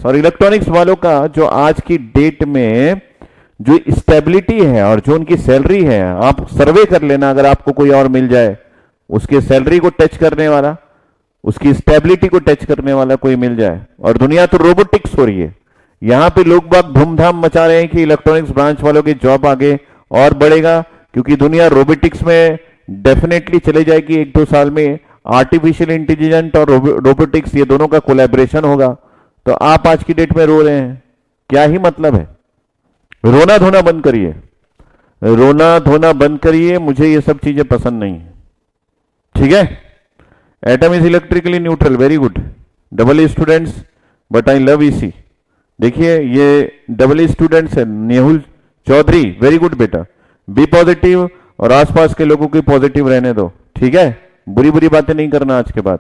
Electronics, और electronics वालों का जो आज की डेट में जो स्टेबिलिटी है और जो उनकी सैलरी है, आप सर्वे कर लेना, अगर आपको कोई और मिल जाए उसके सैलरी को टच करने वाला, उसकी स्टेबिलिटी को टच करने वाला कोई मिल जाए। और दुनिया तो रोबोटिक्स हो रही है, यहां पे लोग बाग धूमधाम मचा रहे हैं कि इलेक्ट्रॉनिक्स ब्रांच वालों की जॉब आगे और बढ़ेगा, क्योंकि दुनिया रोबोटिक्स में डेफिनेटली चले जाएगी। 1-2 साल में आर्टिफिशियल इंटेलिजेंस और रोबोटिक्स ये दोनों का कोलैबोरेशन होगा। तो आप आज की डेट में रो रहे हैं, क्या ही मतलब है? रोना धोना बंद करिए, रोना धोना बंद करिए, मुझे ये सब चीजें पसंद नहीं है, ठीक है? Atom is electrically neutral, very good. Double E students, but I love EC. देखिए ये डबल ई स्टूडेंट्स है, नेहुल चौधरी, वेरी गुड बेटा। बी पॉजिटिव और आसपास के लोगों की पॉजिटिव रहने दो, ठीक है? बुरी बुरी बातें नहीं करना आज के बाद,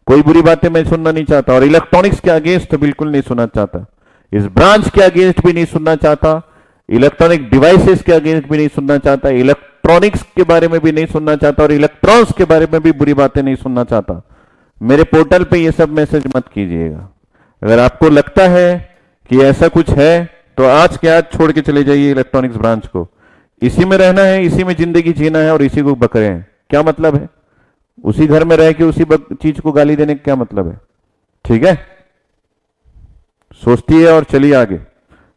कोई बुरी बातें मैं सुनना नहीं चाहता, और इलेक्ट्रॉनिक्स के अगेंस्ट तो बिल्कुल नहीं सुनना चाहता, इस ब्रांच के अगेंस्ट भी नहीं सुनना चाहता, इलेक्ट्रॉनिक डिवाइसेस के अगेंस्ट भी नहीं सुनना चाहता, इलेक्ट्रॉनिक्स के बारे में भी नहीं सुनना चाहता, और इलेक्ट्रॉन्स के बारे में भी बुरी बातें नहीं सुनना चाहता। मेरे पोर्टल पे ये सब मैसेज मत कीजिएगा। अगर आपको लगता है कि ऐसा कुछ है तो आज के आज छोड़ के चले जाइए इलेक्ट्रॉनिक्स ब्रांच को। इसी में रहना है, इसी में जिंदगी जीना है, और इसी को बकरे हैं, क्या मतलब है? उसी घर में रह के उसी चीज को गाली देने का क्या मतलब है? ठीक है, सोचती है और चलिए आगे।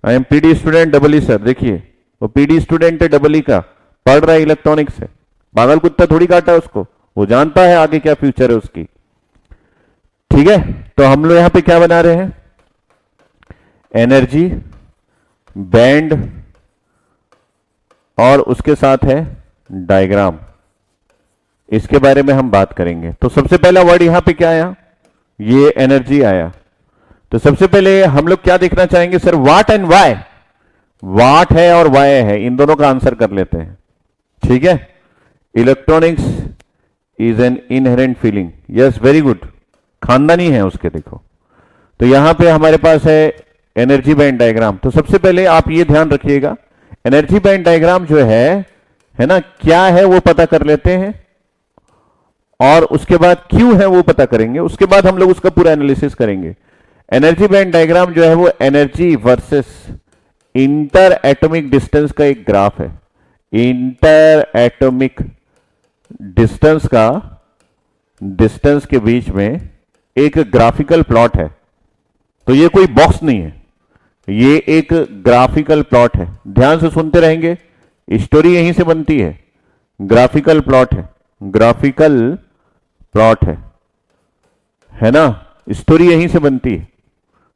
I am PD student double E sir, देखिए वो पीडी स्टूडेंट है डबल ई का, पढ़ रहा है इलेक्ट्रॉनिक्स है, पागल कुत्ता थोड़ी काटा उसको, वो जानता है आगे क्या फ्यूचर है उसकी, ठीक है? तो हम लोग यहां पे क्या बना रहे हैं? एनर्जी बैंड और उसके साथ है डायग्राम, इसके बारे में हम बात करेंगे। तो सबसे पहला वर्ड यहां पे क्या आया? ये एनर्जी आया। तो सबसे पहले हम लोग क्या देखना चाहेंगे sir? What and why. What है और वाई है, इन दोनों का आंसर कर लेते हैं, ठीक है? Electronics is an inherent feeling, yes very good, खानदानी है उसके, देखो। तो यहां पे हमारे पास है एनर्जी बैंड डायग्राम। तो सबसे पहले आप ये ध्यान रखिएगा, एनर्जी बैंड डायग्राम जो है ना, क्या है वो पता कर लेते हैं, और उसके बाद क्यों है वो पता करेंगे, उसके बाद हम लोग उसका पूरा एनालिसिस करेंगे। एनर्जी बैंड डायग्राम जो है वो energy versus inter atomic distance का एक ग्राफ है। इंटर एटॉमिक डिस्टेंस का, डिस्टेंस के बीच में एक ग्राफिकल प्लॉट है। तो ये कोई बॉक्स नहीं है, ये एक ग्राफिकल प्लॉट है। ध्यान से सुनते रहेंगे, स्टोरी यहीं से बनती है। ग्राफिकल प्लॉट है, ग्राफिकल प्लॉट है ना, स्टोरी यहीं से बनती है।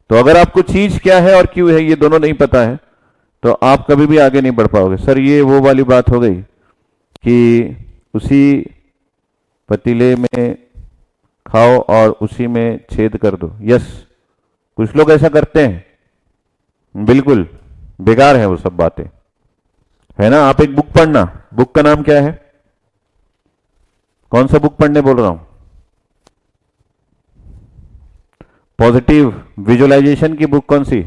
तो अगर आपको चीज क्या है और क्यों है ये दोनों नहीं पता है तो आप कभी भी आगे नहीं बढ़ पाओगे। सर ये वो वाली बात हो गई कि उसी पतीले में खाओ और उसी में छेद कर दो। यस, कुछ लोग ऐसा करते हैं, बिल्कुल बेकार है वो सब बातें, है ना? आप एक बुक पढ़ना, बुक का नाम क्या है? कौन सा बुक पढ़ने बोल रहा हूं? पॉजिटिव विजुअलाइजेशन की बुक कौन सी?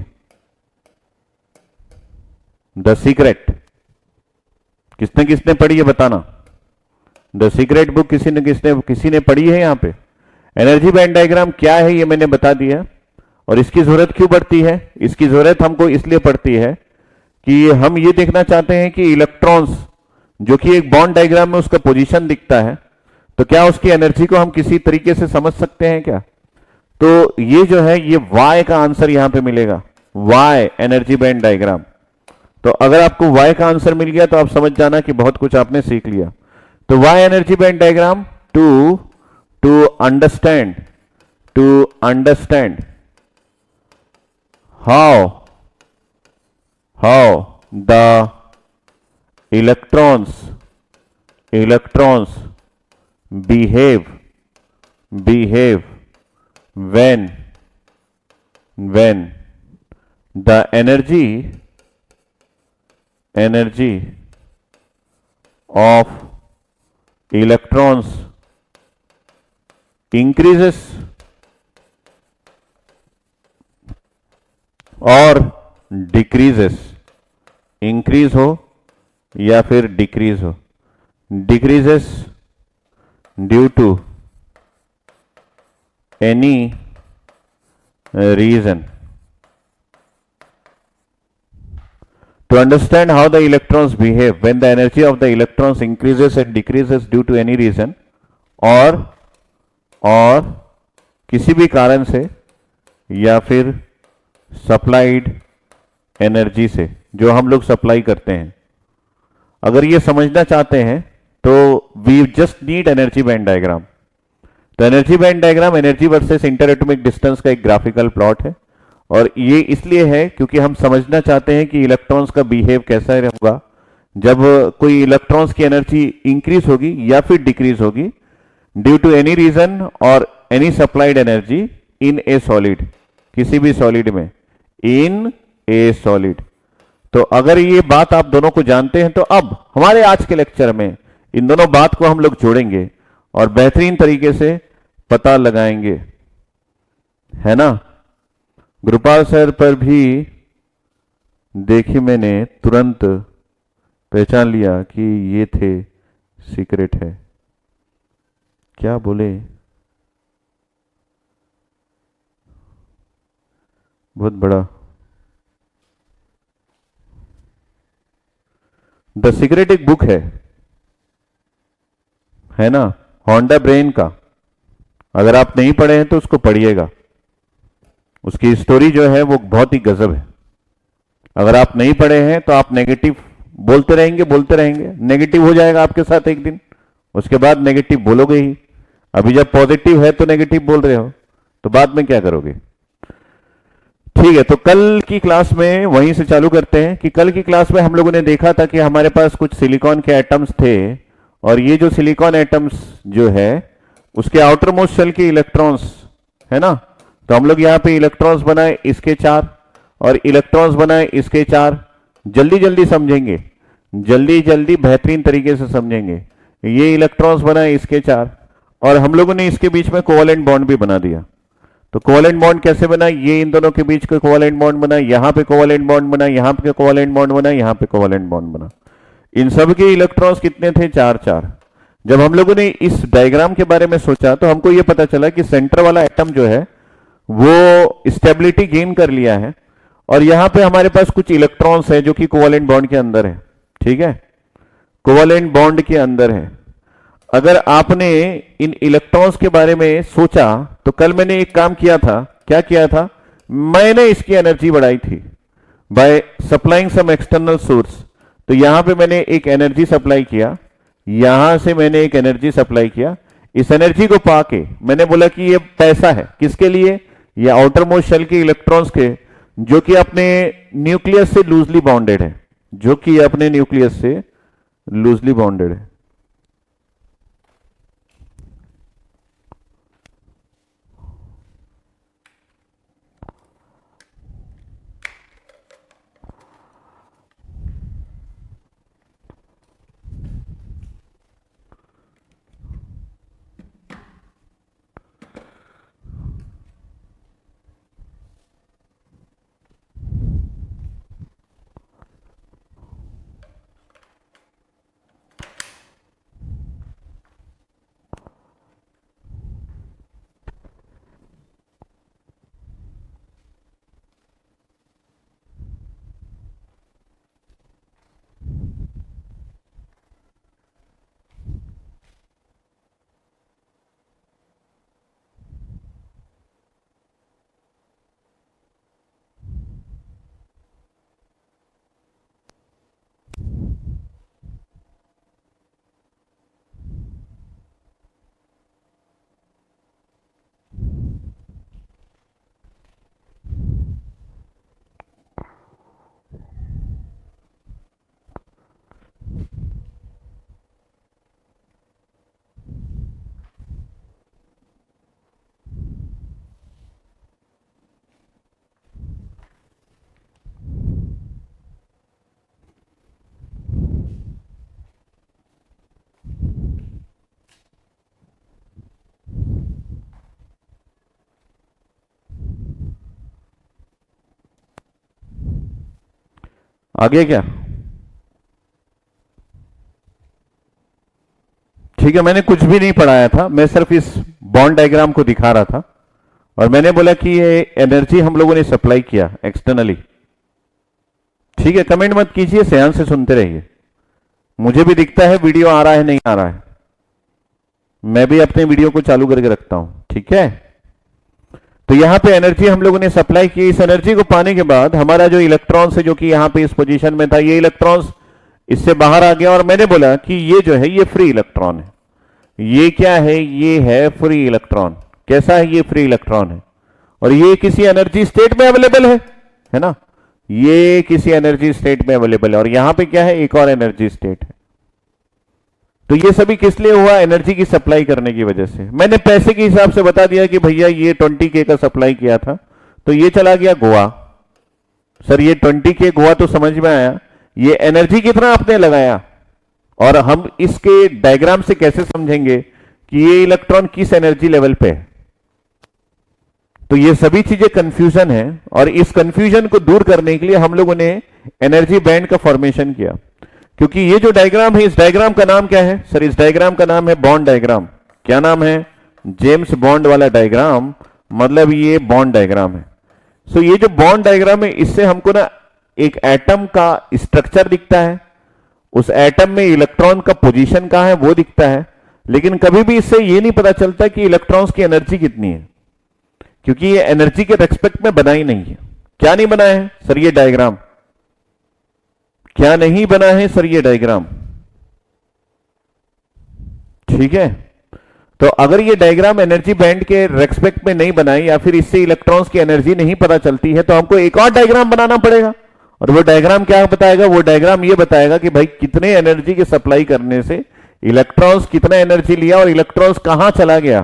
The secret. किसने किसने पढ़ी है बताना? द सीक्रेट बुक किसी ने पढ़ी है? यहां पे एनर्जी बैंड डायग्राम क्या है ये मैंने बता दिया, और इसकी जरूरत क्यों पड़ती है? इसकी जरूरत हमको इसलिए पड़ती है कि हम ये देखना चाहते हैं कि इलेक्ट्रॉन्स जो कि एक बॉन्ड डायग्राम में उसका पोजीशन दिखता है, तो क्या उसकी एनर्जी को हम किसी तरीके से समझ सकते हैं क्या? तो ये जो है ये वाई का आंसर यहां पे मिलेगा, वाई एनर्जी बैंड डायग्राम। तो अगर आपको वाई का आंसर मिल गया तो आप समझ जाना कि बहुत कुछ आपने सीख लिया। तो why energy band diagram to understand how the electrons behave when the energy of electrons increases और डिक्रीजेस, इंक्रीज हो या फिर डिक्रीज हो, decreases due to any reason, To understand how the electrons behave when the energy of the electrons increases and decreases due to any reason और किसी भी कारण से या फिर सप्लाइड एनर्जी से जो हम लोग सप्लाई करते हैं, अगर ये समझना चाहते हैं तो we just need energy band diagram. तो energy band diagram energy versus inter atomic distance का एक ग्राफिकल प्लॉट है, और ये इसलिए है क्योंकि हम समझना चाहते हैं कि इलेक्ट्रॉन्स का बिहेव कैसा होगा जब कोई इलेक्ट्रॉन्स की एनर्जी इंक्रीज होगी या फिर डिक्रीज होगी ड्यू टू एनी रीजन और any supplied energy in A solid, किसी भी सॉलिड में, इन ए सॉलिड। तो अगर ये बात आप दोनों को जानते हैं तो अब हमारे आज के लेक्चर में इन दोनों बात को हम लोग जोड़ेंगे और बेहतरीन तरीके से पता लगाएंगे, है ना। गुरुपाल सर पर भी देखी मैंने तुरंत पहचान लिया कि ये थे, सीक्रेट है, क्या बोले, बहुत बड़ा। द सीक्रेट एक बुक है ना, होंडा ब्रेन का। अगर आप नहीं पढ़े हैं तो उसको पढ़िएगा, उसकी स्टोरी जो है वो बहुत ही गजब है। अगर आप नहीं पढ़े हैं तो आप नेगेटिव बोलते रहेंगे, नेगेटिव हो जाएगा आपके साथ एक दिन, उसके बाद नेगेटिव बोलोगे ही। अभी जब पॉजिटिव है तो नेगेटिव बोल रहे हो, तो बाद में क्या करोगे। ठीक है, तो कल की क्लास में वहीं से चालू करते हैं कि कल की क्लास में हम लोगों ने देखा था कि हमारे पास कुछ सिलिकॉन के एटम्स थे, और ये जो सिलिकॉन एटम्स जो है उसके आउटर मोस्ट शेल के इलेक्ट्रॉन्स है ना, तो हम लोग यहाँ पे इलेक्ट्रॉन्स बनाए इसके 4 और इलेक्ट्रॉन्स बनाए इसके 4। जल्दी जल्दी समझेंगे, जल्दी बेहतरीन तरीके से समझेंगे। ये इलेक्ट्रॉन्स बनाए इसके 4 और हम लोगों ने इसके बीच में कोवेलेंट बॉन्ड भी बना दिया। तो कोवेलेंट बॉन्ड कैसे बना, ये इन दोनों के बीच का कोवेलेंट बॉन्ड बना, यहां पे कोवेलेंट बॉन्ड बना, यहां पे कोवेलेंट बॉन्ड बना, यहां पे कोवेलेंट बॉन्ड बना। इन सब के इलेक्ट्रॉन्स कितने थे, 4-4। जब हम लोगों ने इस डायग्राम के बारे में सोचा तो हमको ये पता चला कि सेंटर वाला एटम जो है वो स्टेबिलिटी गेन कर लिया है, और यहां पे हमारे पास कुछ इलेक्ट्रॉन्स है जो कि कोवेलेंट बॉन्ड के अंदर है। ठीक है, कोवेलेंट बॉन्ड के अंदर है। अगर आपने इन इलेक्ट्रॉन्स के बारे में सोचा तो कल मैंने एक काम किया था, क्या किया था, मैंने इसकी एनर्जी बढ़ाई थी by supplying some external source. तो यहां पे मैंने एक एनर्जी सप्लाई किया, यहां से मैंने एक एनर्जी सप्लाई किया। इस एनर्जी को पाके मैंने बोला कि ये पैसा है, किसके लिए, ये आउटर मोस्ट शेल के इलेक्ट्रॉन्स के, जो कि अपने न्यूक्लियस से लूजली बाउंडेड है, जो कि अपने न्यूक्लियस से लूजली बाउंडेड है। आगे क्या, ठीक है, मैंने कुछ भी नहीं पढ़ाया था, मैं सिर्फ इस बॉन्ड डायग्राम को दिखा रहा था, और मैंने बोला कि ये एनर्जी हम लोगों ने सप्लाई किया एक्सटर्नली। ठीक है, कमेंट मत कीजिए, ध्यान से सुनते रहिए। मुझे भी दिखता है वीडियो आ रहा है नहीं आ रहा है, मैं भी अपने वीडियो को चालू करके रखता हूं, ठीक है। तो यहां पे एनर्जी हम लोगों ने सप्लाई की। इस एनर्जी को पाने के बाद हमारा जो इलेक्ट्रॉन्स है, जो कि यहां पे इस पोजीशन में था, ये इलेक्ट्रॉन्स इससे बाहर आ गया और मैंने बोला कि ये जो है ये फ्री इलेक्ट्रॉन है। ये क्या है? ये है फ्री इलेक्ट्रॉन। कैसा है? ये फ्री इलेक्ट्रॉन है और ये किसी एनर्जी स्टेट में अवेलेबल है ना, ये किसी एनर्जी स्टेट में अवेलेबल है और यहां पे क्या है? एक और एनर्जी स्टेट है। तो ये सभी किस लिए हुआ? एनर्जी की सप्लाई करने की वजह से। मैंने पैसे के हिसाब से बता दिया कि भैया ये 20K का सप्लाई किया था तो ये चला गया गोवा। सर ये 20K गोवा तो समझ में आया, ये एनर्जी कितना आपने लगाया? और हम इसके डायग्राम से कैसे समझेंगे कि ये इलेक्ट्रॉन किस एनर्जी लेवल पे है? तो ये सभी चीजें कंफ्यूजन है और इस कंफ्यूजन को दूर करने के लिए हम लोगों ने एनर्जी बैंड का फॉर्मेशन किया। क्योंकि ये जो डायग्राम है, इस डायग्राम का नाम क्या है? सर इस डायग्राम का नाम है बॉन्ड डायग्राम। क्या नाम है? जेम्स बॉन्ड वाला डायग्राम, मतलब ये बॉन्ड डायग्राम है। सो ये जो बॉन्ड डायग्राम है, इससे हमको ना एक एटम का स्ट्रक्चर दिखता है, उस एटम में इलेक्ट्रॉन का पोजीशन कहां है वो दिखता है, लेकिन कभी भी इससे ये नहीं पता चलता कि इलेक्ट्रॉन्स की एनर्जी कितनी है, क्योंकि ये एनर्जी के रेस्पेक्ट में बना ही नहीं है। क्या नहीं बना है? सर ये डायग्राम। क्या नहीं बना है? सर ये डायग्राम। ठीक है, तो अगर ये डायग्राम एनर्जी बैंड के रेस्पेक्ट में नहीं बनाई या फिर इससे इलेक्ट्रॉन्स की एनर्जी नहीं पता चलती है, तो हमको एक और डायग्राम बनाना पड़ेगा। और वो डायग्राम क्या बताएगा? वो डायग्राम ये बताएगा कि भाई कितने एनर्जी की सप्लाई करने से इलेक्ट्रॉन्स कितना एनर्जी लिया और इलेक्ट्रॉन्स कहां चला गया।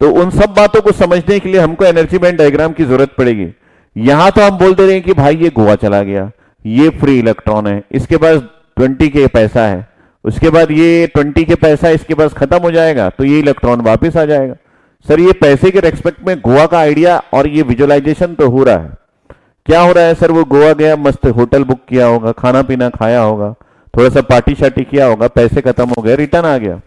तो उन सब बातों को समझने के लिए हमको एनर्जी बैंड डायग्राम की जरूरत पड़ेगी। यहां तो हम बोल दे रहे हैं कि भाई ये गोवा चला गया, ये फ्री इलेक्ट्रॉन है, इसके पास 20K पैसा है, उसके बाद ये 20K पैसा इसके पास खत्म हो जाएगा तो ये इलेक्ट्रॉन वापस आ जाएगा। सर ये पैसे के रेस्पेक्ट में गोवा का आइडिया और ये विजुअलाइजेशन तो हो रहा है। क्या हो रहा है? सर वो गोवा गया, मस्त होटल बुक किया होगा, खाना पीना खाया होगा, थोड़ा सा पार्टी शार्टी किया होगा, पैसे खत्म हो गए, रिटर्न आ गया।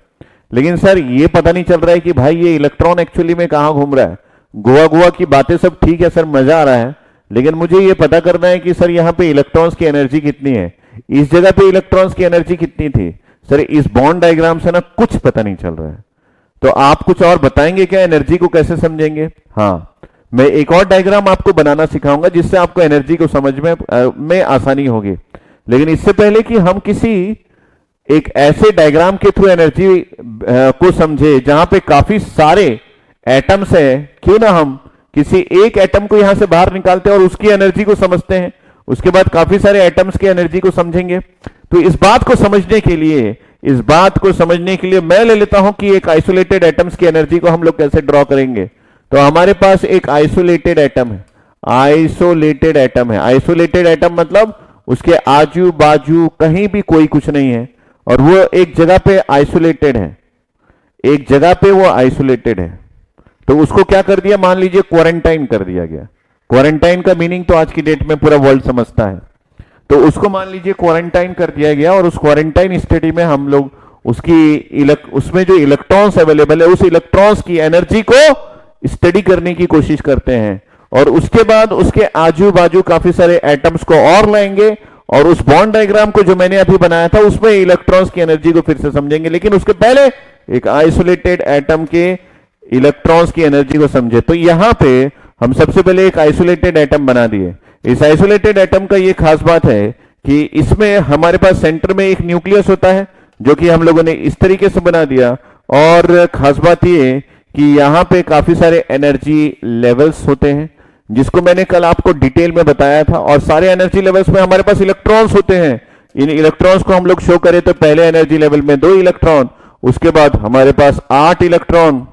लेकिन सर ये पता नहीं चल रहा है कि भाई ये इलेक्ट्रॉन एक्चुअली में कहां घूम रहा है। गोवा की बातें सब ठीक है सर, मजा आ रहा है, लेकिन मुझे ये पता करना है कि सर यहाँ पे इलेक्ट्रॉन्स की एनर्जी कितनी है, इस जगह पे इलेक्ट्रॉन्स की एनर्जी कितनी थी। सर इस बॉन्ड डायग्राम से ना कुछ पता नहीं चल रहा है। तो आप कुछ और बताएंगे क्या? एनर्जी को कैसे समझेंगे? हाँ, मैं एक और डायग्राम आपको बनाना सिखाऊंगा जिससे आपको एनर्जी को समझ में आसानी होगी। लेकिन इससे पहले कि हम किसी एक ऐसे डायग्राम के थ्रू एनर्जी को समझे जहां पे काफी सारे एटम्स है, क्यों ना हम किसी एक एटम को यहां से बाहर निकालते हैं और उसकी एनर्जी को समझते हैं, उसके बाद काफी सारे एटम्स की एनर्जी को समझेंगे। तो इस बात को समझने के लिए मैं ले लेता हूं कि एक आइसोलेटेड एटम्स की एनर्जी को हम लोग कैसे ड्रॉ करेंगे। तो हमारे पास एक आइसोलेटेड एटम है, आइसोलेटेड एटम मतलब उसके आजू बाजू कहीं भी कोई कुछ नहीं है और वो एक जगह पे आइसोलेटेड है, एक जगह पे वो आइसोलेटेड है। तो उसको क्या कर दिया? मान लीजिए क्वारंटाइन कर दिया गया। क्वारंटाइन का मीनिंग तो आज की डेट में पूरा वर्ल्ड समझता है। तो उसको मान लीजिए क्वारंटाइन कर दिया गया और उस क्वारंटाइन स्टडी में हम लोग उसमें जो इलेक्ट्रॉन्स अवेलेबल है उस इलेक्ट्रॉन्स की एनर्जी को स्टडी करने की कोशिश करते हैं और उसके बाद उसके आजू बाजू काफी सारे एटम्स को और लाएंगे और उस बॉन्ड डायग्राम को जो मैंने अभी बनाया था उसमें इलेक्ट्रॉन्स की एनर्जी को फिर से समझेंगे। लेकिन उसके पहले एक आइसोलेटेड एटम के इलेक्ट्रॉन्स की एनर्जी को समझे। तो यहां पे हम सबसे पहले एक आइसोलेटेड एटम बना दिए। इस आइसोलेटेड एटम का ये खास बात है कि इसमें हमारे पास सेंटर में एक न्यूक्लियस होता है जो कि हम लोगों ने इस तरीके से बना दिया। और खास बात ये कि यहां पे काफी सारे एनर्जी लेवल्स होते हैं जिसको मैंने कल आपको डिटेल में बताया था और सारे एनर्जी लेवल्स में हमारे पास इलेक्ट्रॉन्स होते हैं। इन इलेक्ट्रॉन्स को हम लोग शो करें तो पहले एनर्जी लेवल में 2 इलेक्ट्रॉन, उसके बाद हमारे पास 8 इलेक्ट्रॉन,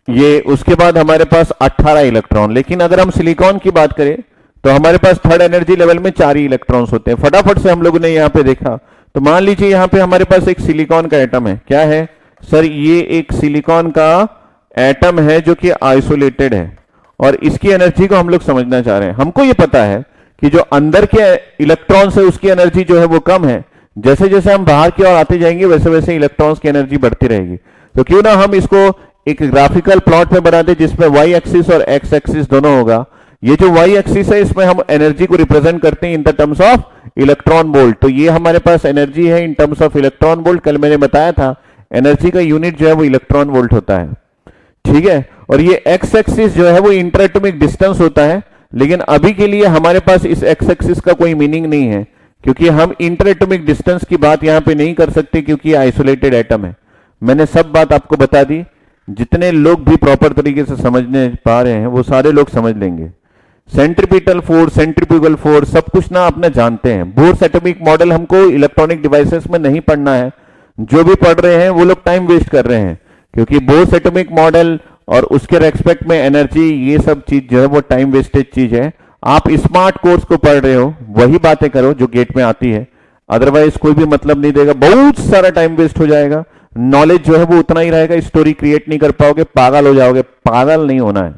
ये उसके बाद हमारे पास 18 इलेक्ट्रॉन। लेकिन अगर हम सिलिकॉन की बात करें तो हमारे पास थर्ड एनर्जी लेवल में 4 ही इलेक्ट्रॉन्स होते हैं। फटाफट से हम लोगों ने यहां पे देखा तो मान लीजिए यहां पे हमारे पास एक सिलिकॉन का एटम है। क्या है सर? ये एक सिलिकॉन का एटम है जो कि आइसोलेटेड है और इसकी एनर्जी को हम लोग समझना चाह रहे हैं। हमको ये पता है कि जो अंदर के इलेक्ट्रॉन्स है उसकी एनर्जी जो है वो कम है, जैसे जैसे हम बाहर की ओर आते जाएंगे वैसे वैसे इलेक्ट्रॉन्स की एनर्जी बढ़ती रहेगी। तो क्यों ना हम इसको एक ग्राफिकल प्लॉट में बना दे जिसमें y एक्सिस और x एक्सिस दोनों होगा ये जो वाई एक्सिस है इसमें हम एनर्जी को रिप्रेजेंट करते हैं in the terms of electron volt. तो ये हमारे पास एनर्जी है in terms of electron volt. कल मैंने बताया था एनर्जी का यूनिट जो है वो इलेक्ट्रॉन वोल्ट होता है, ठीक है। और ये एक्स एक्सिस जो है वो इंटर एटॉमिक डिस्टेंस होता है, लेकिन अभी के लिए हमारे पास इस एक्स एक्सिस का कोई मीनिंग नहीं है, क्योंकि हम इंटर एटॉमिक डिस्टेंस की बात यहां पे नहीं कर सकते, क्योंकि आइसोलेटेड एटम है। मैंने सब बात आपको बता दी। जितने लोग भी प्रॉपर तरीके से समझने पा रहे हैं वो सारे लोग समझ लेंगे। सेंट्रीपिटल फोर्स, सेंट्रीफ्यूगल फोर्स, सब कुछ ना अपने जानते हैं। बोर्स एटॉमिक मॉडल हमको इलेक्ट्रॉनिक डिवाइसेस में नहीं पढ़ना है। जो भी पढ़ रहे हैं वो लोग टाइम वेस्ट कर रहे हैं, क्योंकि बोर्स एटॉमिक मॉडल और उसके रेस्पेक्ट में एनर्जी, ये सब चीज जो है वो टाइम वेस्टेज चीज है। आप स्मार्ट कोर्स को पढ़ रहे हो, वही बातें करो जो गेट में आती है, अदरवाइज कोई भी मतलब नहीं देगा, बहुत सारा टाइम वेस्ट हो जाएगा। नॉलेज जो है वो उतना ही रहेगा, स्टोरी क्रिएट नहीं कर पाओगे, पागल हो जाओगे। पागल नहीं होना है,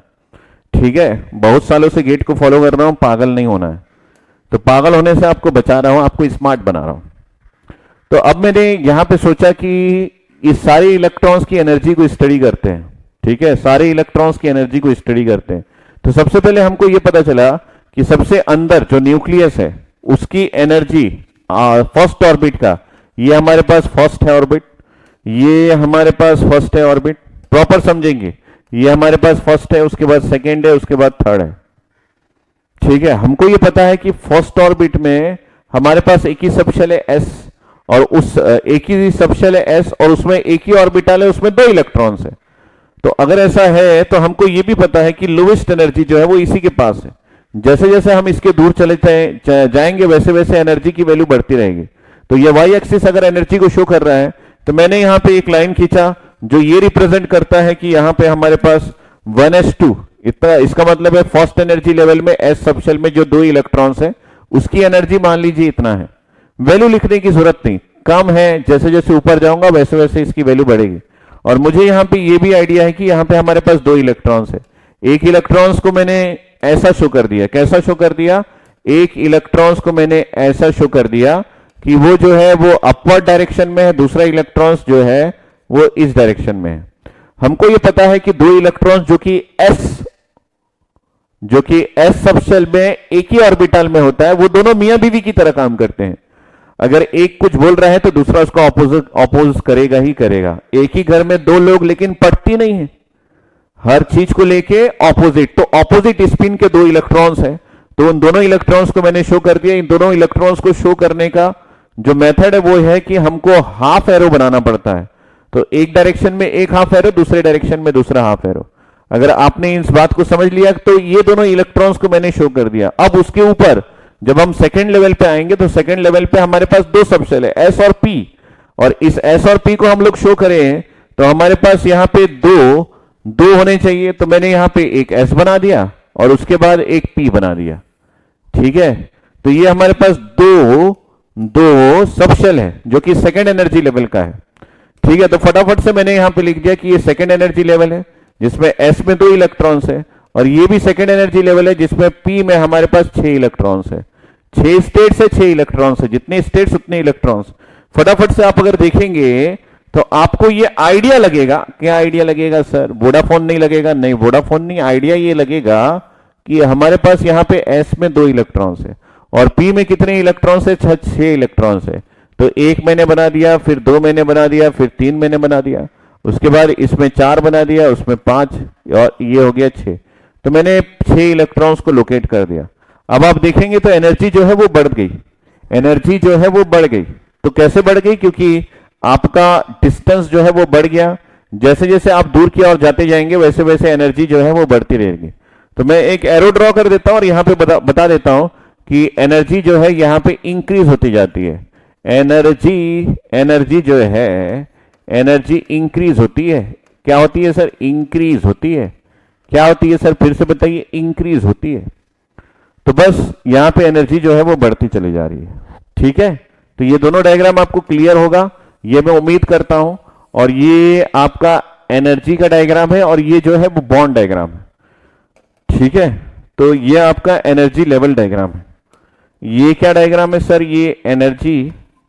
ठीक है। बहुत सालों से गेट को फॉलो कर रहा हूं, पागल नहीं होना है। तो पागल होने से आपको बचा रहा हूं, आपको स्मार्ट बना रहा हूं। तो अब मैंने यहां पे सोचा कि इस सारे इलेक्ट्रॉन्स की एनर्जी को स्टडी करते हैं, ठीक है। सारे इलेक्ट्रॉन्स की एनर्जी को स्टडी करते हैं। तो सबसे पहले हमको यह पता चला कि सबसे अंदर जो न्यूक्लियस है उसकी एनर्जी फर्स्ट ऑर्बिट का, ये हमारे पास फर्स्ट है ऑर्बिट, ये हमारे पास फर्स्ट है ऑर्बिट, प्रॉपर समझेंगे। ये हमारे पास फर्स्ट है, उसके बाद सेकेंड है, उसके बाद थर्ड है, ठीक है। हमको ये पता है कि फर्स्ट ऑर्बिट में हमारे पास एक ही सबशेल है एस, और उस एक ही सबशेल है एस और उसमें एक ही ऑर्बिटल है, उसमें 2 इलेक्ट्रॉन्स है। तो अगर ऐसा है तो हमको ये भी पता है कि लोवेस्ट एनर्जी जो है वो इसी के पास है। जैसे जैसे हम इसके दूर चले जाएंगे वैसे वैसे एनर्जी की वैल्यू बढ़ती रहेगी। तो ये वाई एक्सिस अगर एनर्जी को शो कर रहा है, तो मैंने यहां पे एक लाइन खींचा जो ये रिप्रेजेंट करता है कि यहां पे हमारे पास 1s2 इतना, इसका मतलब है फर्स्ट एनर्जी लेवल में एस सबशेल में जो 2 इलेक्ट्रॉन्स है उसकी एनर्जी मान लीजिए इतना है। वैल्यू लिखने की जरूरत नहीं, कम है, जैसे जैसे ऊपर जाऊंगा वैसे वैसे इसकी वैल्यू बढ़ेगी। और मुझे यहां पे ये भी आइडिया है कि यहां पे हमारे पास 2 इलेक्ट्रॉन्स है। एक इलेक्ट्रॉन्स को मैंने ऐसा शो कर दिया, कैसा शो कर दिया, एक इलेक्ट्रॉन्स को मैंने ऐसा शो कर दिया कि वो जो है वो अपवर्ड डायरेक्शन में है, दूसरा इलेक्ट्रॉन्स जो है वो इस डायरेक्शन में है। हमको ये पता है कि 2 इलेक्ट्रॉन्स जो कि एस सबशेल में एक ही ऑर्बिटल में होता है, वो दोनों मियां बीवी की तरह काम करते हैं। अगर एक कुछ बोल रहा है तो दूसरा उसको अपोज करेगा ही करेगा। एक ही घर में 2 लोग लेकिन पटती नहीं है, हर चीज को लेके ऑपोजिट। तो ऑपोजिट स्पिन के 2 इलेक्ट्रॉन्स हैं, तो उन दोनों इलेक्ट्रॉन्स को मैंने शो कर दिया। इन दोनों इलेक्ट्रॉन्स को शो करने का जो मेथड है वो है कि हमको हाफ एरो बनाना पड़ता है। तो एक डायरेक्शन में एक हाफ एरो, दूसरे डायरेक्शन में दूसरा हाफ एरो। अगर आपने इस बात को समझ लिया तो ये दोनों इलेक्ट्रॉन्स को मैंने शो कर दिया। अब उसके ऊपर जब हम सेकेंड लेवल पे आएंगे तो सेकेंड लेवल पे हमारे पास 2 सबशेल है एस और पी, और इस एस और पी को हम लोग शो करें तो हमारे पास यहां पे दो होने चाहिए। तो मैंने यहां पे एक एस बना दिया और उसके बाद एक पी बना दिया, ठीक है। तो ये हमारे पास दो सबशेल है जो कि सेकेंड एनर्जी लेवल का है, ठीक है। तो फटाफट से मैंने यहां पे लिख दिया कि ये सेकेंड एनर्जी लेवल है जिसमें एस में 2 इलेक्ट्रॉन्स है, और ये भी सेकेंड एनर्जी लेवल है जिसमें पी में हमारे पास 6 इलेक्ट्रॉन्स है। 6 स्टेट्स है, 6 इलेक्ट्रॉन्स है, जितने स्टेट्स उतने इलेक्ट्रॉन्स। फटाफट से आप अगर देखेंगे तो आपको ये आइडिया लगेगा। क्या आइडिया लगेगा सर? वोडाफोन नहीं लगेगा? नहीं, वोडाफोन नहीं। आइडिया ये लगेगा कि हमारे पास यहां पे एस में 2 इलेक्ट्रॉन्स है और पी में कितने इलेक्ट्रॉन्स है? 6 इलेक्ट्रॉन्स है। तो 1 मैंने बना दिया, फिर 2 मैंने बना दिया, फिर 3 मैंने बना दिया, उसके बाद इसमें 4 बना दिया, उसमें 5, और ये हो गया 6। तो मैंने 6 इलेक्ट्रॉन्स को लोकेट कर दिया। अब आप देखेंगे तो एनर्जी जो है वो बढ़ गई, एनर्जी जो है वो बढ़ गई। तो कैसे बढ़ गई? क्योंकि आपका डिस्टेंस जो है वो बढ़ गया। जैसे जैसे आप दूर की ओर जाते जाएंगे वैसे वैसे एनर्जी जो है वो बढ़ती रहेगी। तो मैं एक एरो ड्रॉ कर देता हूं और यहां पे बता देता हूं कि एनर्जी जो है यहां पे इंक्रीज होती जाती है। एनर्जी जो है एनर्जी इंक्रीज होती है। क्या होती है सर? इंक्रीज होती है। क्या होती है सर? फिर से बताइए। इंक्रीज होती है। तो बस यहां पे एनर्जी जो है वो बढ़ती चली जा रही है, ठीक है। तो ये दोनों डायग्राम आपको क्लियर होगा, ये मैं उम्मीद करता हूं। और ये आपका एनर्जी का डायग्राम है और ये जो है वो बॉन्ड डायग्राम है, ठीक है। तो ये आपका एनर्जी लेवल डायग्राम है। ये क्या डायग्राम है सर? ये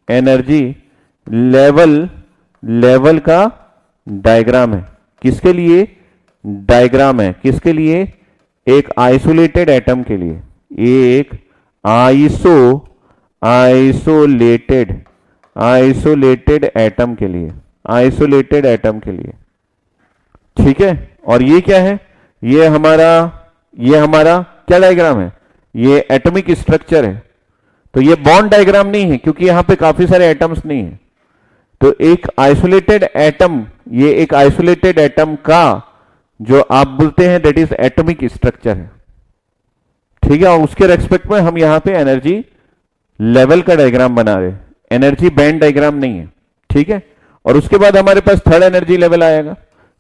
एनर्जी लेवल का डायग्राम है। किसके लिए डायग्राम है? किसके लिए? एक आइसोलेटेड एटम के लिए, एक आइसोलेटेड आइसोलेटेड एटम के लिए, आइसोलेटेड एटम के लिए, ठीक है। और ये क्या है, ये हमारा क्या डायग्राम है, ये एटॉमिक स्ट्रक्चर है। तो ये बॉन्ड डायग्राम नहीं है क्योंकि यहां पे काफी सारे एटम्स नहीं है। तो एक आइसोलेटेड एटम, ये एक आइसोलेटेड एटम का जो आप बोलते हैं दैट इज एटॉमिक स्ट्रक्चर है, ठीक है। और उसके रेस्पेक्ट में हम यहां पे एनर्जी लेवल का डायग्राम बना रहे, एनर्जी बैंड डायग्राम नहीं है, ठीक है। और उसके बाद हमारे पास थर्ड एनर्जी लेवल आएगा।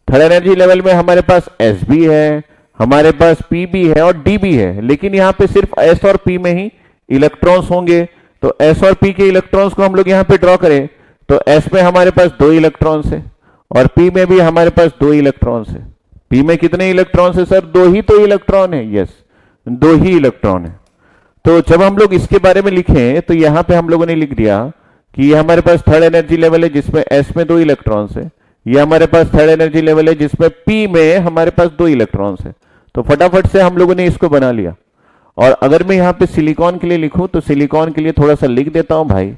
थर्ड एनर्जी लेवल में हमारे पास एस भी है, हमारे पास पी भी है और डी भी है, लेकिन यहां पे सिर्फ एस और पी में ही इलेक्ट्रॉन्स होंगे। तो एस और पी के इलेक्ट्रॉन्स को हम लोग यहां पे ड्रॉ करें तो एस में हमारे पास 2 इलेक्ट्रॉन्स है और पी में भी हमारे पास 2 इलेक्ट्रॉन्स है। पी में कितने इलेक्ट्रॉन्स है सर? 2 ही तो इलेक्ट्रॉन है, यस 2 ही इलेक्ट्रॉन है। तो जब हम लोग इसके बारे में लिखें तो यहां पे हम लोगों ने लिख दिया कि ये हमारे पास थर्ड एनर्जी लेवल है जिसमें एस में 2 इलेक्ट्रॉन्स है, ये हमारे पास थर्ड एनर्जी लेवल है जिसमें पी में हमारे पास 2 इलेक्ट्रॉन्स है। तो फटाफट से हम लोगों ने इसको बना लिया। और अगर मैं यहां पे सिलिकॉन के लिए लिखूं तो सिलिकॉन के लिए थोड़ा सा लिख देता हूं भाई।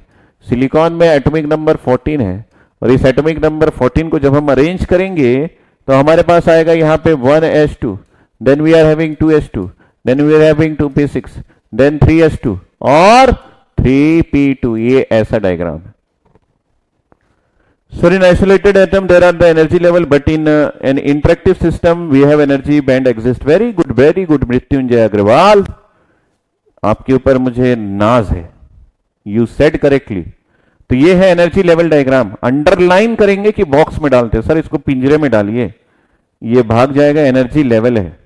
सिलिकॉन में एटॉमिक नंबर 14 है और इस एटॉमिक नंबर 14 को जब हम अरेंज करेंगे तो हमारे पास आएगा यहां पे 1s2, then we are having 2s2, then we are having 2p6, then 3s2 और 3p2। ये ऐसा डायग्राम है। So in isolated atom there are the energy level, but in an interactive system we have energy band exist. very good Mrityunjay Agarwal, आपके ऊपर मुझे नाज है, you said correctly. तो ये है एनर्जी लेवल डायग्राम। अंडरलाइन करेंगे कि बॉक्स में डालते हैं? सर इसको पिंजरे में डालिए, ये भाग जाएगा, एनर्जी लेवल है,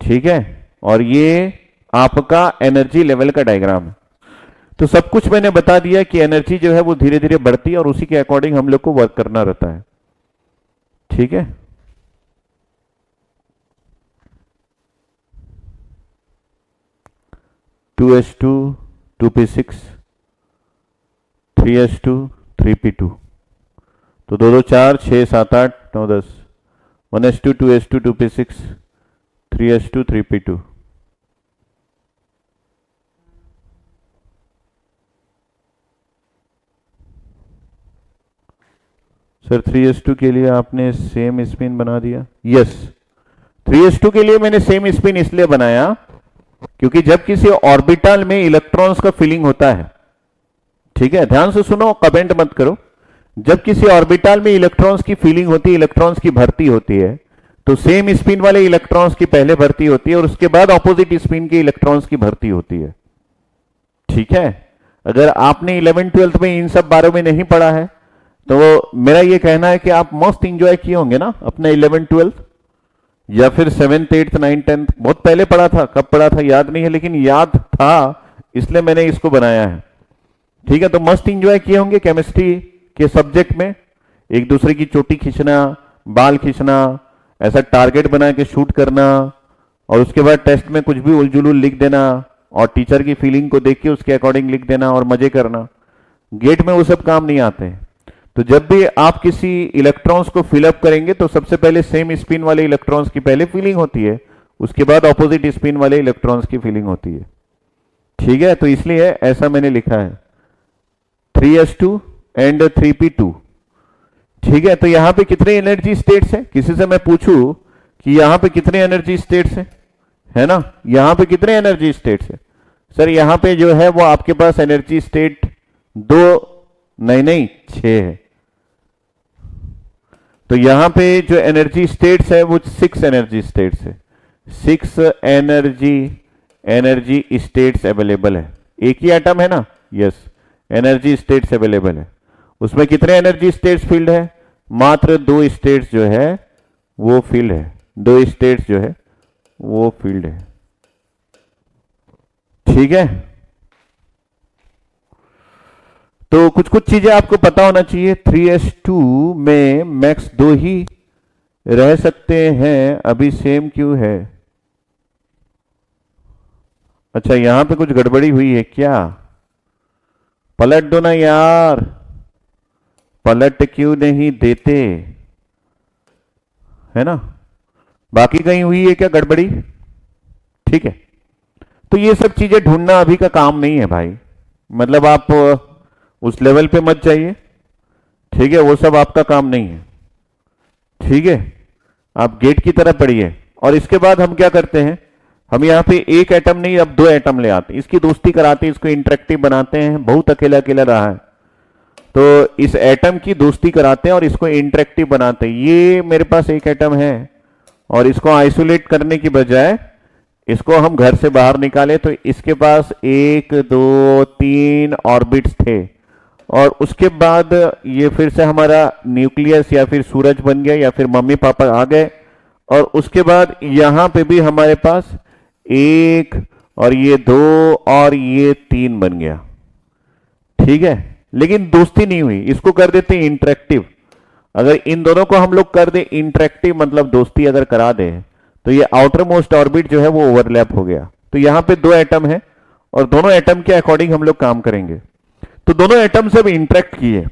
ठीक है। और ये आपका एनर्जी लेवल का डायग्राम है। तो सब कुछ मैंने बता दिया कि एनर्जी जो है वो धीरे धीरे बढ़ती है और उसी के अकॉर्डिंग हम लोग को वर्क करना रहता है, ठीक है। Two S two, 2p6, 3s2, 3p2। तो 2 2 4 6 7 8 9 10, 1s2, 2s2, 2p6, 3s2, 3p2। Sir 3s2 के लिए आपने सेम स्पिन बना दिया? यस, 3s2 के लिए मैंने सेम स्पिन इसलिए बनाया क्योंकि जब किसी ऑर्बिटल में इलेक्ट्रॉन्स का फिलिंग होता है, ठीक है, ध्यान से सुनो, कमेंट मत करो। जब किसी ऑर्बिटल में इलेक्ट्रॉन्स की फिलिंग होती है, इलेक्ट्रॉन्स की भर्ती होती है, तो सेम स्पिन वाले इलेक्ट्रॉन्स की पहले भर्ती होती है और उसके बाद ऑपोजिट स्पिन के इलेक्ट्रॉन्स की भर्ती होती है, ठीक है। अगर आपने 11th-12th में इन सब बारे में नहीं पढ़ा है तो मेरा ये कहना है कि आप मस्त इंजॉय किए होंगे ना अपना 11th-12th, या फिर 7th 8th 9th 10th। बहुत पहले पढ़ा था, कब पढ़ा था याद नहीं है, लेकिन याद था इसलिए मैंने इसको बनाया है, ठीक है। तो मस्त इंजॉय किए होंगे केमिस्ट्री के सब्जेक्ट में, एक दूसरे की चोटी खींचना, बाल खींचना, ऐसा टारगेट बना के शूट करना और उसके बाद टेस्ट में कुछ भी उलझुल लिख देना और टीचर की फीलिंग को देख के उसके अकॉर्डिंग लिख देना और मजे करना। गेट में वो सब काम नहीं आते हैं। तो जब भी आप किसी इलेक्ट्रॉन्स को फिलअप करेंगे तो सबसे पहले सेम स्पिन वाले इलेक्ट्रॉन्स की पहले फीलिंग होती है, उसके बाद ऑपोजिट स्पिन वाले इलेक्ट्रॉन्स की फीलिंग होती है, ठीक है। तो इसलिए ऐसा मैंने लिखा है 3s2 एंड 3p2, ठीक है। तो यहां पे कितने एनर्जी स्टेट्स हैं? किसी से मैं पूछूं कि यहां पे कितने एनर्जी स्टेट्स हैं, है ना, यहां पे कितने एनर्जी स्टेट्स हैं? सर यहां पे जो है वो आपके पास एनर्जी स्टेट 2 नहीं 6 है। तो यहां पे जो एनर्जी स्टेट्स है वो 6 एनर्जी स्टेट्स है, 6 एनर्जी स्टेट्स अवेलेबल है। एक ही एटम है ना, यस, एनर्जी स्टेट्स अवेलेबल है। उसमें कितने एनर्जी स्टेट्स फील्ड है? मात्र 2 स्टेट्स जो है वो फील्ड है, 2 स्टेट्स जो है वो फील्ड है, ठीक है। तो कुछ कुछ चीजें आपको पता होना चाहिए। 3s2 में मैक्स 2 ही रह सकते हैं, अभी सेम क्यों है? अच्छा यहां पे कुछ गड़बड़ी हुई है क्या? पलट दो ना यार, पलट क्यों नहीं देते, है ना? बाकी कहीं हुई है क्या गड़बड़ी? ठीक है। तो ये सब चीजें ढूंढना अभी का काम नहीं है भाई, मतलब आप उस लेवल पे मत जाइए, ठीक है, वो सब आपका काम नहीं है, ठीक है। आप गेट की तरह पढ़िए। और इसके बाद हम क्या करते हैं, हम यहाँ पे एक एटम नहीं अब दो एटम ले आते हैं, इसकी दोस्ती कराते हैं, इसको इंटरेक्टिव बनाते हैं, बहुत अकेला अकेला रहा है तो इस एटम की दोस्ती कराते हैं और इसको इंटरेक्टिव बनाते हैं। ये मेरे पास एक एटम है और इसको आइसोलेट करने की बजाय इसको हम घर से बाहर निकाले तो इसके पास 1 2 3 ऑर्बिट्स थे और उसके बाद ये फिर से हमारा न्यूक्लियस या फिर सूरज बन गया या फिर मम्मी पापा आ गए और उसके बाद यहां पे भी हमारे पास 1 और ये 2 और ये 3 बन गया, ठीक है। लेकिन दोस्ती नहीं हुई, इसको कर देते इंटरेक्टिव। अगर इन दोनों को हम लोग कर दे इंटरेक्टिव मतलब दोस्ती अगर करा दे तो ये आउटर मोस्ट ऑर्बिट जो है वो ओवरलैप हो गया। तो यहां पे दो एटम है और दोनों एटम के अकॉर्डिंग हम लोग काम करेंगे। तो दोनों एटम से अब इंटरेक्ट किए,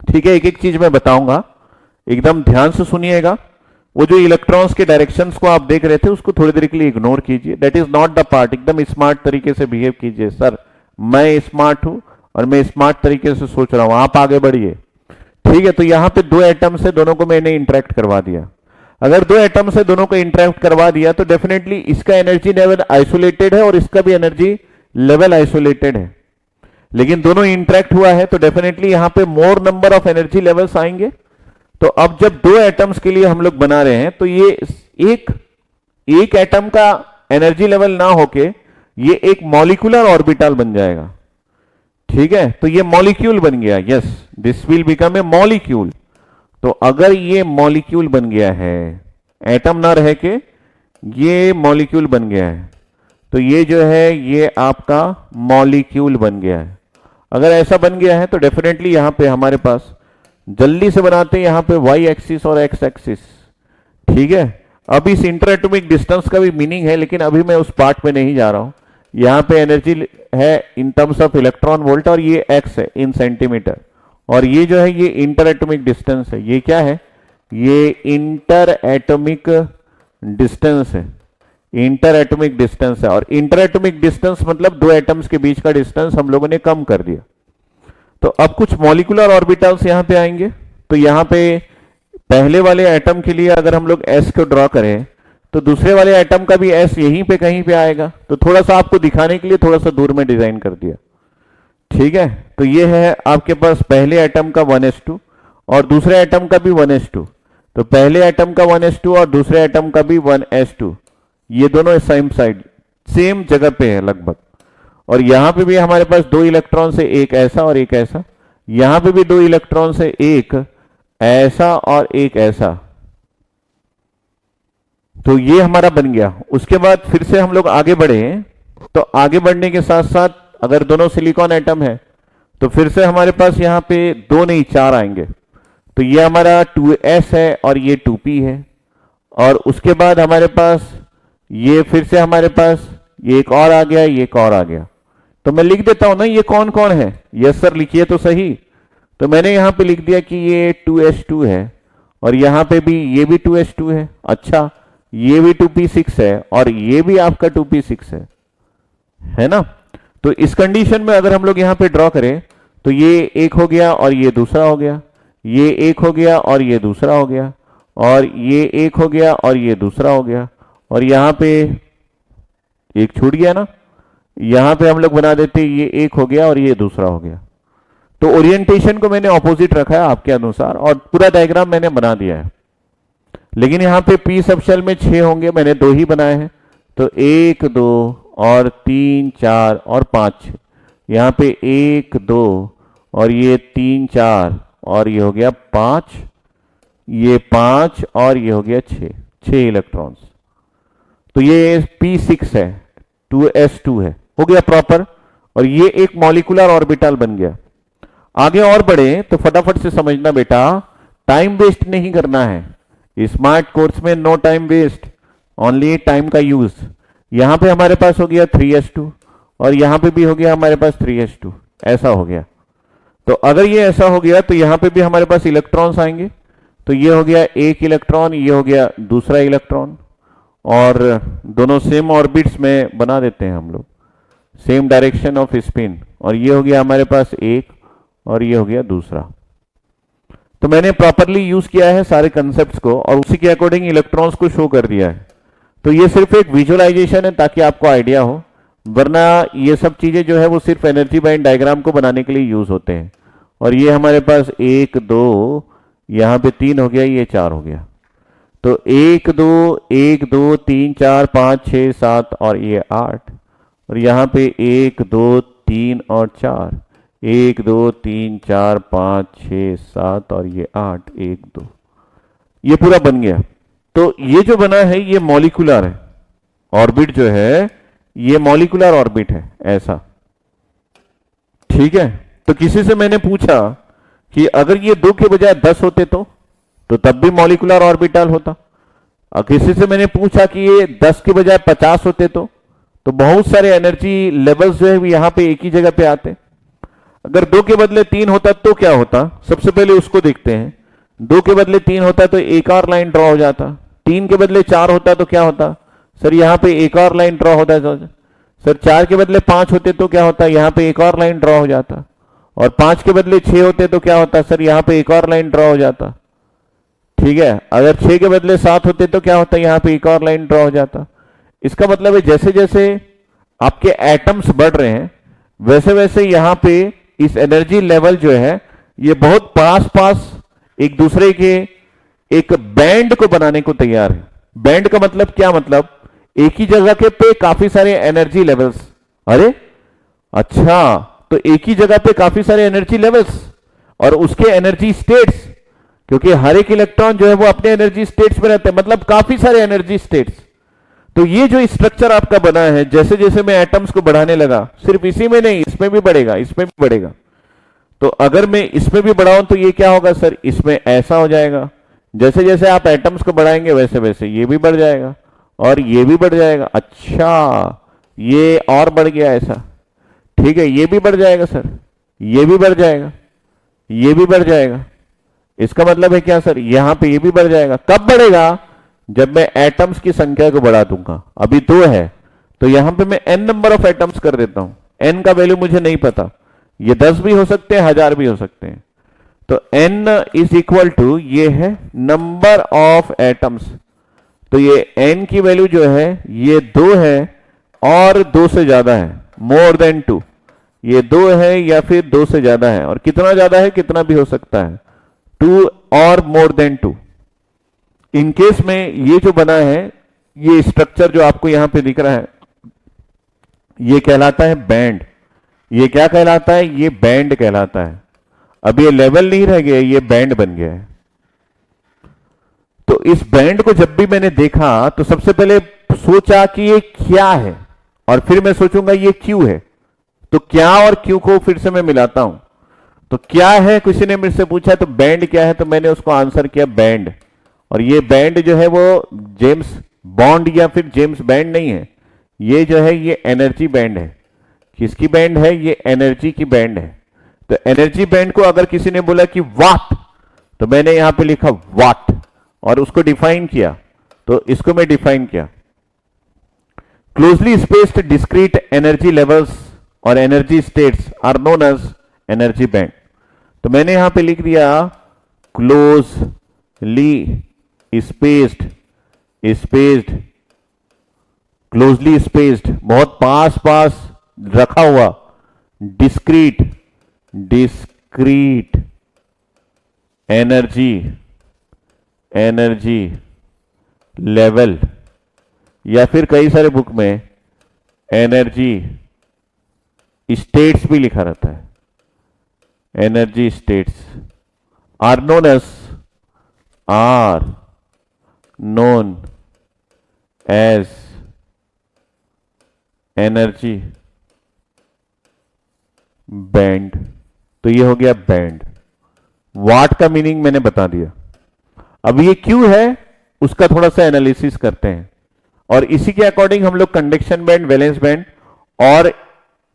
ठीक है। एक एक चीज मैं बताऊंगा, एकदम ध्यान से सुनिएगा। वो जो इलेक्ट्रॉन्स के डायरेक्शंस को आप देख रहे थे उसको थोड़ी देर के लिए इग्नोर कीजिए, that is not the part. एकदम स्मार्ट तरीके से बिहेव कीजिए, सर मैं स्मार्ट हूं और मैं स्मार्ट तरीके से सोच रहा हूं, आप आगे बढ़िए, ठीक है। तो यहां पे दो एटम से दोनों को मैंने इंटरेक्ट करवा दिया। अगर दो एटम से दोनों को इंटरेक्ट करवा दिया तो डेफिनेटली इसका एनर्जी लेवल आइसोलेटेड है और इसका भी एनर्जी लेवल आइसोलेटेड है, लेकिन दोनों इंटरेक्ट हुआ है तो डेफिनेटली यहां पे मोर नंबर ऑफ एनर्जी लेवल्स आएंगे। तो अब जब दो एटम्स के लिए हम लोग बना रहे हैं तो ये एक एटम का एनर्जी लेवल ना होके ये एक मॉलिक्यूलर ऑर्बिटल बन जाएगा, ठीक है। तो ये मॉलिक्यूल बन गया, yes this will become a molecule. तो अगर ये मॉलिक्यूल बन गया है, एटम ना रह के ये मॉलिक्यूल बन गया है, तो ये जो है ये आपका मॉलिक्यूल बन गया है। अगर ऐसा बन गया है तो डेफिनेटली यहां पे हमारे पास जल्दी से बनाते हैं यहां पे वाई एक्सिस और एक्स एक्सिस, ठीक है। अब इस इंटर एटॉमिक डिस्टेंस का भी मीनिंग है, लेकिन अभी मैं उस पार्ट में नहीं जा रहा हूं। यहां पे एनर्जी है in terms of electron volt और ये एक्स है इन सेंटीमीटर, और ये जो है ये इंटर एटॉमिक डिस्टेंस है। ये क्या है, ये इंटर एटॉमिक डिस्टेंस है, इंटर एटॉमिक डिस्टेंस है। और इंटर एटॉमिक डिस्टेंस मतलब दो एटम्स के बीच का डिस्टेंस हम लोगों ने कम कर दिया। तो अब कुछ मॉलिक्यूलर ऑर्बिटल्स यहां पे आएंगे। तो यहां पे पहले वाले एटम के लिए अगर हम लोग एस को ड्रॉ करें तो दूसरे वाले एटम का भी एस यहीं पे कहीं पे आएगा। तो थोड़ा सा आपको दिखाने के लिए थोड़ा सा दूर में डिजाइन कर दिया, ठीक है। तो ये है आपके पास पहले एटम का 1s2 और दूसरे एटम का भी 1s2। तो पहले एटम का 1s2 और दूसरे एटम का भी 1s2, ये दोनों सेम साइड सेम जगह पे है लगभग। और यहां पे भी हमारे पास दो इलेक्ट्रॉन से एक ऐसा और एक ऐसा, यहां पे भी दो इलेक्ट्रॉन से एक ऐसा और एक ऐसा। तो ये हमारा बन गया। उसके बाद फिर से हम लोग आगे बढ़े, तो आगे बढ़ने के साथ साथ अगर दोनों सिलिकॉन एटम है तो फिर से हमारे पास यहां पे दो नहीं चार आएंगे। तो ये हमारा 2s है और ये 2p है। और उसके बाद हमारे पास ये फिर से हमारे पास ये एक और आ गया, ये एक और आ गया। तो मैं लिख देता हूं ना ये कौन कौन है, यस सर लिखिए तो सही। तो मैंने यहां पे लिख दिया कि ये 2s2 है और यहां पे भी ये भी 2s2 है। अच्छा, ये भी 2p6 है और ये भी आपका 2p6 है ना। तो इस कंडीशन में अगर हम लोग यहां पे ड्रॉ करें तो ये एक हो गया और ये दूसरा हो गया, ये एक हो गया और ये दूसरा हो गया, और ये एक हो गया और ये दूसरा हो गया, और यहां पे एक छूट गया ना, यहां पे हम लोग बना देते ये एक हो गया और ये दूसरा हो गया। तो ओरिएंटेशन को मैंने ऑपोजिट रखा है आपके अनुसार और पूरा डायग्राम मैंने बना दिया है। लेकिन यहां पे पी सब शेल में 6 होंगे, मैंने 2 ही बनाए हैं। तो 1 2 और 3 4 और 5, यहां पे 1 2 और ये 3 4 और ये हो गया 5, ये 5 और ये हो गया 6 इलेक्ट्रॉन्स। तो ये p6 है, 2s2 है, हो गया प्रॉपर। और ये एक मॉलिक्यूलर ऑर्बिटल बन गया। आगे और बढ़े तो फटाफट से समझना बेटा, टाइम वेस्ट नहीं करना है स्मार्ट कोर्स में, no time waste, only time का यूज। यहां पे हमारे पास हो गया 3s2 और यहां पे भी हो गया हमारे पास 3s2, ऐसा हो गया। तो अगर ये ऐसा हो गया तो यहां पे भी हमारे पास इलेक्ट्रॉन्स आएंगे। तो ये हो गया एक इलेक्ट्रॉन, ये हो गया दूसरा इलेक्ट्रॉन, और दोनों सेम ऑर्बिट्स में बना देते हैं हम लोग, सेम डायरेक्शन ऑफ स्पिन, और ये हो गया हमारे पास एक और ये हो गया दूसरा। तो मैंने प्रॉपरली यूज किया है सारे कंसेप्ट्स को और उसी के अकॉर्डिंग इलेक्ट्रॉन्स को शो कर दिया है। तो ये सिर्फ एक विजुअलाइजेशन है ताकि आपको आइडिया हो, वरना ये सब चीजें जो है वो सिर्फ एनर्जी बैंड डायग्राम को बनाने के लिए यूज होते हैं। और ये हमारे पास 1 2 यहाँ पे 3 हो गया, ये 4 हो गया। तो 1 2 3 4 5 6 7 और ये 8, और यहाँ पे 1 2 3 और 4, 1 2 3 4 5 6 7 और ये 8 1 2, ये पूरा बन गया। तो ये जो बना है ये मॉलिक्यूलर है, ऑर्बिट जो है ये मॉलिक्यूलर ऑर्बिट है ऐसा, ठीक है। तो किसी से मैंने पूछा कि अगर ये 2 के बजाय 10 होते तो तब भी मॉलिक्यूलर ऑर्बिटल होता। और किसी से मैंने पूछा कि ये 10 के बजाय 50 होते तो बहुत सारे एनर्जी लेवल्स जो है यहां पे एक ही जगह पे आते। अगर 2 के बदले 3 होता तो क्या होता, सबसे पहले उसको देखते हैं। 2 के बदले 3 होता तो एक और लाइन ड्रॉ हो जाता। 3 के बदले 4 होता तो क्या होता, सर यहां पे एक और लाइन ड्रॉ होता है। सर 4 के बदले 5 होते तो क्या होता, यहां पे एक और लाइन ड्रॉ हो जाता। और 5 के बदले 6 होते तो क्या होता, सर यहां पे एक और लाइन ड्रॉ हो जाता, ठीक है। अगर 6 के बदले 7 होते तो क्या होता, यहां पे एक और लाइन ड्रॉ हो जाता। इसका मतलब है जैसे जैसे आपके एटम्स बढ़ रहे हैं वैसे वैसे यहां पे इस एनर्जी लेवल जो है ये बहुत पास पास एक दूसरे के एक बैंड को बनाने को तैयार है। बैंड का मतलब क्या, मतलब एक ही जगह के पे काफी सारे एनर्जी लेवल्स। अरे अच्छा, तो एक ही जगह पे काफी सारे एनर्जी लेवल्स और उसके एनर्जी स्टेट्स, क्योंकि हर एक इलेक्ट्रॉन जो है वो अपने एनर्जी स्टेट्स में रहते हैं, मतलब काफी सारे एनर्जी स्टेट्स। तो ये जो स्ट्रक्चर आपका बना है, जैसे जैसे मैं एटम्स को बढ़ाने लगा, सिर्फ इसी में नहीं इसमें भी बढ़ेगा, इसमें भी बढ़ेगा। तो अगर मैं इसमें भी बढ़ाऊं तो ये क्या होगा सर, इसमें ऐसा हो जाएगा। जैसे जैसे आप एटम्स को बढ़ाएंगे वैसे वैसे ये भी बढ़ जाएगा और ये भी बढ़ जाएगा। अच्छा, ये और बढ़ गया ऐसा, ठीक है। ये भी बढ़ जाएगा सर, ये भी बढ़ जाएगा, ये भी बढ़ जाएगा। इसका मतलब है क्या सर, यहां पे ये भी बढ़ जाएगा। कब बढ़ेगा, जब मैं एटम्स की संख्या को बढ़ा दूंगा। अभी 2 है तो यहां पे मैं n नंबर ऑफ एटम्स कर देता हूं। n का वैल्यू मुझे नहीं पता, ये 10 भी हो सकते हैं, 1000 भी हो सकते हैं। तो n इज इक्वल टू ये है नंबर ऑफ एटम्स। तो ये n की वैल्यू जो है ये 2 है और 2 से ज्यादा है, मोर देन 2। ये 2 है या फिर 2 से ज्यादा है, और कितना ज्यादा है, कितना भी हो सकता है, 2 और मोर देन 2। इन केस में ये जो बना है, ये स्ट्रक्चर जो आपको यहां पे दिख रहा है, ये कहलाता है बैंड। ये क्या कहलाता है, ये बैंड कहलाता है। अब ये लेवल नहीं रह गया, ये बैंड बन गया है। तो इस बैंड को जब भी मैंने देखा तो सबसे पहले सोचा कि ये क्या है, और फिर मैं सोचूंगा ये क्यों है। तो क्या और क्यों को फिर से मैं मिलाता हूं। तो क्या है, किसी ने मेरे से पूछा तो बैंड क्या है, तो मैंने उसको आंसर किया बैंड। और ये बैंड जो है वो जेम्स बॉन्ड या फिर जेम्स बैंड नहीं है, ये जो है ये एनर्जी बैंड है। किसकी बैंड है, ये एनर्जी की बैंड है। तो एनर्जी बैंड को अगर किसी ने बोला कि वाट, तो मैंने यहां पे लिखा वाट और उसको डिफाइन किया। तो इसको मैं डिफाइन किया, closely spaced discrete energy levels और energy states are known as energy band. तो मैंने यहां पे लिख दिया क्लोजली स्पेस्ड, क्लोजली स्पेस्ड बहुत पास पास रखा हुआ, डिस्क्रीट एनर्जी लेवल, या फिर कई सारे बुक में एनर्जी स्टेट्स भी लिखा रहता है। Energy states are known as energy band. तो ये हो गया बैंड। वाट का मीनिंग मैंने बता दिया। अब ये क्यों है उसका थोड़ा सा एनालिसिस करते हैं, और इसी के अकॉर्डिंग हम लोग कंडक्शन बैंड, वैलेंस बैंड और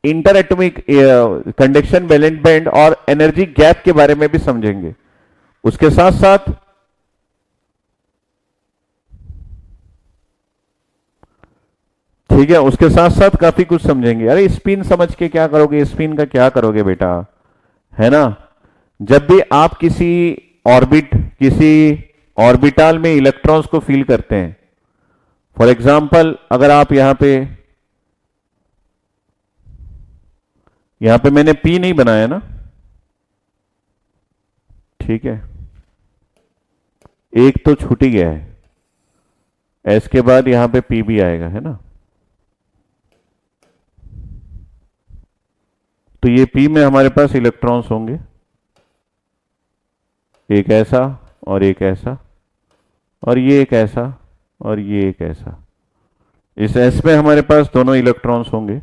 inter atomic conduction valence band और एनर्जी गैप के बारे में भी समझेंगे। उसके साथ साथ ठीक है, उसके साथ साथ काफी कुछ समझेंगे। अरे स्पिन समझ के क्या करोगे, स्पिन का क्या करोगे बेटा, है ना। जब भी आप किसी ऑर्बिटल में इलेक्ट्रॉन्स को फील करते हैं, फॉर एग्जाम्पल अगर आप यहां पे मैंने पी नहीं बनाया ना, ठीक है, एक तो छूट ही गया है, एस के बाद यहां पे पी भी आएगा, है ना। तो ये पी में हमारे पास इलेक्ट्रॉन्स होंगे, एक ऐसा और एक ऐसा, और ये एक ऐसा और ये एक ऐसा। इस एस में हमारे पास दोनों इलेक्ट्रॉन्स होंगे।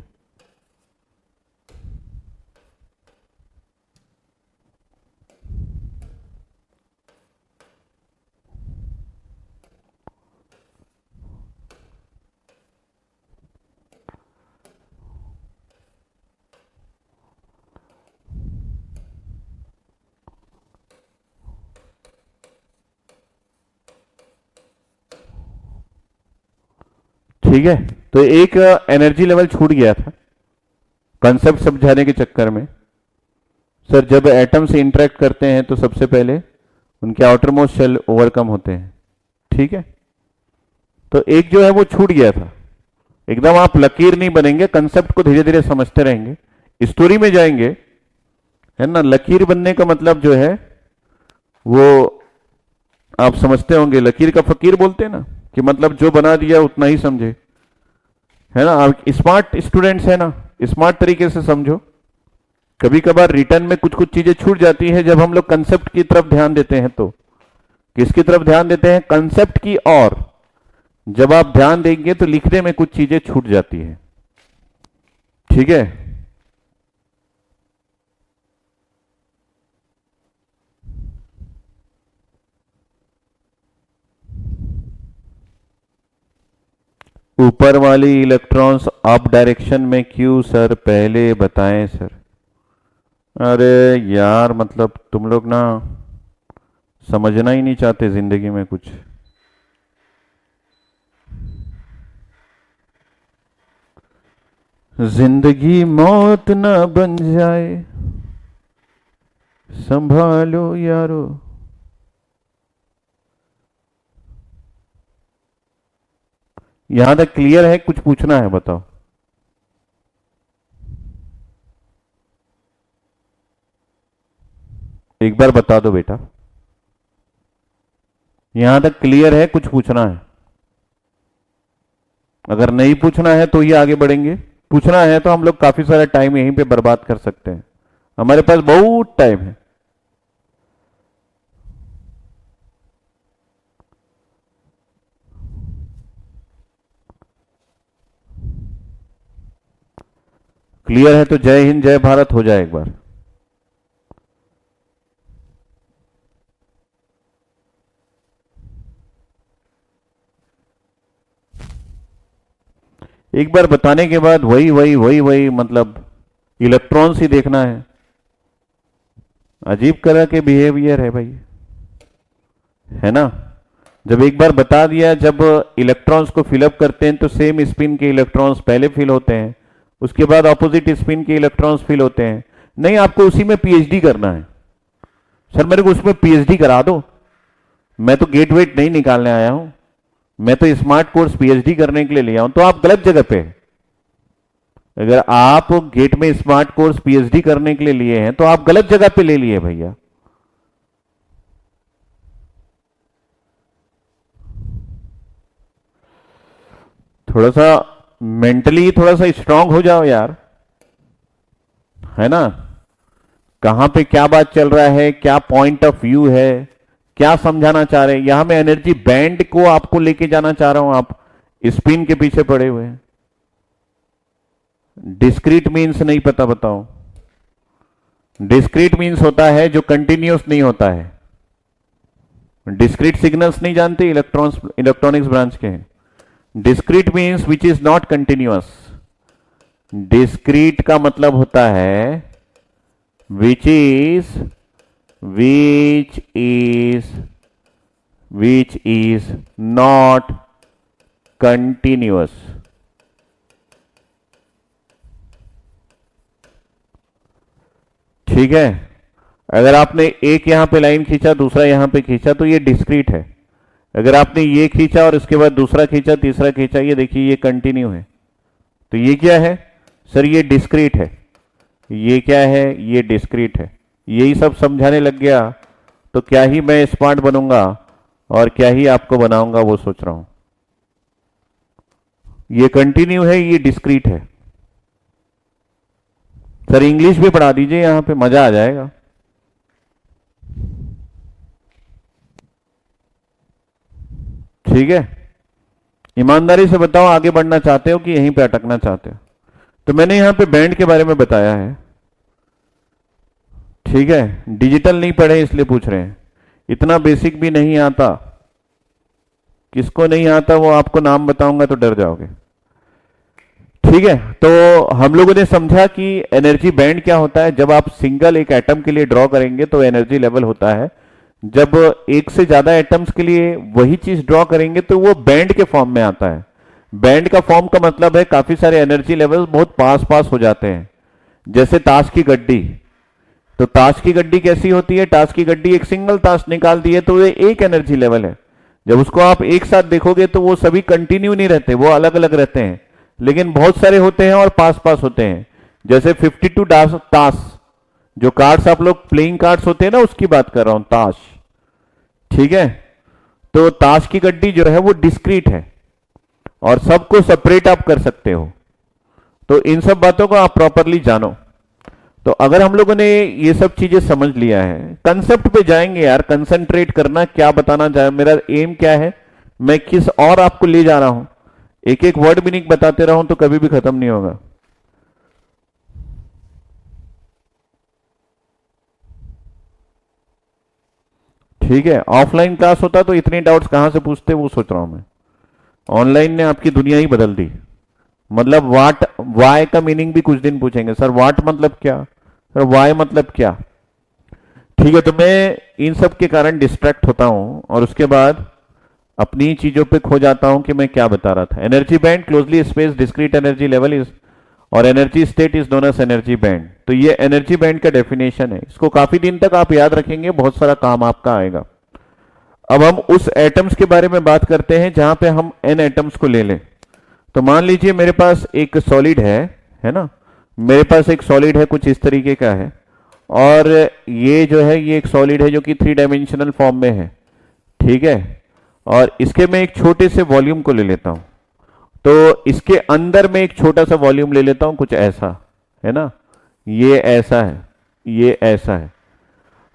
ठीक है, तो एक एनर्जी लेवल छूट गया था कंसेप्ट समझाने के चक्कर में। सर जब एटम से इंटरेक्ट करते हैं तो सबसे पहले उनके आउटर मोस्ट शेल ओवरकम होते हैं, ठीक है। तो एक जो है वो छूट गया था, एकदम आप लकीर नहीं बनेंगे, कंसेप्ट को धीरे धीरे समझते रहेंगे, स्टोरी में जाएंगे, है ना। लकीर बनने का मतलब जो है वो आप समझते होंगे, लकीर का फकीर बोलते हैं ना, कि मतलब जो बना दिया उतना ही समझे, है ना। आप स्मार्ट स्टूडेंट्स है ना, स्मार्ट तरीके से समझो। कभी कभार रिटर्न में कुछ कुछ चीजें छूट जाती है जब हम लोग कंसेप्ट की तरफ ध्यान देते हैं। तो किसकी तरफ ध्यान देते हैं, कंसेप्ट की। और जब आप ध्यान देंगे तो लिखने में कुछ चीजें छूट जाती है, ठीक है। ऊपर वाली इलेक्ट्रॉन्स अप डायरेक्शन में क्यों सर, पहले बताएं सर। अरे यार मतलब तुम लोग ना समझना ही नहीं चाहते जिंदगी में कुछ। जिंदगी मौत ना बन जाए, संभालो यारो। यहां तक क्लियर है, कुछ पूछना है बताओ। एक बार बता दो बेटा, यहां तक क्लियर है, कुछ पूछना है। अगर नहीं पूछना है तो ही आगे बढ़ेंगे, पूछना है तो हम लोग काफी सारा टाइम यहीं पे बर्बाद कर सकते हैं, हमारे पास बहुत टाइम है। क्लियर है तो जय हिंद जय भारत हो जाए एक बार। एक बार बताने के बाद वही वही वही वही मतलब इलेक्ट्रॉन्स ही देखना है। अजीब तरह के बिहेवियर है भाई, है ना। जब एक बार बता दिया, जब इलेक्ट्रॉन्स को फिलअप करते हैं तो सेम स्पिन के इलेक्ट्रॉन्स पहले फिल होते हैं, उसके बाद ऑपोजिट स्पिन के इलेक्ट्रॉन्स फिल होते हैं। नहीं, आपको उसी में पीएचडी करना है। सर मेरे को उसमें पीएचडी करा दो, मैं तो गेट वेट नहीं निकालने आया हूं, मैं तो स्मार्ट कोर्स पीएचडी करने के लिए लिया हूं। तो आप गलत जगह पे हैं। अगर आप गेट में स्मार्ट कोर्स पीएचडी करने के लिए लिए हैं तो आप गलत जगह पे ले लिए भैया। थोड़ा सा मेंटली थोड़ा सा स्ट्रांग हो जाओ यार, है ना। कहां पे क्या बात चल रहा है, क्या पॉइंट ऑफ व्यू है, क्या समझाना चाह रहे हैं। यहां मैं एनर्जी बैंड को आपको लेके जाना चाह रहा हूं, आप स्पिन के पीछे पड़े हुए हैं। डिस्क्रीट मीन्स नहीं पता, बताओ। डिस्क्रीट मीन्स होता है जो कंटिन्यूस नहीं होता है। डिस्क्रीट सिग्नल्स नहीं जानते, इलेक्ट्रॉनिक्स ब्रांच के हैं। Discrete means which is not continuous. Discrete का मतलब होता है which is which is not continuous। ठीक है। अगर आपने एक यहां पे लाइन खींचा, दूसरा यहां पे खींचा, तो ये डिस्क्रीट है। अगर आपने ये खींचा और इसके बाद दूसरा खींचा, तीसरा खींचा, ये देखिए ये कंटिन्यू है। तो ये क्या है सर? ये डिस्क्रीट है। ये क्या है? ये डिस्क्रीट है। यही सब समझाने लग गया तो क्या ही मैं स्मार्ट बनूंगा और क्या ही आपको बनाऊंगा, वो सोच रहा हूं। ये कंटिन्यू है, ये डिस्क्रीट है। सर इंग्लिश भी पढ़ा दीजिए, यहां पे मजा आ जाएगा। ठीक है, ईमानदारी से बताओ, आगे बढ़ना चाहते हो कि यहीं पे अटकना चाहते हो? तो मैंने यहां पे बैंड के बारे में बताया है। ठीक है, डिजिटल नहीं पढ़े इसलिए पूछ रहे हैं। इतना बेसिक भी नहीं आता। किसको नहीं आता वो आपको नाम बताऊंगा तो डर जाओगे। ठीक है, तो हम लोगों ने समझा कि एनर्जी बैंड क्या होता है। जब आप सिंगल एक एटम के लिए ड्रॉ करेंगे तो एनर्जी लेवल होता है। जब एक से ज्यादा एटम्स के लिए वही चीज ड्रॉ करेंगे तो वो बैंड के फॉर्म में आता है। बैंड का फॉर्म का मतलब है काफी सारे एनर्जी लेवल बहुत पास पास हो जाते हैं। जैसे ताश की गड्डी। तो ताश की गड्डी कैसी होती है? ताश की गड्डी एक सिंगल ताश निकाल दी है तो ये एक एनर्जी लेवल है। जब उसको आप एक साथ देखोगे तो वो सभी कंटिन्यू नहीं रहते, वो अलग अलग रहते हैं, लेकिन बहुत सारे होते हैं और पास पास होते हैं। जैसे 52 ताश, जो कार्ड्स आप लोग प्लेइंग कार्ड्स होते हैं ना, उसकी बात कर रहा हूं, ताश। ठीक है, तो ताश की गड्डी जो है वो डिस्क्रीट है और सबको सेपरेट आप कर सकते हो। तो इन सब बातों को आप प्रॉपरली जानो। तो अगर हम लोगों ने ये सब चीजें समझ लिया है, कंसेप्ट पे जाएंगे यार। कंसंट्रेट करना, क्या बताना चाहे, मेरा एम क्या है, मैं किस और आपको ले जा रहा हूं। एक एक वर्ड मीनिंग बताते रहूं तो कभी भी खत्म नहीं होगा। ठीक है, ऑफलाइन क्लास होता तो इतने डाउट्स कहां से पूछते, वो सोच रहा हूं मैं। ऑनलाइन ने आपकी दुनिया ही बदल दी। मतलब वाट, वाई का मीनिंग भी कुछ दिन पूछेंगे, सर वाट मतलब क्या, सर वाई मतलब क्या। ठीक है, तो मैं इन सब के कारण डिस्ट्रैक्ट होता हूं और उसके बाद अपनी चीजों पे खो जाता हूं कि मैं क्या बता रहा था। Energy band closely space discrete energy level is और energy state is known as energy band. तो ये एनर्जी बैंड का डेफिनेशन है। इसको काफी दिन तक आप याद रखेंगे, बहुत सारा काम आपका आएगा। अब हम उस एटम्स के बारे में बात करते हैं जहां पे हम एन एटम्स को ले लें। तो मान लीजिए मेरे पास एक सॉलिड है ना, मेरे पास एक सॉलिड है, कुछ इस तरीके का है, और ये जो है ये एक सॉलिड है जो कि 3 डायमेंशनल फॉर्म में है। ठीक है, और इसके मैं एक छोटे से वॉल्यूम को ले लेता हूं। तो इसके अंदर में एक छोटा सा वॉल्यूम ले लेता हूं, कुछ ऐसा है ना, ये ऐसा है, ये ऐसा है।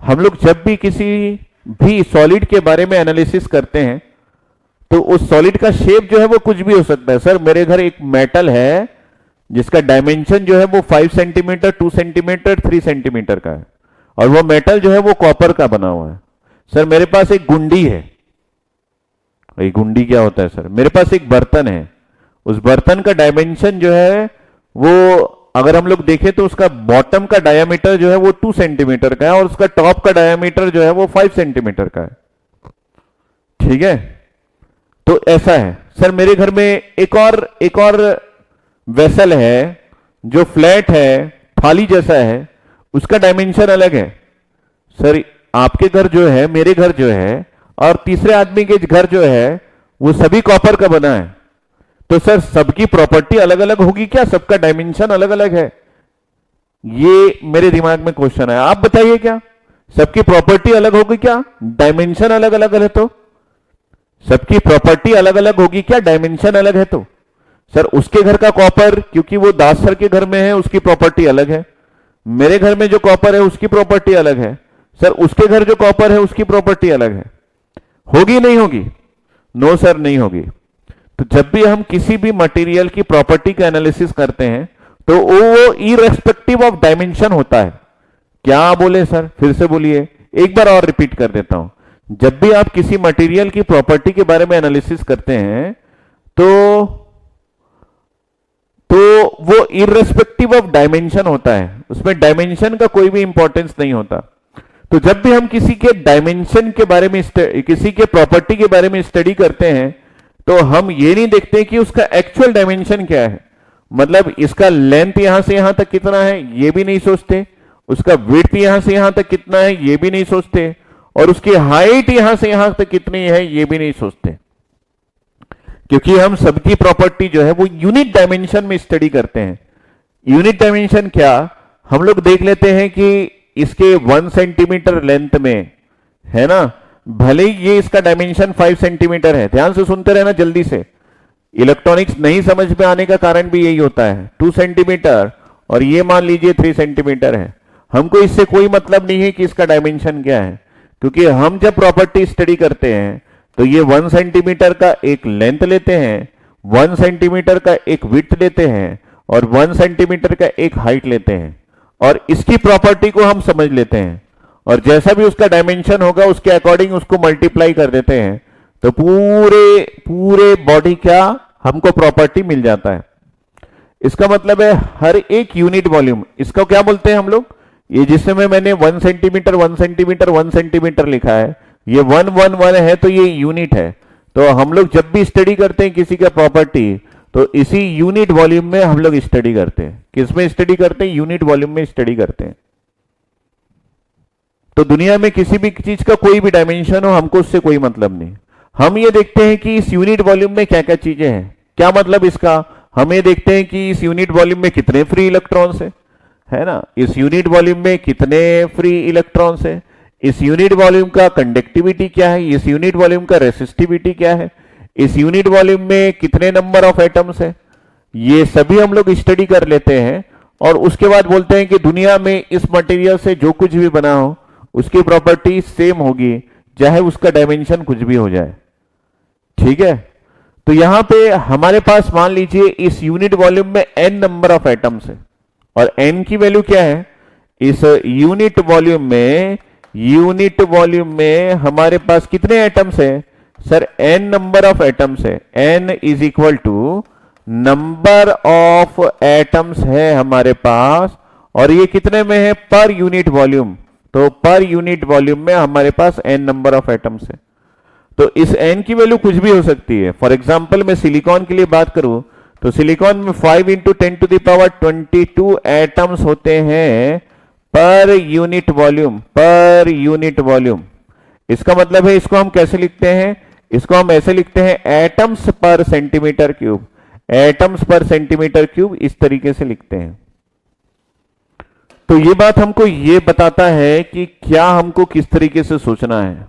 हम लोग जब भी किसी भी सॉलिड के बारे में एनालिसिस करते हैं तो उस सॉलिड का शेप जो है वो कुछ भी हो सकता है। सर मेरे घर एक मेटल है जिसका डायमेंशन जो है वो 5 सेंटीमीटर, 2 सेंटीमीटर, 3 सेंटीमीटर का है, और वो मेटल जो है वो कॉपर का बना हुआ है। सर मेरे पास एक गुंडी है। भाई गुंडी क्या होता है सर? मेरे पास एक बर्तन है, उस बर्तन का डायमेंशन जो है वो अगर हम लोग देखें तो उसका बॉटम का डायमीटर जो है वो 2 सेंटीमीटर का है और उसका टॉप का डायमीटर जो है वो 5 सेंटीमीटर का है। ठीक है, तो ऐसा है। सर मेरे घर में एक और वेसल है जो फ्लैट है, थाली जैसा है, उसका डायमेंशन अलग है। सर आपके घर जो है, मेरे घर जो है, और तीसरे आदमी के घर जो है वो सभी कॉपर का बना है। तो सर सबकी प्रॉपर्टी अलग अलग होगी क्या? सबका डायमेंशन अलग अलग है? ये मेरे दिमाग में क्वेश्चन है, आप बताइए क्या सबकी प्रॉपर्टी अलग होगी क्या? डायमेंशन अलग अलग है तो सबकी प्रॉपर्टी अलग अलग होगी क्या? डायमेंशन अलग है तो सर उसके घर का कॉपर, क्योंकि वो दास सर के घर में है, उसकी प्रॉपर्टी अलग है। मेरे घर में जो कॉपर है उसकी प्रॉपर्टी अलग है। सर उसके घर जो कॉपर है उसकी प्रॉपर्टी अलग है। होगी नहीं होगी? नो सर नहीं होगी। तो जब भी हम किसी भी मटेरियल की प्रॉपर्टी का एनालिसिस करते हैं तो वो इरेस्पेक्टिव ऑफ डायमेंशन होता है। क्या बोले सर? फिर से बोलिए, एक बार और रिपीट कर देता हूं। जब भी आप किसी मटेरियल की प्रॉपर्टी के बारे में एनालिसिस करते हैं तो वो इरेस्पेक्टिव ऑफ डायमेंशन होता है, उसमें डायमेंशन का कोई भी इंपॉर्टेंस नहीं होता। तो जब भी हम किसी के डायमेंशन के बारे में, किसी के प्रॉपर्टी के बारे में स्टडी करते हैं तो हम ये नहीं देखते कि उसका एक्चुअल डायमेंशन क्या है, मतलब इसका लेंथ यहां से यहां तक कितना है, ये भी नहीं सोचते, उसका विड्थ यहां से यहां तक कितना है ये भी नहीं सोचते, और उसकी हाइट यहां से यहां तक कितनी है ये भी नहीं सोचते, क्योंकि हम सबकी प्रॉपर्टी जो है वो यूनिट डायमेंशन में स्टडी करते हैं। यूनिट डायमेंशन क्या, हम लोग देख लेते हैं कि इसके 1 सेंटीमीटर लेंथ में है ना, भले ही ये इसका डायमेंशन 5 सेंटीमीटर है, ध्यान से सुनते रहना जल्दी से, इलेक्ट्रॉनिक्स नहीं समझ में आने का कारण भी यही होता है। 2 सेंटीमीटर और ये मान लीजिए 3 सेंटीमीटर है, हमको इससे कोई मतलब नहीं है कि इसका डायमेंशन क्या है, क्योंकि हम जब प्रॉपर्टी स्टडी करते हैं तो ये 1 सेंटीमीटर का एक लेंथ लेते हैं, 1 सेंटीमीटर का एक विड्थ लेते हैं और 1 सेंटीमीटर का एक हाइट लेते हैं, और इसकी प्रॉपर्टी को हम समझ लेते हैं, और जैसा भी उसका डायमेंशन होगा उसके अकॉर्डिंग उसको मल्टीप्लाई कर देते हैं, तो पूरे पूरे बॉडी क्या हमको प्रॉपर्टी मिल जाता है। इसका मतलब है हर एक यूनिट वॉल्यूम, इसको क्या बोलते हैं हम लोग, ये जिसमें मैंने 1 सेंटीमीटर 1 सेंटीमीटर 1 सेंटीमीटर लिखा है, ये 1 1 1 है तो ये यूनिट है। तो हम लोग जब भी स्टडी करते हैं किसी का प्रॉपर्टी तो इसी यूनिट वॉल्यूम में हम लोग स्टडी करते हैं। किसमें स्टडी करते हैं, यूनिट वॉल्यूम में स्टडी करते हैं। तो दुनिया में किसी भी चीज का कोई भी डायमेंशन हो हमको उससे कोई मतलब नहीं, हम ये देखते हैं कि इस यूनिट वॉल्यूम में क्या क्या चीजें हैं। क्या मतलब इसका, हम ये देखते हैं कि इस यूनिट वॉल्यूम में कितने फ्री इलेक्ट्रॉन्स है ना, इस यूनिट वॉल्यूम में कितने फ्री इलेक्ट्रॉन्स है, इस यूनिट वॉल्यूम का कंडक्टिविटी क्या है, इस यूनिट वॉल्यूम का रेसिस्टिविटी क्या है, इस यूनिट वॉल्यूम में कितने नंबर ऑफ एटम्स है, ये सभी हम लोग स्टडी कर लेते हैं। और उसके बाद बोलते हैं कि दुनिया में इस मटेरियल से जो कुछ भी बना हो उसकी प्रॉपर्टी सेम होगी, चाहे उसका डायमेंशन कुछ भी हो जाए। ठीक है, तो यहां पे हमारे पास मान लीजिए इस यूनिट वॉल्यूम में n नंबर ऑफ एटम्स है, और n की वैल्यू क्या है, इस यूनिट वॉल्यूम में हमारे पास कितने एटम्स है sir, n number of atoms है, n is equal to number of atoms है हमारे पास, और ये कितने में है, पर यूनिट वॉल्यूम, तो पर यूनिट वॉल्यूम में हमारे पास n नंबर ऑफ एटम्स है। तो इस n की वैल्यू कुछ भी हो सकती है। फॉर एग्जांपल मैं सिलिकॉन के लिए बात करूं तो सिलिकॉन में 5 × 10⁻22 एटम्स होते हैं पर यूनिट वॉल्यूम। इसका मतलब है, इसको हम कैसे लिखते हैं, इसको हम ऐसे लिखते हैं एटम्स पर सेंटीमीटर क्यूब, एटम्स पर सेंटीमीटर क्यूब, इस तरीके से लिखते हैं। तो ये बात हमको ये बताता है कि क्या हमको किस तरीके से सोचना है।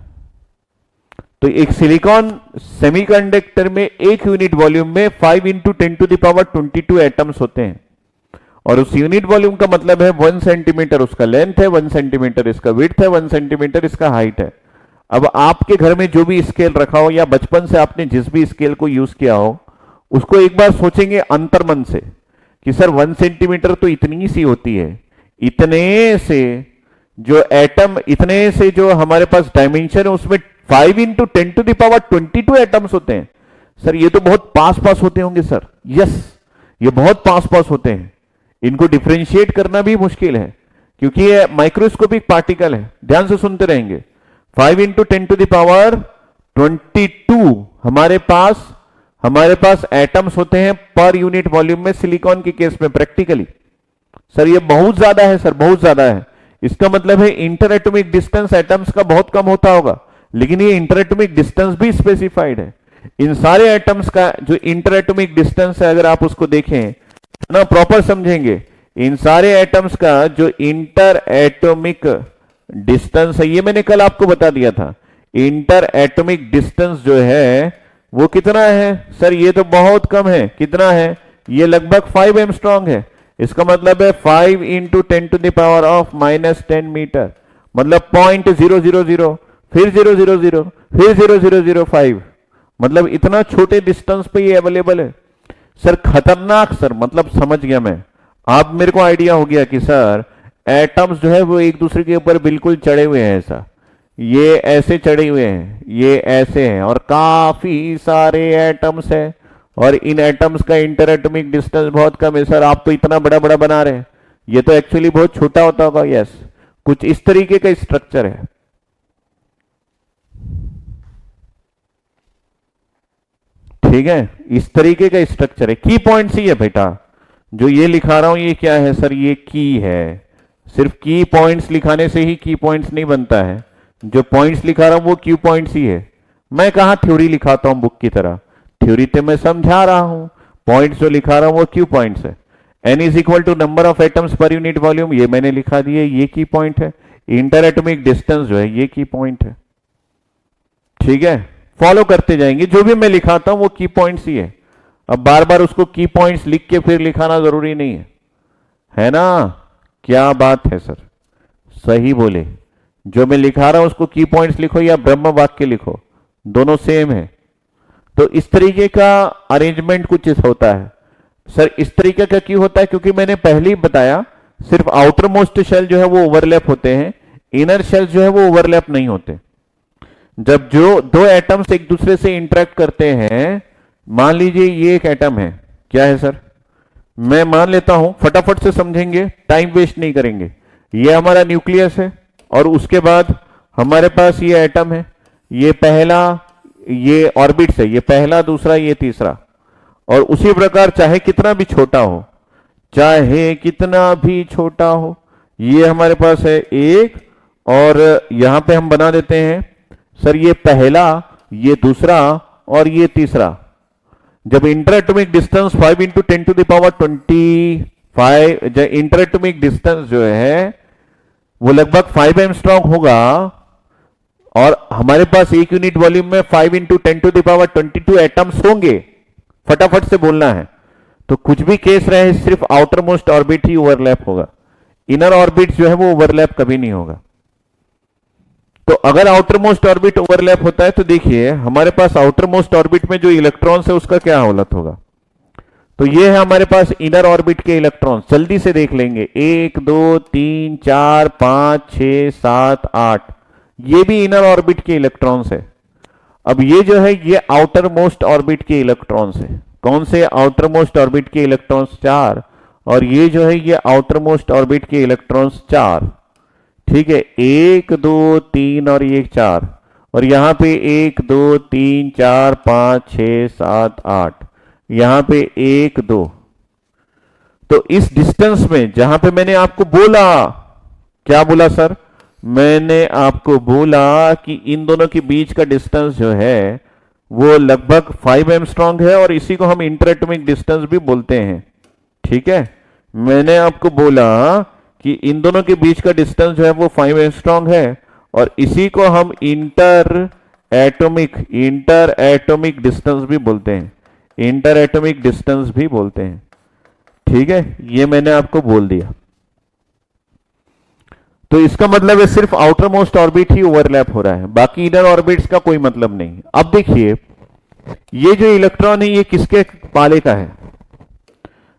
तो एक सिलिकॉन सेमीकंडक्टर में एक यूनिट वॉल्यूम में 5 × 10⁻22 एटम्स होते हैं, और उस यूनिट वॉल्यूम का मतलब है 1 सेंटीमीटर उसका लेंथ है, 1 सेंटीमीटर इसका विड्थ है, 1 सेंटीमीटर इसका हाइट है। अब आपके घर में जो भी स्केल रखा हो या बचपन से आपने जिस भी स्केल को यूज किया हो, उसको एक बार सोचेंगे अंतर्मन से कि सर 1 सेंटीमीटर तो इतनी सी होती है, इतने से जो एटम, इतने से जो हमारे पास डायमेंशन है उसमें 5 × 10⁻22 एटम्स होते हैं। सर ये तो बहुत पास होते होंगे सर, यस ये बहुत पास होते हैं, इनको डिफरेंशिएट करना भी मुश्किल है क्योंकि ये माइक्रोस्कोपिक पार्टिकल है। ध्यान से सुनते रहेंगे, 5 × 10⁻22 हमारे पास एटम्स होते हैं पर यूनिट वॉल्यूम में सिलिकॉन के केस में प्रैक्टिकली। सर ये बहुत ज्यादा है सर, बहुत ज्यादा है। इसका मतलब है इंटर एटॉमिक डिस्टेंस एटम्स का बहुत कम होता होगा, लेकिन ये इंटर एटॉमिक डिस्टेंस भी स्पेसिफाइड है। इन सारे एटम्स का जो इंटर एटॉमिक डिस्टेंस है, अगर आप उसको देखें ना प्रॉपर समझेंगे, इन सारे एटम्स का जो इंटर एटॉमिक डिस्टेंस है, ये मैंने कल आपको बता दिया था, इंटर एटॉमिक डिस्टेंस जो है वो कितना है सर, ये तो बहुत कम है। कितना है, ये लगभग 5 एंगस्ट्रॉम है। इसका मतलब है 5 × 10⁻⁻10 मीटर, मतलब 0.000, फिर 000, फिर 0005, मतलब इतना छोटे डिस्टेंस पे ये अवेलेबल है। सर खतरनाक सर, मतलब समझ गया मैं, आप मेरे को आइडिया हो गया कि सर एटम्स जो है वो एक दूसरे के ऊपर बिल्कुल चढ़े हुए हैं, ऐसा ये ऐसे चढ़े हुए हैं, ये ऐसे हैं, और काफी सारे एटम्स हैं, और इन एटम्स का इंटर एटॉमिक डिस्टेंस बहुत कम है। सर आप तो इतना बड़ा बड़ा बना रहे हैं, ये तो एक्चुअली बहुत छोटा होता होगा। यस, कुछ इस तरीके का स्ट्रक्चर है। ठीक है, इस तरीके का स्ट्रक्चर है। की पॉइंट सी है बेटा, जो ये लिखा रहा हूं ये क्या है सर, ये की है। सिर्फ की पॉइंट्स लिखाने से ही की पॉइंट्स नहीं बनता है। जो पॉइंट्स लिखा रहा हूं वो क्यू पॉइंट्स ही है। मैं कहां थ्योरी लिखाता हूं बुक की तरह, थ्योरी तो मैं समझा रहा हूं, पॉइंट्स जो लिखा रहा हूं वो क्यू पॉइंट्स है। N is equal to number of atoms per unit volume, ये मैंने लिखा दिया, ये की पॉइंट है। इंटर एटॉमिक डिस्टेंस जो है ये की पॉइंट है। ठीक है, फॉलो करते जाएंगे, जो भी मैं लिखाता हूं वो की पॉइंट्स ही है। अब बार बार उसको की पॉइंट्स लिख के फिर लिखाना जरूरी नहीं है ना? क्या बात है सर, सही बोले। जो मैं लिखा रहा हूं उसको की पॉइंट्स लिखो या ब्रह्म वाक्य लिखो, दोनों सेम है। तो इस तरीके का अरेंजमेंट कुछ होता है सर। इस तरीके का क्यों होता है? क्योंकि मैंने पहले ही बताया सिर्फ आउटर मोस्ट शेल जो है वो ओवरलैप होते हैं, इनर शेल जो है वो ओवरलैप नहीं होते। जब जो दो एटम्स एक दूसरे से इंटरेक्ट करते हैं, मान लीजिए ये एक एटम है, क्या है सर, मैं मान लेता हूं, फटाफट से समझेंगे, टाइम वेस्ट नहीं करेंगे। ये हमारा न्यूक्लियस है और उसके बाद हमारे पास ये एटम है, ये पहला, ये ऑर्बिट्स है, ये पहला, दूसरा, ये तीसरा। और उसी प्रकार चाहे कितना भी छोटा हो, चाहे कितना भी छोटा हो, ये हमारे पास है एक, और यहां पे हम बना देते हैं सर ये पहला, ये दूसरा और ये तीसरा। जब inter atomic distance 5 into 10 to the power 25, जब इंटर एटॉमिक डिस्टेंस जो है वो लगभग 5 एंगस्ट्रॉम होगा, और हमारे पास एक यूनिट वॉल्यूम में 5 into 10 to the power 22 atoms होंगे, फटाफट से बोलना है। तो कुछ भी केस रहे, सिर्फ आउटर मोस्ट ऑर्बिट ही ओवरलैप होगा, इनर ऑर्बिट जो है वो ओवरलैप कभी नहीं होगा। तो अगर आउटर मोस्ट ऑर्बिट ओवरलैप होता है तो देखिए हमारे पास आउटर मोस्ट ऑर्बिट में जो इलेक्ट्रॉन्स है उसका क्या हालत होगा। तो ये है हमारे पास इनर ऑर्बिट के इलेक्ट्रॉन्स, जल्दी से देख लेंगे, 1 2 3 4 5 6 7 8, ये भी इनर ऑर्बिट के इलेक्ट्रॉन्स है। अब ये जो है ये आउटर मोस्ट ऑर्बिट के इलेक्ट्रॉन्स है। कौन से आउटर मोस्ट ऑर्बिट के इलेक्ट्रॉन्स? 4। और ये जो है ये आउटर मोस्ट ऑर्बिट के इलेक्ट्रॉन्स 4। ठीक है, 1 2 3 और ये 4, और यहां पे 1 2 3 4 5 6 7 8, यहां पे 1 2। तो इस डिस्टेंस में जहां पे मैंने आपको बोला, क्या बोला सर, मैंने आपको बोला कि इन दोनों के बीच का डिस्टेंस जो है वो लगभग 5 एंगस्ट्रॉम है, और इसी को हम इंटर एटॉमिक डिस्टेंस भी बोलते हैं। ठीक है, मैंने आपको बोला कि इन दोनों के बीच का डिस्टेंस जो है वो 5 एंगस्ट्रॉम है, और इसी को हम इंटर एटॉमिक डिस्टेंस भी बोलते हैं, इंटर एटॉमिक डिस्टेंस भी बोलते हैं। ठीक है, ये मैंने आपको बोल दिया। तो इसका मतलब है सिर्फ आउटर मोस्ट ऑर्बिट ही ओवरलैप हो रहा है, बाकी इनर ऑर्बिट्स का कोई मतलब नहीं। अब देखिए ये जो इलेक्ट्रॉन है ये किसके पाले का है?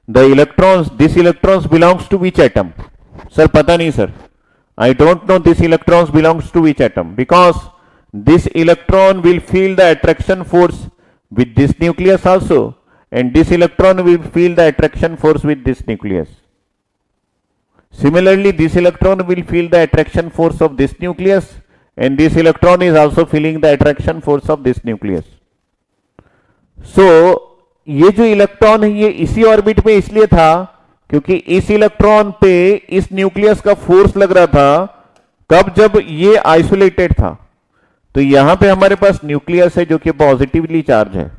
The electrons, this electrons belongs to which atom? Sir पता नहीं sir, I don't know this electrons belongs to which atom, because this electron will feel the attraction force with this nucleus also, and this electron will feel the attraction force with this nucleus. Similarly, this electron will feel the attraction force of this nucleus, and this electron is also feeling the attraction force of this nucleus. So ये जो electron है ये इसी orbit में इसलिए था क्योंकि इस इलेक्ट्रॉन पे इस न्यूक्लियस का फोर्स लग रहा था। कब? जब ये आइसोलेटेड था। तो यहां पे हमारे पास न्यूक्लियस है जो कि पॉजिटिवली चार्ज है,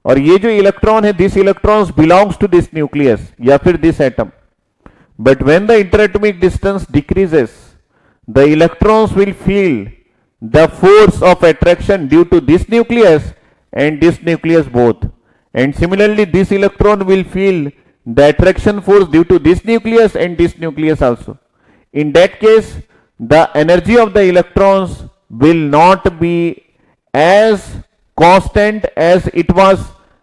और ये जो इलेक्ट्रॉन है, this electrons belongs to this nucleus या फिर this atom. But when the interatomic distance decreases, the electrons will feel the force of attraction due to this nucleus and this nucleus both, and similarly this electron will feel the attraction force due to this nucleus and this nucleus also. In that case, the energy of the electrons will not be as constant as it was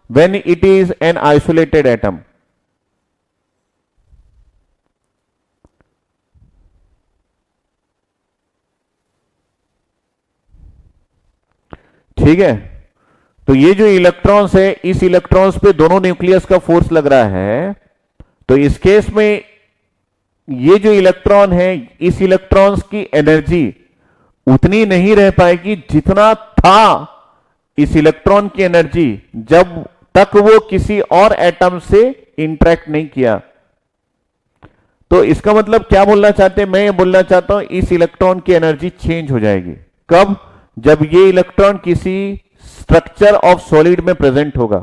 when it is an isolated atom. ठीक है, तो ये जो electrons है, इस electrons पे दोनों nucleus का फोर्स लग रहा है। तो इस केस में ये जो इलेक्ट्रॉन है, इस इलेक्ट्रॉन्स की एनर्जी उतनी नहीं रह पाएगी जितना था इस इलेक्ट्रॉन की एनर्जी जब तक वो किसी और एटम से इंटरेक्ट नहीं किया। तो इसका मतलब क्या बोलना चाहते हैं, मैं ये बोलना चाहता हूं इस इलेक्ट्रॉन की एनर्जी चेंज हो जाएगी। कब? जब ये इलेक्ट्रॉन किसी स्ट्रक्चर ऑफ सॉलिड में प्रेजेंट होगा।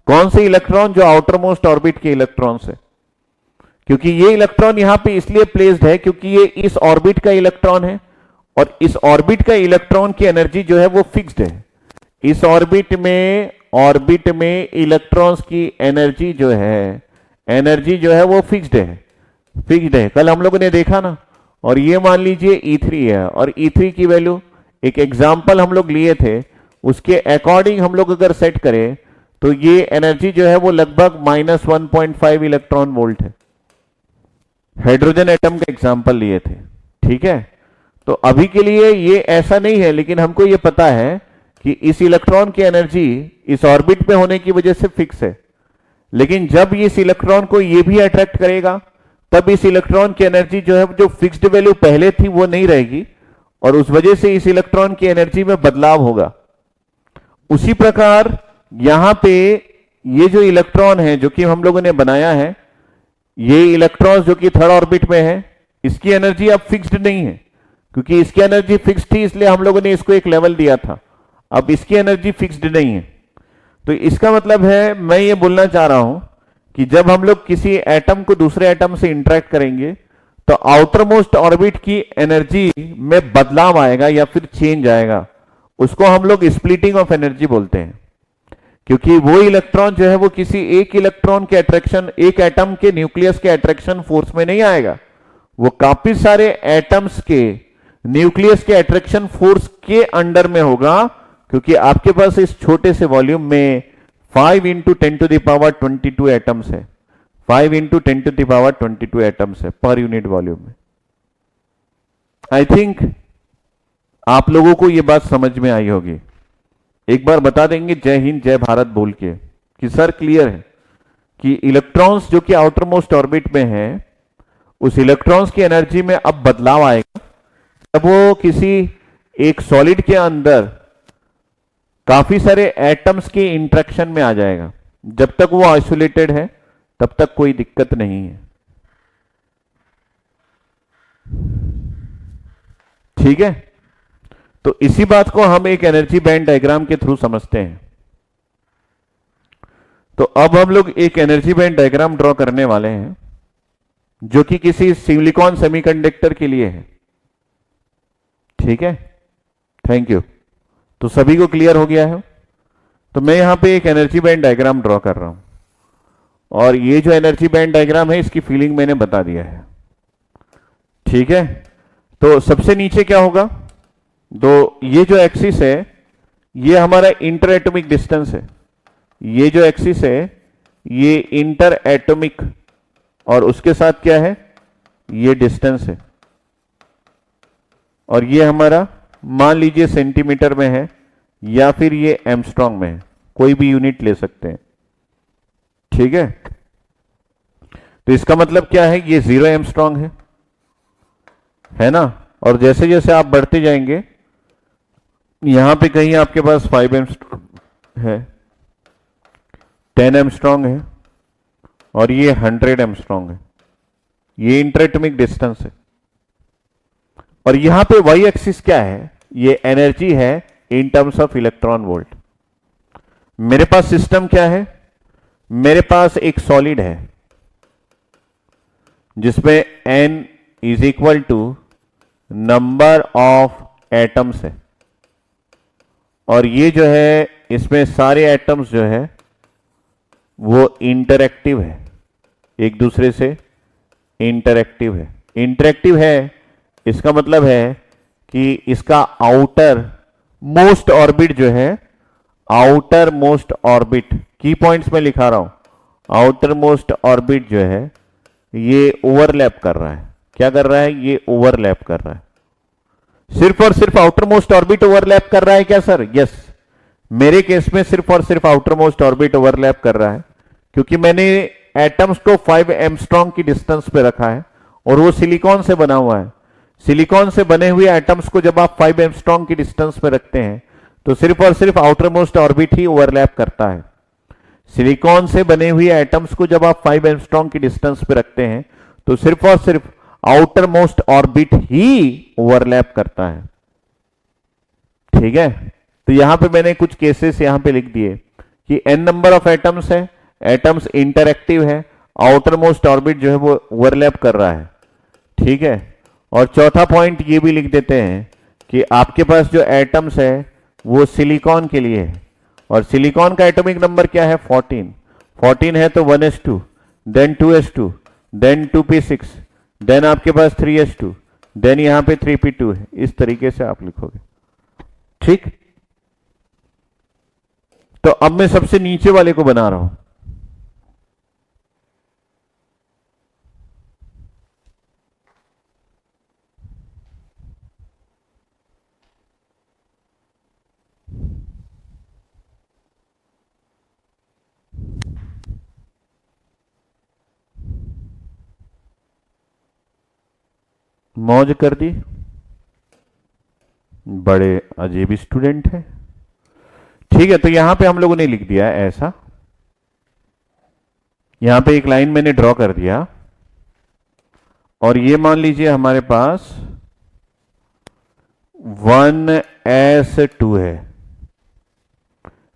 कौन से इलेक्ट्रॉन? जो आउटर मोस्ट ऑर्बिट के इलेक्ट्रॉन से, क्योंकि ये इलेक्ट्रॉन यहां पे इसलिए प्लेस्ड है क्योंकि ये इस ऑर्बिट का इलेक्ट्रॉन है और इस ऑर्बिट का इलेक्ट्रॉन की एनर्जी जो है वो फिक्स्ड है। इस ऑर्बिट में इलेक्ट्रॉन्स की एनर्जी जो है वो फिक्स्ड है। कल हम लोगों ने देखा ना। और ये मान लीजिए E3 है और E3 की वैल्यू, एक एग्जांपल हम लोग लिए थे, उसके अकॉर्डिंग हम लोग अगर सेट करें तो ये एनर्जी जो है वो लगभग -1.5 इलेक्ट्रॉन वोल्ट है। हाइड्रोजन एटम का एग्जांपल लिए थे, ठीक है। तो अभी के लिए ये ऐसा नहीं है, लेकिन हमको ये पता है कि इस इलेक्ट्रॉन की एनर्जी इस ऑर्बिट में होने की वजह से फिक्स है। लेकिन जब इस इलेक्ट्रॉन को ये भी अट्रैक्ट करेगा तब इस इलेक्ट्रॉन की एनर्जी जो है, जो फिक्स्ड वैल्यू पहले थी वो नहीं रहेगी और उस वजह से इस इलेक्ट्रॉन की एनर्जी में बदलाव होगा। उसी प्रकार यहां पे ये जो इलेक्ट्रॉन है जो कि हम लोगों ने बनाया है, ये इलेक्ट्रॉन जो कि थर्ड ऑर्बिट में है, इसकी एनर्जी अब फिक्स्ड नहीं है। क्योंकि इसकी एनर्जी फिक्स्ड थी इसलिए हम लोगों ने इसको एक लेवल दिया था। अब इसकी एनर्जी फिक्स्ड नहीं है। तो इसका मतलब है, मैं ये बोलना चाह रहा हूं कि जब हम लोग किसी एटम को दूसरे एटम से इंटरेक्ट करेंगे तो आउटर मोस्ट ऑर्बिट की एनर्जी में बदलाव आएगा या फिर चेंज आएगा। उसको हम लोग स्प्लिटिंग ऑफ एनर्जी बोलते हैं। क्योंकि वो इलेक्ट्रॉन जो है वो किसी एक इलेक्ट्रॉन के अट्रैक्शन, एक एटम के न्यूक्लियस के अट्रैक्शन फोर्स में नहीं आएगा, वो काफी सारे एटम्स के न्यूक्लियस के अट्रैक्शन फोर्स के अंडर में होगा। क्योंकि आपके पास इस छोटे से वॉल्यूम में 5 × 10⁻22 एटम्स है। 5 × 10⁻22 एटम्स है पर यूनिट वॉल्यूम में। आई थिंक आप लोगों को यह बात समझ में आई होगी। एक बार बता देंगे जय हिंद जय भारत बोल के कि सर क्लियर है कि इलेक्ट्रॉन्स जो कि आउटर मोस्ट ऑर्बिट में है, उस इलेक्ट्रॉन्स की एनर्जी में अब बदलाव आएगा जब वो किसी एक सॉलिड के अंदर काफी सारे एटम्स के इंटरेक्शन में आ जाएगा। जब तक वो आइसोलेटेड है तब तक कोई दिक्कत नहीं है, ठीक है। तो इसी बात को हम एक एनर्जी बैंड डायग्राम के थ्रू समझते हैं। तो अब हम लोग एक एनर्जी बैंड डायग्राम ड्रॉ करने वाले हैं जो कि किसी सिलिकॉन सेमीकंडक्टर के लिए है, ठीक है। Thank you. तो सभी को क्लियर हो गया है। तो मैं यहां पे एक एनर्जी बैंड डायग्राम ड्रॉ कर रहा हूं और ये जो एनर्जी बैंड डायग्राम है इसकी फीलिंग मैंने बता दिया है, ठीक है। तो सबसे नीचे क्या होगा, तो ये जो एक्सिस है ये हमारा इंटर एटॉमिक डिस्टेंस है। ये जो एक्सिस है ये इंटर एटॉमिक, और उसके साथ क्या है, ये डिस्टेंस है। और ये हमारा मान लीजिए सेंटीमीटर में है या फिर ये एमस्ट्रॉन्ग में है, कोई भी यूनिट ले सकते हैं, ठीक है। तो इसका मतलब क्या है, ये 0 एमस्ट्रॉन्ग है ना। और जैसे जैसे आप बढ़ते जाएंगे यहां पे कहीं आपके पास 5 एमस्ट्रॉन्ग है, 10 एमस्ट्रॉन्ग है और ये 100 एमस्ट्रॉन्ग है। ये इंटरएटॉमिक डिस्टेंस है। और यहां पे वाई एक्सिस क्या है, ये एनर्जी है in terms of electron volt. मेरे पास सिस्टम क्या है, मेरे पास एक सॉलिड है जिसमें n = नंबर ऑफ एटम्स है और ये जो है इसमें सारे एटम्स जो है वो इंटरएक्टिव है, एक दूसरे से इंटरएक्टिव है। इंटरएक्टिव है इसका मतलब है कि इसका आउटर मोस्ट ऑर्बिट जो है, आउटर मोस्ट ऑर्बिट, की पॉइंट्स में लिखा रहा हूं, आउटर मोस्ट ऑर्बिट जो है ये ओवरलैप कर रहा है। क्या कर रहा है, ये ओवरलैप कर रहा है। सिर्फ और सिर्फ आउटर मोस्ट ऑर्बिट ओवरलैप कर रहा है क्या सर? यस, मेरे केस में सिर्फ और सिर्फ आउटर मोस्ट ऑर्बिट ओवरलैप कर रहा है क्योंकि मैंने एटम्स को 5 एमस्ट्रॉन्ग की डिस्टेंस पे रखा है और वो सिलिकॉन से बना हुआ है। सिलिकॉन से बने हुए एटम्स को जब आप 5 एमस्ट्रॉन्ग की डिस्टेंस पे रखते हैं तो सिर्फ और सिर्फ आउटर मोस्ट ऑर्बिट ही ओवरलैप करता है। सिलिकॉन से बने हुए एटम्स को जब आप 5 एमस्ट्रॉन्ग की डिस्टेंस पे रखते हैं तो सिर्फ और सिर्फ आउटर मोस्ट ऑर्बिट ही ओवरलैप करता है। ठीक है, तो यहां पे मैंने कुछ केसेस यहां पे लिख दिए कि n नंबर ऑफ एटम्स है, एटम्स इंटरएक्टिव है, आउटर मोस्ट ऑर्बिट जो है वो ओवरलैप कर रहा है। ठीक है, और चौथा पॉइंट ये भी लिख देते हैं कि आपके पास जो एटम्स है वो सिलिकॉन के लिए है, और सिलिकॉन का एटॉमिक नंबर क्या है 14। 14 है तो 1s2, then 2s2, then 2p6, then आपके पास 3s2, देन यहां पे 3p2 है। इस तरीके से आप लिखोगे। ठीक, तो अब मैं सबसे नीचे वाले को बना रहा हूं। मौज कर दी, बड़े अजीब स्टूडेंट है। ठीक है, तो यहां पे हम लोगों ने लिख दिया ऐसा, यहां पे एक लाइन मैंने ड्रॉ कर दिया, और ये मान लीजिए हमारे पास 1s2 है,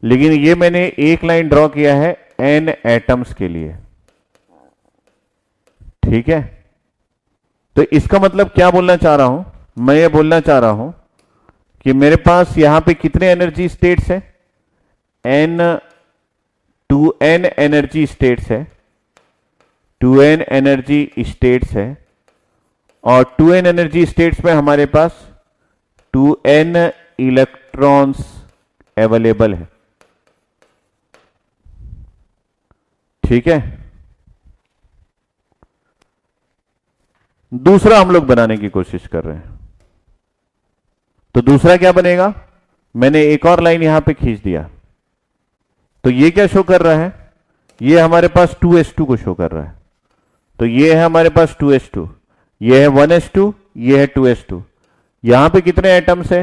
लेकिन ये मैंने एक लाइन ड्रॉ किया है n एटम्स के लिए। ठीक है, तो इसका मतलब क्या बोलना चाह रहा हूं, मैं ये बोलना चाह रहा हूं कि मेरे पास यहां पे कितने एनर्जी स्टेट्स है, n 2n एनर्जी स्टेट्स है, 2n एनर्जी स्टेट्स है, और 2n एनर्जी स्टेट्स में हमारे पास 2n इलेक्ट्रॉन्स अवेलेबल है। ठीक है, दूसरा हम लोग बनाने की कोशिश कर रहे हैं। तो दूसरा क्या बनेगा, मैंने एक और लाइन यहां पे खींच दिया, तो ये क्या शो कर रहा है, ये हमारे पास 2s2 को शो कर रहा है। तो ये है हमारे पास 2s2, ये है 1s2, ये है 2s2। यहां पे कितने एटम्स है,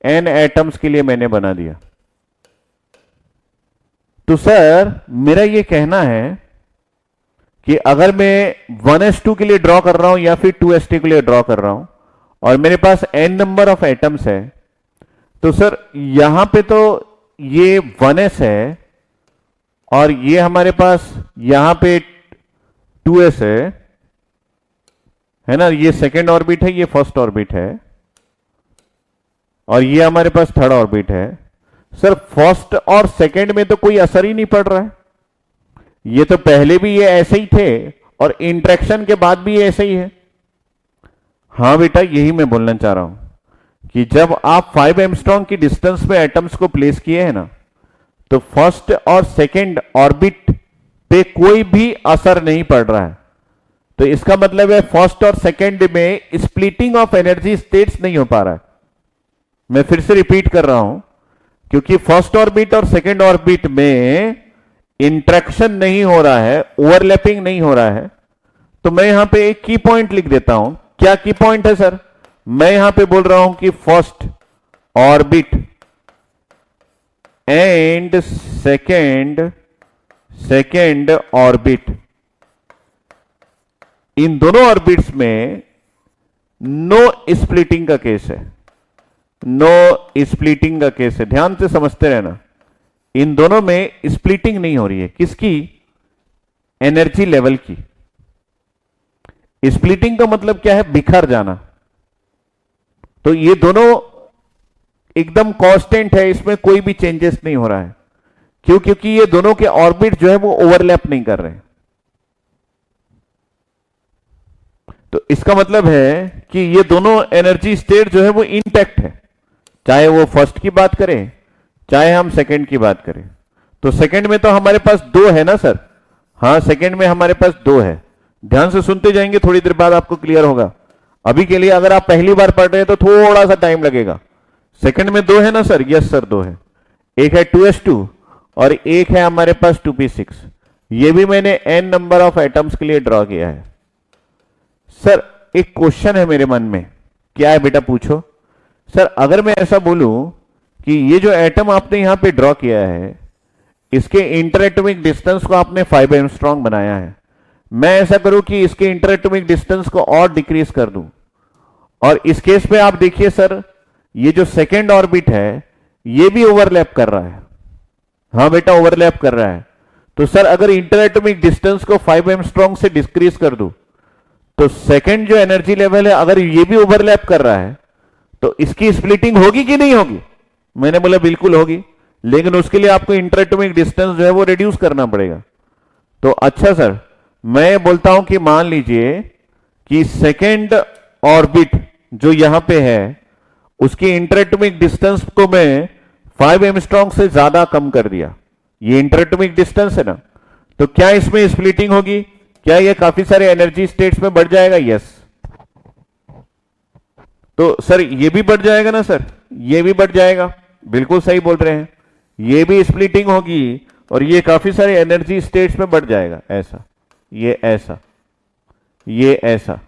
n एटम्स के लिए मैंने बना दिया। तो सर मेरा ये कहना है कि अगर मैं 1s2 के लिए ड्रॉ कर रहा हूं या फिर 2s2 के लिए ड्रॉ कर रहा हूं और मेरे पास n नंबर ऑफ एटम्स है, तो सर यहां पे तो ये 1s है और ये हमारे पास यहां पे 2s है ना, ये सेकेंड ऑर्बिट है, ये फर्स्ट ऑर्बिट है, और ये हमारे पास थर्ड ऑर्बिट है। सर फर्स्ट और सेकेंड में तो कोई असर ही नहीं पड़ रहा है, ये तो पहले भी ये ऐसे ही थे और इंटरेक्शन के बाद भी ये ऐसे ही है। हां बेटा, यही मैं बोलना चाह रहा हूं कि जब आप 5 एंगस्ट्रॉम की डिस्टेंस में एटम्स को प्लेस किए हैं ना, तो फर्स्ट और सेकेंड ऑर्बिट पे कोई भी असर नहीं पड़ रहा है। तो इसका मतलब है फर्स्ट और सेकेंड में स्प्लिटिंग ऑफ एनर्जी स्टेट्स नहीं हो पा रहा है। मैं फिर से रिपीट कर रहा हूं, क्योंकि फर्स्ट ऑर्बिट और सेकेंड ऑर्बिट में इंट्रैक्शन नहीं हो रहा है, ओवरलैपिंग नहीं हो रहा है। तो मैं यहां पे एक की पॉइंट लिख देता हूं। क्या की पॉइंट है सर? मैं यहां पे बोल रहा हूं कि first orbit and second orbit, इन दोनों ऑर्बिट्स में नो स्प्लिटिंग का केस है, नो स्प्लिटिंग का केस है। ध्यान से समझते रहना, इन दोनों में स्प्लिटिंग नहीं हो रही है। किसकी? एनर्जी लेवल की। स्प्लिटिंग का मतलब क्या है? बिखर जाना। तो ये दोनों एकदम कांस्टेंट है, इसमें कोई भी चेंजेस नहीं हो रहा है। क्यों? क्योंकि ये दोनों के ऑर्बिट जो है वो ओवरलैप नहीं कर रहे हैं। तो इसका मतलब है कि ये दोनों एनर्जी स्टेट जो है वो इंटैक्ट है, चाहे वो फर्स्ट की बात करें चाहे हम सेकंड की बात करें। तो सेकंड में तो हमारे पास 2 है ना सर? हां, सेकंड में हमारे पास 2 है। ध्यान से सुनते जाएंगे, थोड़ी देर बाद आपको क्लियर होगा। अभी के लिए अगर आप पहली बार पढ़ रहे हैं तो थोड़ा सा टाइम लगेगा। सेकंड में 2 है ना सर? यस सर, 2 है। एक है 2s2 और एक है हमारे पास 2p6। ये भी मैंने n नंबर ऑफ एटम्स के लिए ड्रॉ किया है। सर एक क्वेश्चन है मेरे मन में, क्या है बेटा? पूछो। सर अगर मैं ऐसा बोलूं कि ये जो एटम आपने यहां पे ड्रॉ किया है, इसके इंटर एटॉमिक डिस्टेंस को आपने 5 एंगस्ट्रॉम बनाया है, मैं ऐसा करूं कि इसके इंटरएटॉमिक डिस्टेंस को और डिक्रीज कर दूं, और इस केस में आप देखिए सर, ये जो सेकेंड ऑर्बिट है ये भी ओवरलैप कर रहा है। हां बेटा, ओवरलैप कर रहा है। तो सर अगर इंटरएटॉमिक डिस्टेंस को 5 एंगस्ट्रॉम से डिक्रीज कर दूं, तो सेकेंड जो एनर्जी लेवल है अगर ये भी ओवरलैप कर रहा है तो इसकी स्प्लिटिंग होगी कि नहीं होगी? मैंने बोला बिल्कुल होगी, लेकिन उसके लिए आपको इंटरएटॉमिक डिस्टेंस जो है वो रिड्यूस करना पड़ेगा। तो अच्छा सर, मैं बोलता हूं कि मान लीजिए कि सेकेंड ऑर्बिट जो यहां पे है उसकी इंटरएटॉमिक डिस्टेंस को मैं 5 एंगस्ट्रॉम से ज्यादा कम कर दिया। ये इंटरएटॉमिक डिस्टेंस है ना, तो क्या इसमें स्प्लिटिंग होगी? क्या ये काफी सारे एनर्जी स्टेट्स में बढ़ जाएगा? यस। तो सर ये भी बढ़ जाएगा ना सर, ये भी बढ़ जाएगा, बिल्कुल सही बोल रहे हैं। ये भी स्प्लिटिंग होगी और ये काफी सारे एनर्जी स्टेट्स में बढ़ जाएगा। ऐसा, ये ऐसा, ये ऐसा।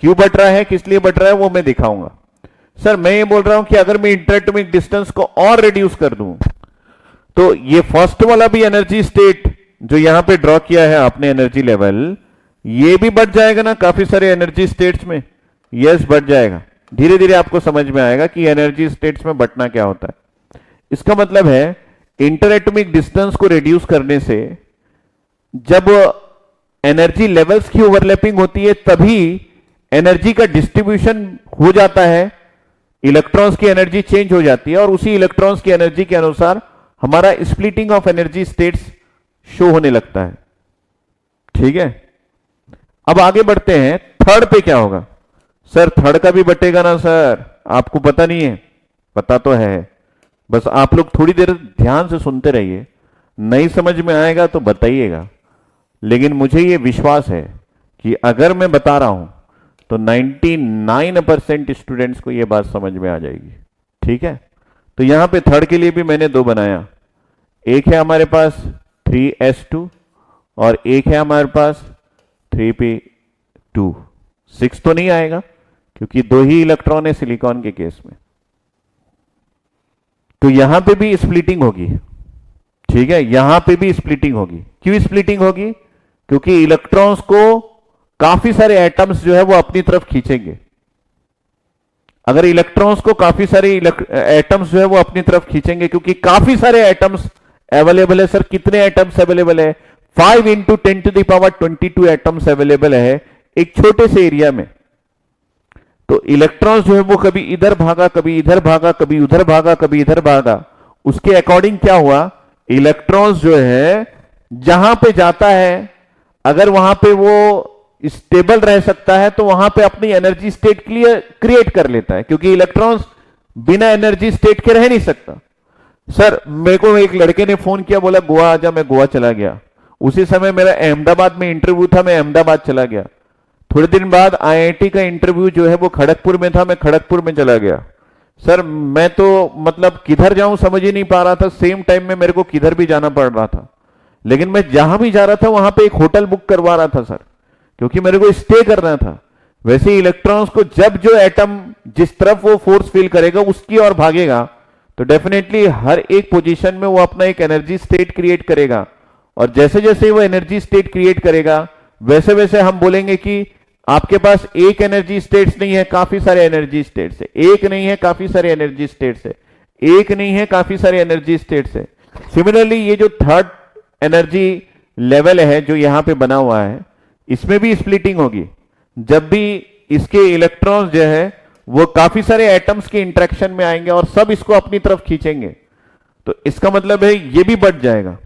क्यों बढ़ रहा है, किस लिए बढ़ रहा है, वो मैं दिखाऊंगा। सर मैं ये बोल रहा हूं कि अगर मैं इंटरएटॉमिक डिस्टेंस को और रिड्यूस कर दूं तो ये फर्स्ट वाला भी एनर्जी स्टेट जो यहां पे ड्रॉ किया है आपने एनर्जी लेवल, ये भी बढ़ जाएगा ना काफी सारे एनर्जी स्टेट्स में। यस, बढ़ जाएगा। धीरे धीरे आपको समझ में आएगा कि एनर्जी स्टेट्स में बढ़ना क्या होता है। इसका मतलब है इंटरएटॉमिक डिस्टेंस को रिड्यूस करने से जब एनर्जी लेवल्स की ओवरलैपिंग होती है तभी एनर्जी का डिस्ट्रीब्यूशन हो जाता है, इलेक्ट्रॉन्स की एनर्जी चेंज हो जाती है और उसी इलेक्ट्रॉन्स की एनर्जी के अनुसार हमारा splitting of energy states show होने लगता है। ठीक है, अब आगे बढ़ते हैं। थर्ड पे क्या होगा? सर थर्ड का भी बटेगा ना सर, आपको पता नहीं है? पता तो है, बस आप लोग थोड़ी देर ध्यान से सुनते रहिए, नहीं समझ में आएगा तो बताइएगा। लेकिन मुझे यह विश्वास है कि अगर मैं बता रहा हूं तो 99% स्टूडेंट्स को यह बात समझ में आ जाएगी। ठीक है, तो यहां पे थर्ड के लिए भी मैंने दो बनाया। एक है हमारे पास 3s2 और एक है हमारे पास 3p2। 6 तो नहीं आएगा क्योंकि दो ही इलेक्ट्रॉन है सिलिकॉन के केस में। तो यहां पे भी स्प्लिटिंग होगी। ठीक है, यहां पे भी स्प्लिटिंग होगी। क्यों स्प्लिटिंग होगी? क्योंकि इलेक्ट्रॉन्स को काफी सारे एटम्स जो है वो अपनी तरफ खींचेंगे। अगर इलेक्ट्रॉन्स को काफी सारे एटम्स जो है वो अपनी तरफ खींचेंगे, क्योंकि काफी सारे एटम्स अवेलेबल है। सर कितने एटम्स अवेलेबल है? 5 × 10⁻22 एटम्स अवेलेबल है एक छोटे से एरिया में। तो इलेक्ट्रॉन्स जो है वो कभी इधर भागा, कभी इधर भागा, कभी उधर भागा, कभी इधर भागा। उसके अकॉर्डिंग क्या हुआ, इलेक्ट्रॉन्स जो है जहां पे जाता है अगर वहां पे वो स्टेबल रह सकता है तो वहां पे अपनी एनर्जी स्टेट क्रिएट कर लेता है, क्योंकि इलेक्ट्रॉन्स बिना एनर्जी स्टेट के रह नहीं सकता। सर मेरे को एक लड़के ने फोन किया, बोला गोवा आजा, मैं गोवा चला गया। उसी समय मेरा अहमदाबाद में इंटरव्यू था, मैं अहमदाबाद चला गया। थोड़े दिन बाद आईआईटी का इंटरव्यू जो है वो खड़गपुर में था, मैं खड़गपुर में चला गया। सर मैं तो मतलब किधर जाऊं समझ ही नहीं पा रहा था। सेम टाइम में मेरे को किधर भी जाना पड़ रहा था, लेकिन मैं जहां भी जा रहा था वहां पे एक होटल बुक करवा रहा था सर, क्योंकि मेरे को स्टे करना था। वैसे इलेक्ट्रॉन्स को जब जो एटम जिस तरफ वो फोर्स फील करेगा उसकी ओर भागेगा, तो डेफिनेटली हर एक पोजीशन में वो अपना एक एनर्जी स्टेट क्रिएट करेगा। और जैसे जैसे वो एनर्जी स्टेट क्रिएट करेगा वैसे वैसे हम बोलेंगे कि आपके पास एक एनर्जी स्टेट्स नहीं है, काफी सारे एनर्जी स्टेट्स है। एक नहीं है, काफी सारे एनर्जी स्टेट्स है। एक नहीं है, काफी सारे एनर्जी स्टेट्स है। सिमिलरली ये जो थर्ड एनर्जी लेवल है जो यहां पे बना हुआ है, इसमें भी स्प्लिटिंग होगी। जब भी इसके इलेक्ट्रॉन्स जो है वो काफी सारे एटम्स के इंटरेक्शन में आएंगे और सब इसको अपनी तरफ खींचेंगे, तो इसका मतलब है ये भी बढ़ जाएगा।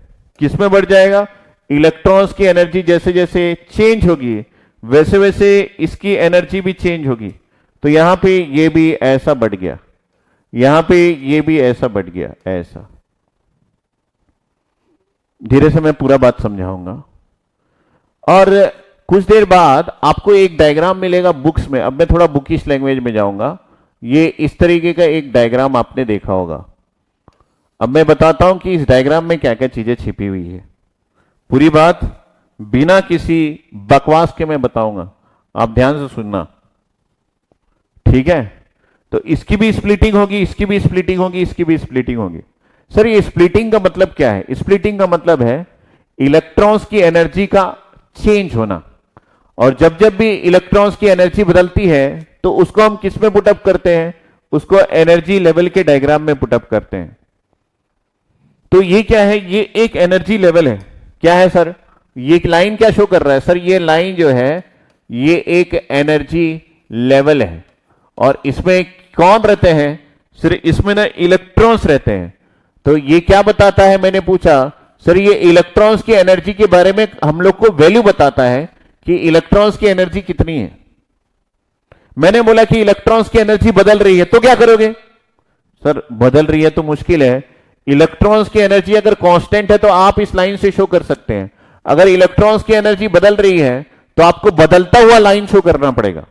किसमें बढ़ जाएगा? इलेक्ट्रॉन्स की एनर्जी जैसे जैसे चेंज होगी वैसे वैसे इसकी एनर्जी भी चेंज होगी। तो यहां पे ये भी ऐसा बढ़ गया, यहां पे ये भी ऐसा बढ़ गया, ऐसा। धीरे से मैं पूरा बात समझाऊंगा। और कुछ देर बाद आपको एक डायग्राम मिलेगा बुक्स में। अब मैं थोड़ा बुकिश लैंग्वेज में जाऊंगा। ये इस तरीके का एक डायग्राम आपने देखा होगा। अब मैं बताता हूं कि इस डायग्राम में क्या क्या चीजें छिपी हुई है। पूरी बात बिना किसी बकवास के मैं बताऊंगा, आप ध्यान से सुनना, ठीक है? तो इसकी भी स्प्लिटिंग होगी, इसकी भी स्प्लिटिंग होगी, इसकी भी स्प्लिटिंग होगी। सर ये स्प्लिटिंग का मतलब क्या है? स्प्लिटिंग का मतलब है इलेक्ट्रॉन्स की एनर्जी का चेंज होना। और जब जब भी इलेक्ट्रॉन्स की एनर्जी बदलती है तो उसको हम किस में पुटअप करते हैं, उसको एनर्जी लेवल के डायग्राम में पुटअप करते हैं। तो ये क्या है, ये एक एनर्जी लेवल है। क्या है सर, ये लाइन क्या शो कर रहा है सर, ये लाइन जो है ये एक एनर्जी लेवल है। और इसमें कौन रहते हैं सर, इसमें ना इलेक्ट्रॉन्स रहते हैं। तो ये क्या बताता है, मैंने पूछा सर ये इलेक्ट्रॉन्स की एनर्जी के बारे में हम लोग को वैल्यू बताता है कि इलेक्ट्रॉन्स की एनर्जी कितनी है। मैंने बोला कि इलेक्ट्रॉन्स की एनर्जी बदल रही है, तो क्या करोगे सर, बदल रही है तो मुश्किल है। इलेक्ट्रॉन्स की एनर्जी अगर कांस्टेंट है तो आप इस लाइन से शो कर सकते हैं। अगर इलेक्ट्रॉन्स की एनर्जी बदल रही है तो आपको बदलता हुआ लाइन शो करना पड़ेगा।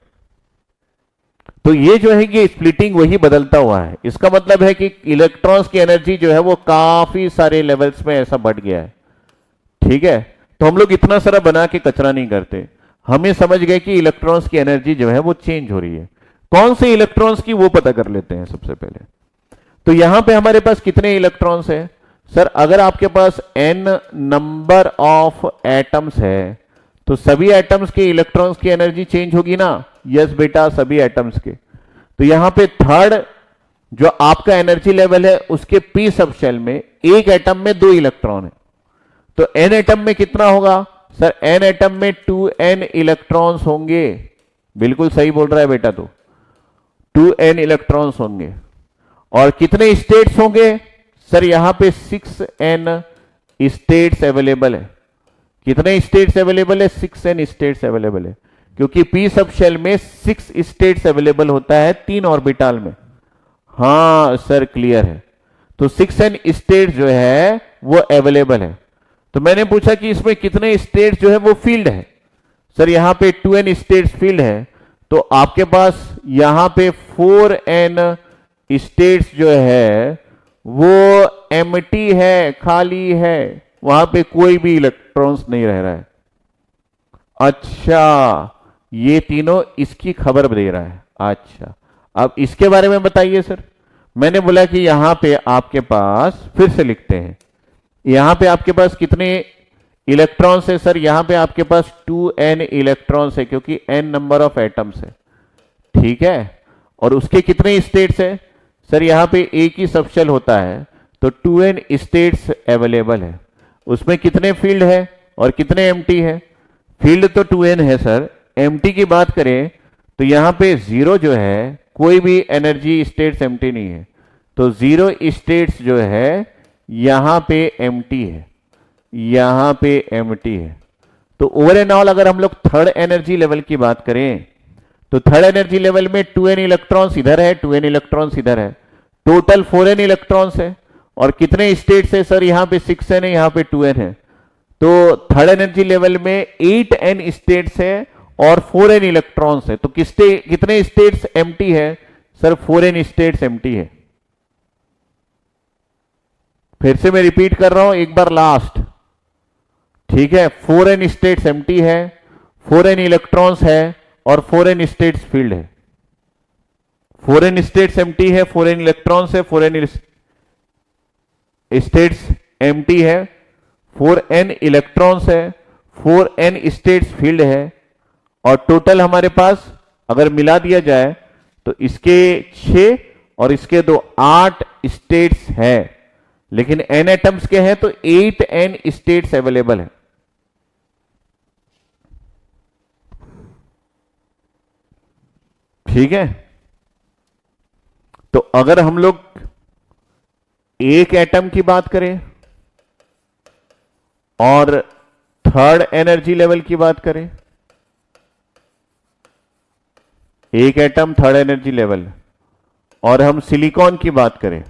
तो ये जो है ये स्प्लिटिंग वही बदलता हुआ है। इसका मतलब है कि इलेक्ट्रॉन्स की एनर्जी जो है वो काफी सारे लेवल्स में ऐसा बढ़ गया है। ठीक है, तो हम लोग इतना सारा बना के कचरा नहीं करते, हमें समझ गए कि इलेक्ट्रॉन्स की एनर्जी जो है वो चेंज हो रही है। कौन से इलेक्ट्रॉन्स की वो पता कर लेते हैं सबसे पहले। तो यहां पे हमारे पास कितने इलेक्ट्रॉन्स है सर, अगर आपके पास n नंबर ऑफ एटम्स है तो सभी एटम्स के इलेक्ट्रॉन्स की एनर्जी चेंज होगी ना। यस बेटा, सभी एटम्स के। तो यहां पे थर्ड जो आपका एनर्जी लेवल है उसके p सब शेल में एक एटम में 2 इलेक्ट्रॉन है। तो n एटम में कितना होगा सर, n एटम में 2n इलेक्ट्रॉन्स होंगे। बिल्कुल सही बोल रहा है बेटा, तो 2n इलेक्ट्रॉन्स होंगे। और कितने स्टेट्स होंगे सर, यहां पे 6n स्टेट्स अवेलेबल है। कितने स्टेट्स अवेलेबल है, 6n स्टेट्स अवेलेबल है, क्योंकि p सब शेल में 6 स्टेट्स अवेलेबल होता है 3 ऑर्बिटल में। हां सर, क्लियर है। तो 6n स्टेट्स जो है वो अवेलेबल है। तो मैंने पूछा कि इसमें कितने स्टेट्स जो है वो फील्ड है सर, यहां पे 2n स्टेट्स फील्ड है। तो आपके पास यहां पे 4n स्टेट्स जो है वो एम्प्टी है, खाली है, वहां पे कोई भी इलेक्ट्रॉन्स नहीं रह रहा है। अच्छा, ये तीनों इसकी खबर दे रहा है। अच्छा, अब इसके बारे में बताइए सर। मैंने बोला कि यहां पे आपके पास, फिर से लिखते हैं, यहां पे आपके पास कितने इलेक्ट्रॉन्स है सर, यहां पे आपके पास 2n इलेक्ट्रॉन्स है, क्योंकि n नंबर ऑफ एटम्स है। ठीक है, और उसके कितने स्टेट्स है सर, यहां पे एक ही सबशेल होता है, तो 2n स्टेट्स अवेलेबल है। उसमें कितने फील्ड है और कितने एम्प्टी है, फील्ड तो 2n है सर, एम्प्टी की बात करें तो यहां पे 0 जो है, कोई भी एनर्जी स्टेट्स एम्प्टी नहीं है। तो 0 स्टेट्स जो है यहां पे एम्प्टी है, यहां पे एम्प्टी है। तो ओवर एंड ऑल अगर हम लोग थर्ड एनर्जी लेवल की बात करें तो थर्ड एनर्जी लेवल में 2n इलेक्ट्रॉन्स इधर है, 2n इलेक्ट्रॉन्स इधर है, टोटल 4n इलेक्ट्रॉन्स है। और कितने स्टेट्स है सर, यहां पे 6n है, यहां पे 2n है। तो थर्ड एनर्जी लेवल में 8n स्टेट्स है और 4n इलेक्ट्रॉन्स है। तो कितने स्टेट्स एम्प्टी है सर, 4n स्टेट्स एम्प्टी है। फिर से मैं रिपीट कर रहा हूं एक बार लास्ट। ठीक है, 4n स्टेट्स एम्प्टी है, 4n इलेक्ट्रॉन्स है और 4n स्टेट्स फील्ड है। 4n स्टेट्स एम्प्टी है, 4n इलेक्ट्रॉन्स है, 4n स्टेट्स एम्प्टी है, 4n इलेक्ट्रॉन्स है, 4n स्टेट्स फील्ड है। और टोटल हमारे पास अगर मिला दिया जाए तो इसके 6 और इसके 2 8 स्टेट्स है। लेकिन n एटम्स के हैं तो 8n स्टेट्स अवेलेबल है। ठीक है, तो अगर हम लोग एक एटम की बात करें और थर्ड एनर्जी लेवल की बात करें, एक एटम थर्ड एनर्जी लेवल, और हम सिलिकॉन की बात करें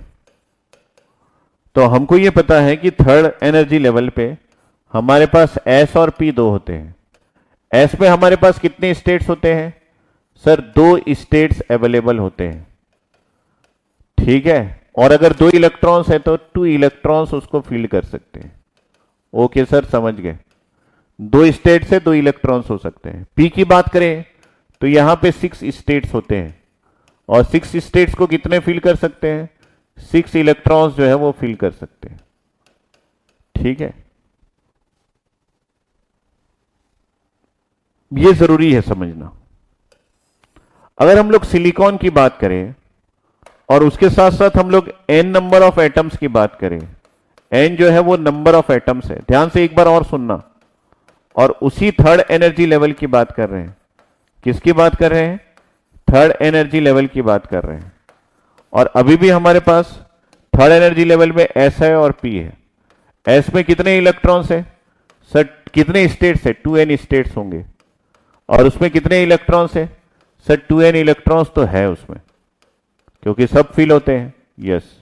तो हमको यह पता है कि थर्ड एनर्जी लेवल पे हमारे पास S और P 2 होते हैं। S में हमारे पास कितने स्टेट्स होते हैं सर, 2 स्टेट्स अवेलेबल होते हैं। ठीक है, और अगर 2 इलेक्ट्रॉन्स है तो 2 इलेक्ट्रॉन्स उसको फील्ड कर सकते हैं। ओके सर, समझ गए, 2 स्टेट से 2 इलेक्ट्रॉन्स हो सकते हैं। P की बात करें तो यहां पे 6 स्टेट्स होते हैं और 6 स्टेट्स को कितने फील कर सकते हैं, 6 इलेक्ट्रॉन्स जो है वो फील कर सकते हैं। ठीक है, ये जरूरी है समझना। अगर हम लोग सिलिकॉन की बात करें और उसके साथ साथ हम लोग n नंबर ऑफ एटम्स की बात करें, n जो है वो नंबर ऑफ एटम्स है, ध्यान से एक बार और सुनना, और उसी थर्ड एनर्जी लेवल की बात कर रहे हैं। किसकी बात कर रहे हैं? थर्ड एनर्जी लेवल की बात कर रहे हैं। और अभी भी हमारे पास थर्ड एनर्जी लेवल में S है और P है। S में कितने इलेक्ट्रॉन्स है सर? कितने स्टेट्स है? 2n स्टेट्स होंगे। और उसमें कितने इलेक्ट्रॉन्स है सर? 2n इलेक्ट्रॉन्स तो है उसमें, क्योंकि सब फिल होते हैं। यस।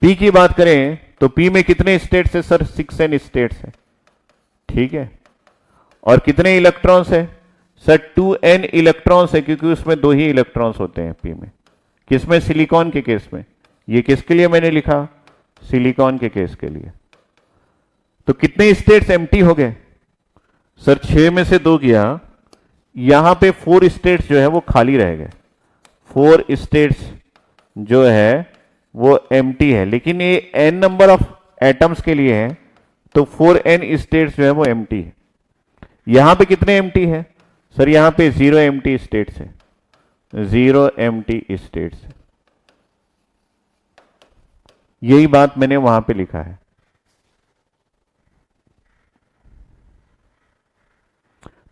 P की बात करें तो P में कितने स्टेट्स है सर? 6n स्टेट्स है। ठीक है। और कितने इलेक्ट्रॉन्स है सर? 2n इलेक्ट्रॉन्स है, क्योंकि उसमें 2 ही इलेक्ट्रॉन्स होते हैं P में। किसमें? सिलिकॉन के केस में। ये किसके लिए मैंने लिखा? सिलिकॉन के केस के लिए। तो कितने स्टेट्स एम्प्टी हो गए सर? 6 में से 2 गया, यहां पे 4 स्टेट्स जो है वो खाली रह गए। 4 स्टेट्स जो है वो एम्प्टी है, लेकिन ये n नंबर ऑफ एटम्स के लिए है, तो 4n स्टेट्स जो है वो एम्प्टी है। यहां पे कितने एम्प्टी है सर? यहां पे 0 एम्प्टी स्टेट्स है। 0 एम्प्टी स्टेट्स है। यही बात मैंने वहां पे लिखा है।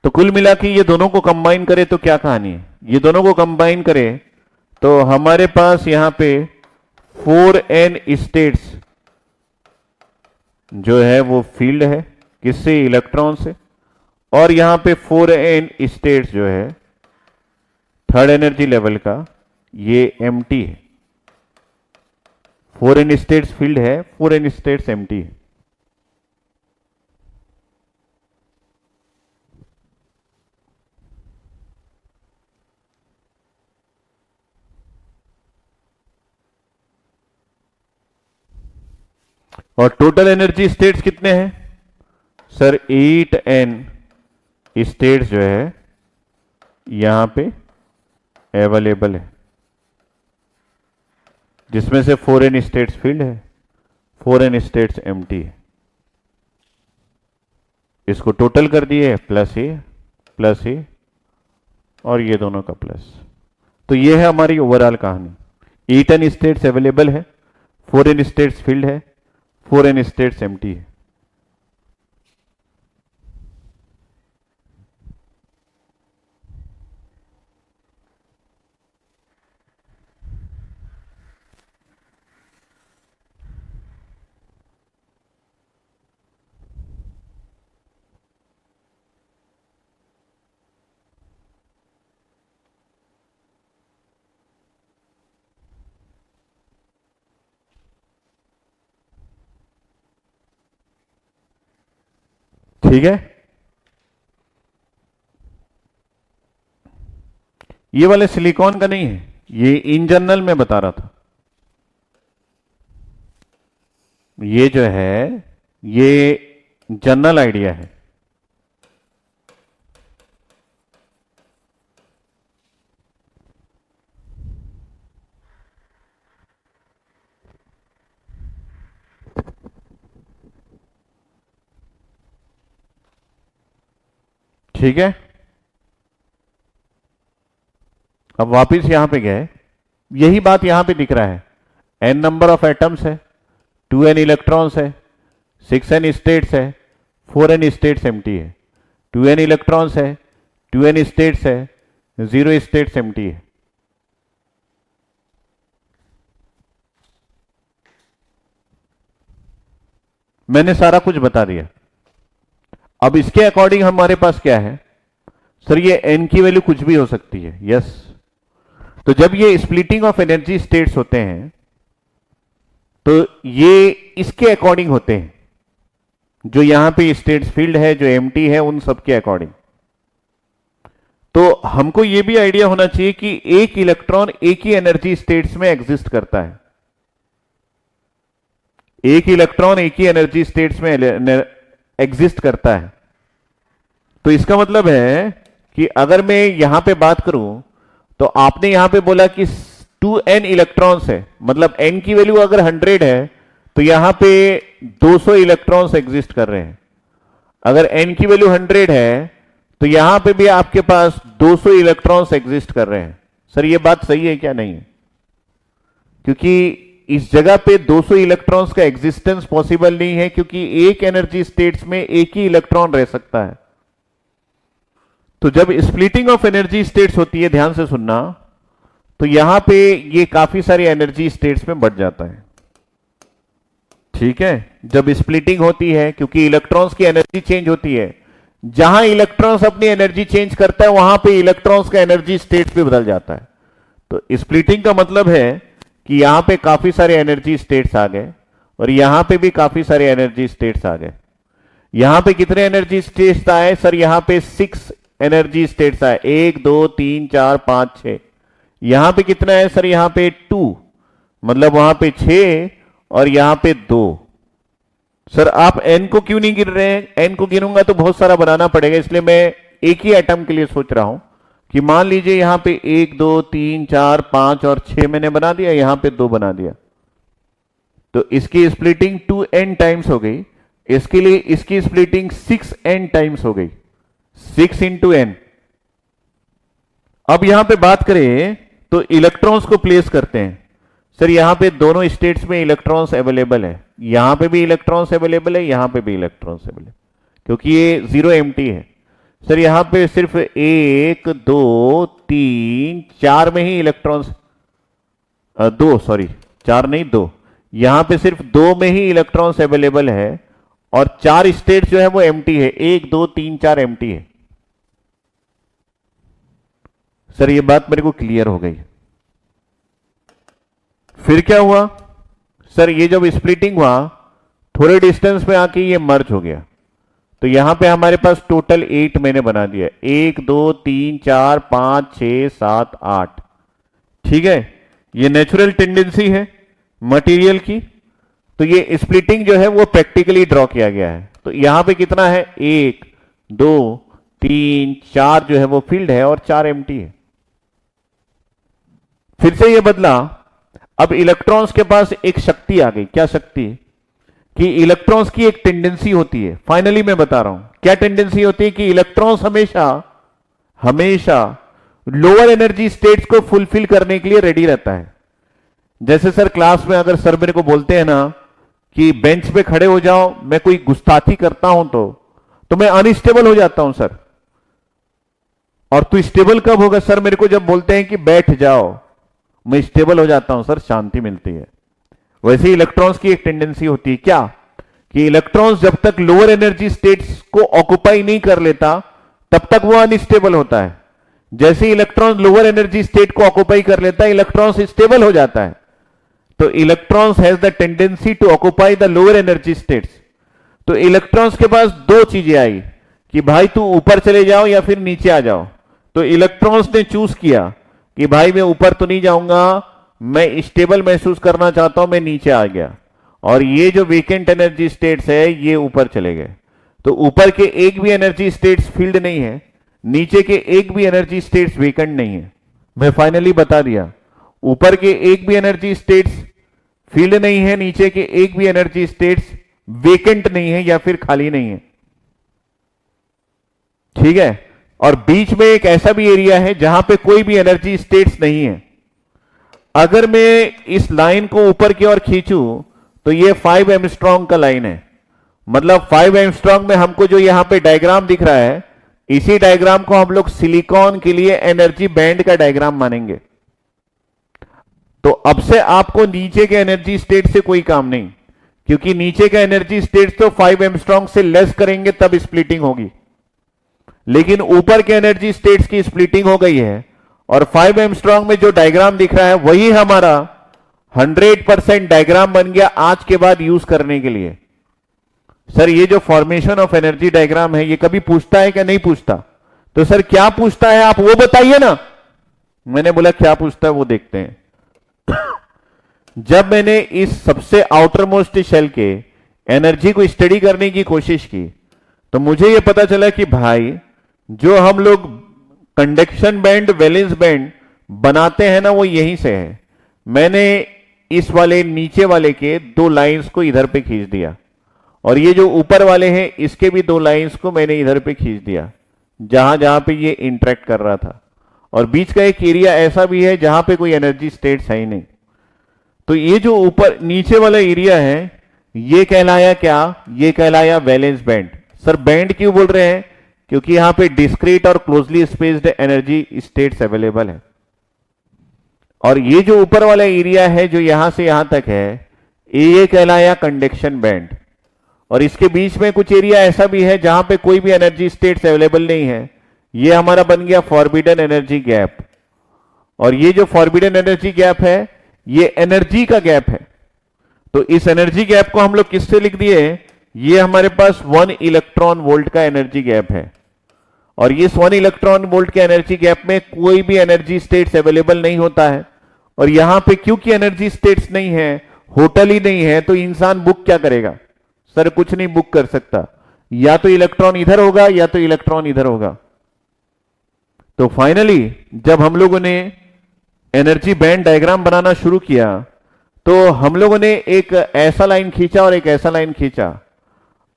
तो कुल मिला के ये दोनों को कंबाइन करें तो क्या कहानी है? ये दोनों को कंबाइन करें तो हमारे पास यहां पे 4n स्टेट्स जो है वो फील्ड है, किससे? इलेक्ट्रॉन से। और यहां पे 4n स्टेट्स जो है थर्ड एनर्जी लेवल का, ये एम्प्टी है। 4n स्टेट्स फील्ड है, 4n स्टेट्स एम्प्टी है। और टोटल एनर्जी स्टेट्स कितने हैं सर? 8n स्टेट्स जो है यहां पे अवेलेबल है, जिसमें से 4n स्टेट्स फील्ड है, 4n स्टेट्स एम्प्टी है। इसको टोटल कर दिए, प्लस ए और ये दोनों का प्लस। तो ये है हमारी ओवरऑल कहानी। 8n स्टेट्स अवेलेबल है, 4n स्टेट्स फील्ड है, 4n स्टेट्स एम्प्टी है। ठीक है। ये वाले सिलिकॉन का नहीं है, ये इन जनरल में बता रहा था। ये जो है ये जनरल आइडिया है। ठीक है। अब वापिस यहां पे गए, यही बात यहां पे दिख रहा है। n नंबर ऑफ एटम्स है, 2n इलेक्ट्रॉन्स है, 6n स्टेट्स है, 4n स्टेट्स एम्प्टी है। 2n इलेक्ट्रॉन्स है, 2n स्टेट्स है, 0 स्टेट्स एम्प्टी है। मैंने सारा कुछ बता दिया। अब इसके अकॉर्डिंग हमारे पास क्या है सर? ये n की वैल्यू कुछ भी हो सकती है। यस। तो जब ये स्प्लिटिंग ऑफ एनर्जी स्टेट्स होते हैं तो ये इसके अकॉर्डिंग होते हैं, जो यहां पे स्टेट्स फील्ड है, जो एम्प्टी है, उन सब के अकॉर्डिंग। तो हमको यह भी आइडिया होना चाहिए कि एक इलेक्ट्रॉन एक ही एनर्जी स्टेट्स में एग्जिस्ट करता है। एक इलेक्ट्रॉन एक ही एनर्जी स्टेट्स में एग्जिस्ट करता है। तो इसका मतलब है कि अगर मैं यहां पे बात करूं तो आपने यहां पे बोला कि 2n इलेक्ट्रॉन्स है, मतलब n की वैल्यू अगर 100 है तो यहां पे 200 इलेक्ट्रॉन्स एग्जिस्ट कर रहे हैं। अगर n की वैल्यू 100 है तो यहां पे भी आपके पास 200 इलेक्ट्रॉन्स एग्जिस्ट कर रहे हैं। सर ये बात सही है क्या? नहीं है, क्योंकि इस जगह पे 200 इलेक्ट्रॉन्स का एग्जिस्टेंस पॉसिबल नहीं है, क्योंकि एक एनर्जी स्टेट्स में एक ही इलेक्ट्रॉन रह सकता है। तो जब स्प्लिटिंग ऑफ एनर्जी स्टेट्स होती है, ध्यान से सुनना, तो यहां पे ये काफी सारी एनर्जी स्टेट्स में बढ़ जाता है। ठीक है, जब स्प्लिटिंग होती है, क्योंकि इलेक्ट्रॉन्स की एनर्जी चेंज होती है, जहां इलेक्ट्रॉन्स अपनी एनर्जी चेंज करता है वहां पे इलेक्ट्रॉन्स का एनर्जी स्टेट भी बदल जाता है। तो स्प्लिटिंग का मतलब है कि यहां पे काफी सारे एनर्जी स्टेट्स आ गए और यहां पे भी काफी सारे एनर्जी स्टेट्स आ गए। यहां पे कितने एनर्जी स्टेट्स आए? सर यहां पे 6 एनर्जी स्टेट्स आए, 1 2 3 4 5 6। यहां पे कितना है सर? यहां पे 2, मतलब वहां पे 6 और यहां पे 2। सर आप n को क्यों नहीं गिन रहे हैं? n को गिनूंगा तो बहुत सारा बनाना पड़ेगा, इसलिए मैं एक ही एटम के लिए सोच रहा हूं कि मान लीजिए यहां पे 1 2 3 4 5 और 6 मैंने बना दिया, यहां पे 2 बना दिया, तो इसकी स्प्लिटिंग 2n टाइम्स हो गई। इसके लिए इसकी स्प्लिटिंग 6n टाइम्स हो गई, 6 इंटू n। अब यहां पे बात करें तो इलेक्ट्रॉन्स को प्लेस करते हैं। सर यहां पे दोनों स्टेट्स में इलेक्ट्रॉन्स अवेलेबल है, यहां पे भी इलेक्ट्रॉन्स अवेलेबल है, यहां पे भी इलेक्ट्रॉन्स अवेलेबल, क्योंकि ये 0 एम्प्टी है। सर यहां पे सिर्फ 1 2 3 4 में ही इलेक्ट्रॉन्स, 2 सॉरी 4 नहीं 2, यहां पे सिर्फ 2 में ही इलेक्ट्रॉन्स अवेलेबल है और 4 स्टेट्स जो है वो एम्प्टी है, 1 2 3 4 एम्प्टी है। सर ये बात मेरे को क्लियर हो गई। फिर क्या हुआ? सर ये जब स्प्लिटिंग हुआ थोड़े डिस्टेंस में आके ये मर्ज हो गया, तो यहां पे हमारे पास टोटल 8 मैंने बना दिया, 1 2 3 4 5 6 7 8। ठीक है, ये नेचुरल टेंडेंसी है मटेरियल की, तो ये स्प्लिटिंग जो है वो प्रैक्टिकली ड्रॉ किया गया है। तो यहां पे कितना है? 1 2 3 4 जो है वो फील्ड है और 4 एम्प्टी है। फिर से ये बदला, अब इलेक्ट्रॉन्स के पास एक शक्ति आ गई। क्या शक्ति? कि इलेक्ट्रॉन्स की एक टेंडेंसी होती है, फाइनली मैं बता रहा हूं क्या टेंडेंसी होती है, कि इलेक्ट्रॉन्स हमेशा हमेशा लोअर एनर्जी स्टेट्स को फुलफिल करने के लिए रेडी रहता है। जैसे सर क्लास में अगर सर मेरे को बोलते हैं ना कि बेंच पे खड़े हो जाओ, मैं कोई गुस्ताखी करता हूं तो मैं अनस्टेबल हो जाता हूं सर। और तू स्टेबल कब होगा? सर मेरे को जब बोलते हैं कि बैठ जाओ, मैं स्टेबल हो जाता हूं सर, शांति मिलती है। वैसे इलेक्ट्रॉन्स की एक टेंडेंसी होती है क्या, कि इलेक्ट्रॉन्स जब तक लोअर एनर्जी स्टेट्स को ऑक्युपाई नहीं कर लेता तब तक वो अनस्टेबल होता है। जैसे इलेक्ट्रॉन लोअर एनर्जी स्टेट को ऑक्युपाई कर लेता है, इलेक्ट्रॉन्स स्टेबल हो जाता है। तो electrons has the tendency to occupy the lower energy states. तो इलेक्ट्रॉन्स के पास 2 चीजें आई कि भाई तू ऊपर चले जाओ या फिर नीचे आ जाओ। तो इलेक्ट्रॉन्स ने चूज किया कि भाई मैं ऊपर तो नहीं जाऊंगा, मैं स्टेबल महसूस करना चाहता हूं, मैं नीचे आ गया। और ये जो वेकेंट एनर्जी स्टेट्स है ये ऊपर चले गए। तो ऊपर के एक भी एनर्जी स्टेट्स फील्ड नहीं है, नीचे के एक भी एनर्जी स्टेट्स वेकेंट नहीं है। मैं फाइनली बता दिया, ऊपर के एक भी एनर्जी स्टेट्स फील्ड नहीं है, नीचे के एक भी एनर्जी स्टेट्स वेकेंट नहीं है या फिर खाली नहीं है। ठीक है, और बीच में एक ऐसा भी एरिया है जहां पे कोई भी एनर्जी स्टेट्स नहीं है। अगर मैं इस लाइन को ऊपर की ओर खींचूं तो ये 5 एंगस्ट्रॉम का लाइन है। मतलब 5 एंगस्ट्रॉम में हमको जो यहां पे डायग्राम दिख रहा है, इसी डायग्राम को हम लोग सिलिकॉन के लिए एनर्जी बैंड का डायग्राम मानेंगे। तो अब से आपको नीचे के एनर्जी स्टेट से कोई काम नहीं, क्योंकि नीचे का एनर्जी स्टेट तो 5 एंगस्ट्रॉम से लेस करेंगे तब स्प्लिटिंग होगी। लेकिन ऊपर के एनर्जी स्टेट्स की स्प्लिटिंग हो गई है और 5 एंगस्ट्रॉम में जो डायग्राम दिख रहा है वही हमारा 100% डायग्राम बन गया आज के बाद यूज करने के लिए। सर ये जो फॉर्मेशन ऑफ एनर्जी डायग्राम है ये कभी पूछता है क्या? नहीं पूछता। तो सर क्या पूछता है आप वो बताइए ना। मैंने बोला क्या पूछता है वो देखते हैं। जब मैंने इस सबसे आउटर मोस्ट शेल के एनर्जी को स्टडी करने की कोशिश की तो मुझे यह पता चला कि भाई जो हम लोग कंडक्शन बैंड वैलेंस बैंड बनाते हैं ना वो यहीं से है। मैंने इस वाले नीचे वाले के 2 लाइंस को इधर पे खींच दिया और ये जो ऊपर वाले हैं इसके भी 2 लाइंस को मैंने इधर पे खींच दिया। जहां जहां पे ये इंटरेक्ट कर रहा था, और बीच का एक एरिया ऐसा भी है जहां पे कोई एनर्जी स्टेट्स है ही नहीं। तो ये जो ऊपर नीचे वाला एरिया है ये कहलाया क्या? ये कहलाया वैलेंस बैंड। सर बैंड क्यों बोल रहे हैं? क्योंकि यहां पे डिस्क्रीट और closely spaced energy states available है। और ये जो ऊपर वाला एरिया है जो यहां से यहां तक है ये कहलाया कंडक्शन बैंड। और इसके बीच में कुछ एरिया ऐसा भी है जहां पे कोई भी एनर्जी स्टेट्स अवेलेबल नहीं है, ये हमारा बन गया फॉरबिडन एनर्जी गैप। और ये जो फॉरबिडन एनर्जी गैप है ये एनर्जी का गैप है। तो इस एनर्जी गैप को हम लोग किससे लिख दिए? ये हमारे पास 1 इलेक्ट्रॉन वोल्ट का एनर्जी गैप है। और इस 1 इलेक्ट्रॉन वोल्ट के एनर्जी गैप में कोई भी एनर्जी स्टेट्स अवेलेबल नहीं होता है। और यहां पे क्योंकि एनर्जी स्टेट्स नहीं है, होटल ही नहीं है, तो इंसान बुक क्या करेगा? सर कुछ नहीं बुक कर सकता, या तो इलेक्ट्रॉन इधर होगा या तो इलेक्ट्रॉन इधर होगा। तो फाइनली जब हम लोगों ने एनर्जी बैंड डायग्राम बनाना शुरू किया तो हम लोगों ने एक ऐसा लाइन खींचा और एक ऐसा लाइन खींचा,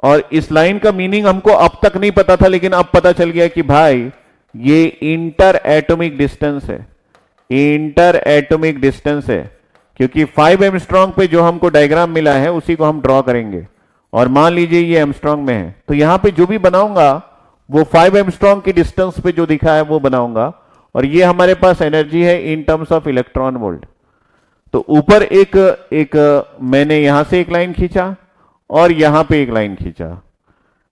और इस लाइन का मीनिंग हमको अब तक नहीं पता था, लेकिन अब पता चल गया कि भाई ये इंटर एटॉमिक डिस्टेंस है, इंटर एटॉमिक डिस्टेंस है। क्योंकि 5 एंगस्ट्रॉम पे जो हमको डायग्राम मिला है उसी को हम ड्रॉ करेंगे, और मान लीजिए ये एंगस्ट्रॉम में है, तो यहां पे जो भी बनाऊंगा वो 5 एंगस्ट्रॉम की डिस्टेंस पे जो दिखा है वो बनाऊंगा। और ये हमारे पास एनर्जी है in terms of electron volt. तो ऊपर एक मैंने यहां से एक लाइन खींचा और यहां पे एक लाइन खींचा।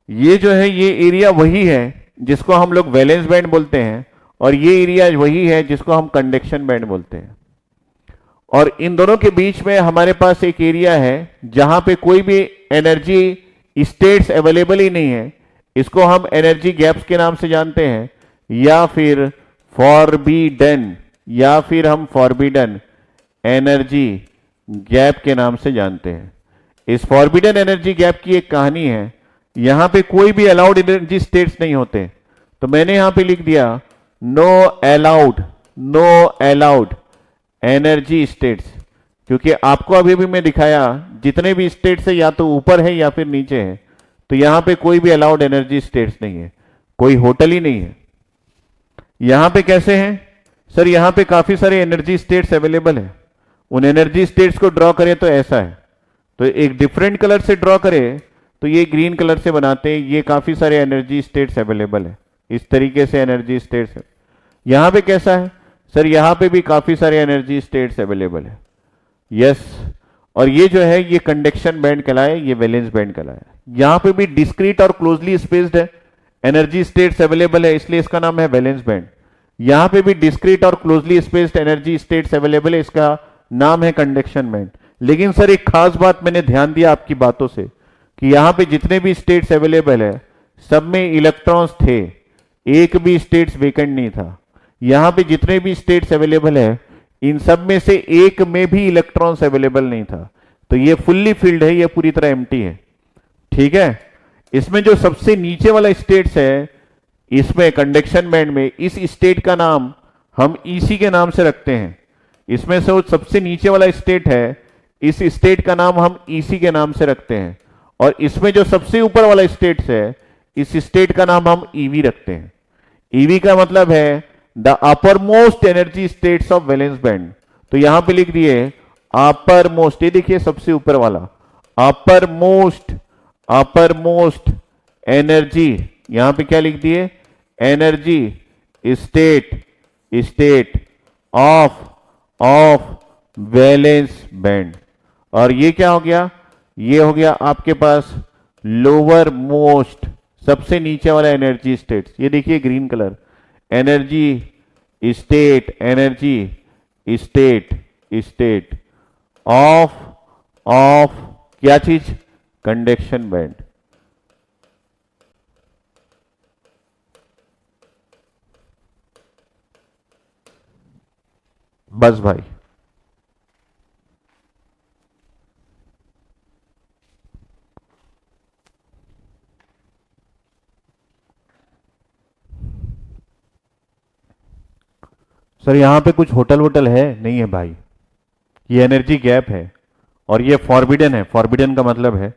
ये जो है ये एरिया वही है जिसको हम लोग वैलेंस बैंड बोलते हैं, और ये एरिया वही है जिसको हम कंडक्शन बैंड बोलते हैं। और इन दोनों के बीच में हमारे पास एक एरिया है जहां पे कोई भी एनर्जी स्टेट्स अवेलेबल ही नहीं है, इसको हम एनर्जी गैप्स के नाम से जानते हैं, या फिर फॉरबिडन, या फिर हम फॉरबिडन एनर्जी गैप के नाम से जानते हैं। इस फॉरबिडन एनर्जी गैप की एक कहानी है, यहां पे कोई भी अलाउड एनर्जी स्टेट्स नहीं होते। तो मैंने यहां पे लिख दिया no allowed, no allowed energy states, क्योंकि आपको अभी भी मैं दिखाया जितने भी स्टेट्स है या तो ऊपर है या फिर नीचे है, तो यहां पे कोई भी अलाउड एनर्जी स्टेट्स नहीं है, कोई होटल ही नहीं है। यहां पे कैसे हैं? सर यहां पे काफी सारे एनर्जी स्टेट्स अवेलेबल है। उन एनर्जी स्टेट्स को ड्रॉ करें तो ऐसा है, तो एक डिफरेंट कलर से ड्रॉ करें तो ये ग्रीन कलर से बनाते हैं, ये काफी सारे एनर्जी स्टेट्स अवेलेबल है, इस तरीके से एनर्जी स्टेट्स है। यहां पे कैसा है? सर यहां पे भी काफी सारे एनर्जी स्टेट्स अवेलेबल है। यस, और ये जो है ये कंडक्शन बैंड कहलाए, ये वैलेंस बैंड कहलाए। यहां पे भी डिस्क्रीट और क्लोजली स्पेस्ड है एनर्जी स्टेट्स अवेलेबल है, इसलिए इसका नाम है वैलेंस बैंड। यहां पे भी डिस्क्रीट और closely spaced energy states available है, इसका नाम है कंडक्शन बैंड। लेकिन सर एक खास बात मैंने ध्यान दिया आपकी बातों से कि यहां पे जितने भी स्टेट्स अवेलेबल है सब में इलेक्ट्रॉन्स थे, एक भी स्टेट्स वेकेंट नहीं था। यहां पे जितने भी स्टेट्स अवेलेबल है इन सब में से एक में भी इलेक्ट्रॉन्स अवेलेबल नहीं था, तो ये फुल्ली फिल्ड है, ये पूरी तरह एम्प्टी है। ठीक है, इसमें जो सबसे नीचे वाला स्टेट्स है इसमें कंडक्शन बैंड में, इस स्टेट का नाम हम ईसी के नाम से रखते हैं। इसमें से वो सबसे नीचे वाला स्टेट है, इस स्टेट का नाम हम ईसी के नाम से रखते हैं। और इसमें जो सबसे ऊपर वाला स्टेट्स है इस स्टेट का नाम हम ईवी रखते हैं। ईवी का मतलब है the upper most energy states of valence band. तो यहां पे लिख दिए अपर मोस्ट, ये देखिए सबसे ऊपर वाला अपर मोस्ट एनर्जी, यहां पे क्या लिख दिए? Energy state of valence band. और ये क्या हो गया? ये हो गया आपके पास लोअर मोस्ट, सबसे नीचे वाला एनर्जी स्टेट्स। ये देखिए green colour, energy state of क्या चीज? Conduction band. बस भाई, सर यहां पे कुछ होटल वोटल है? नहीं है भाई, ये एनर्जी गैप है और ये फॉरबिडन है। फॉरबिडन का मतलब है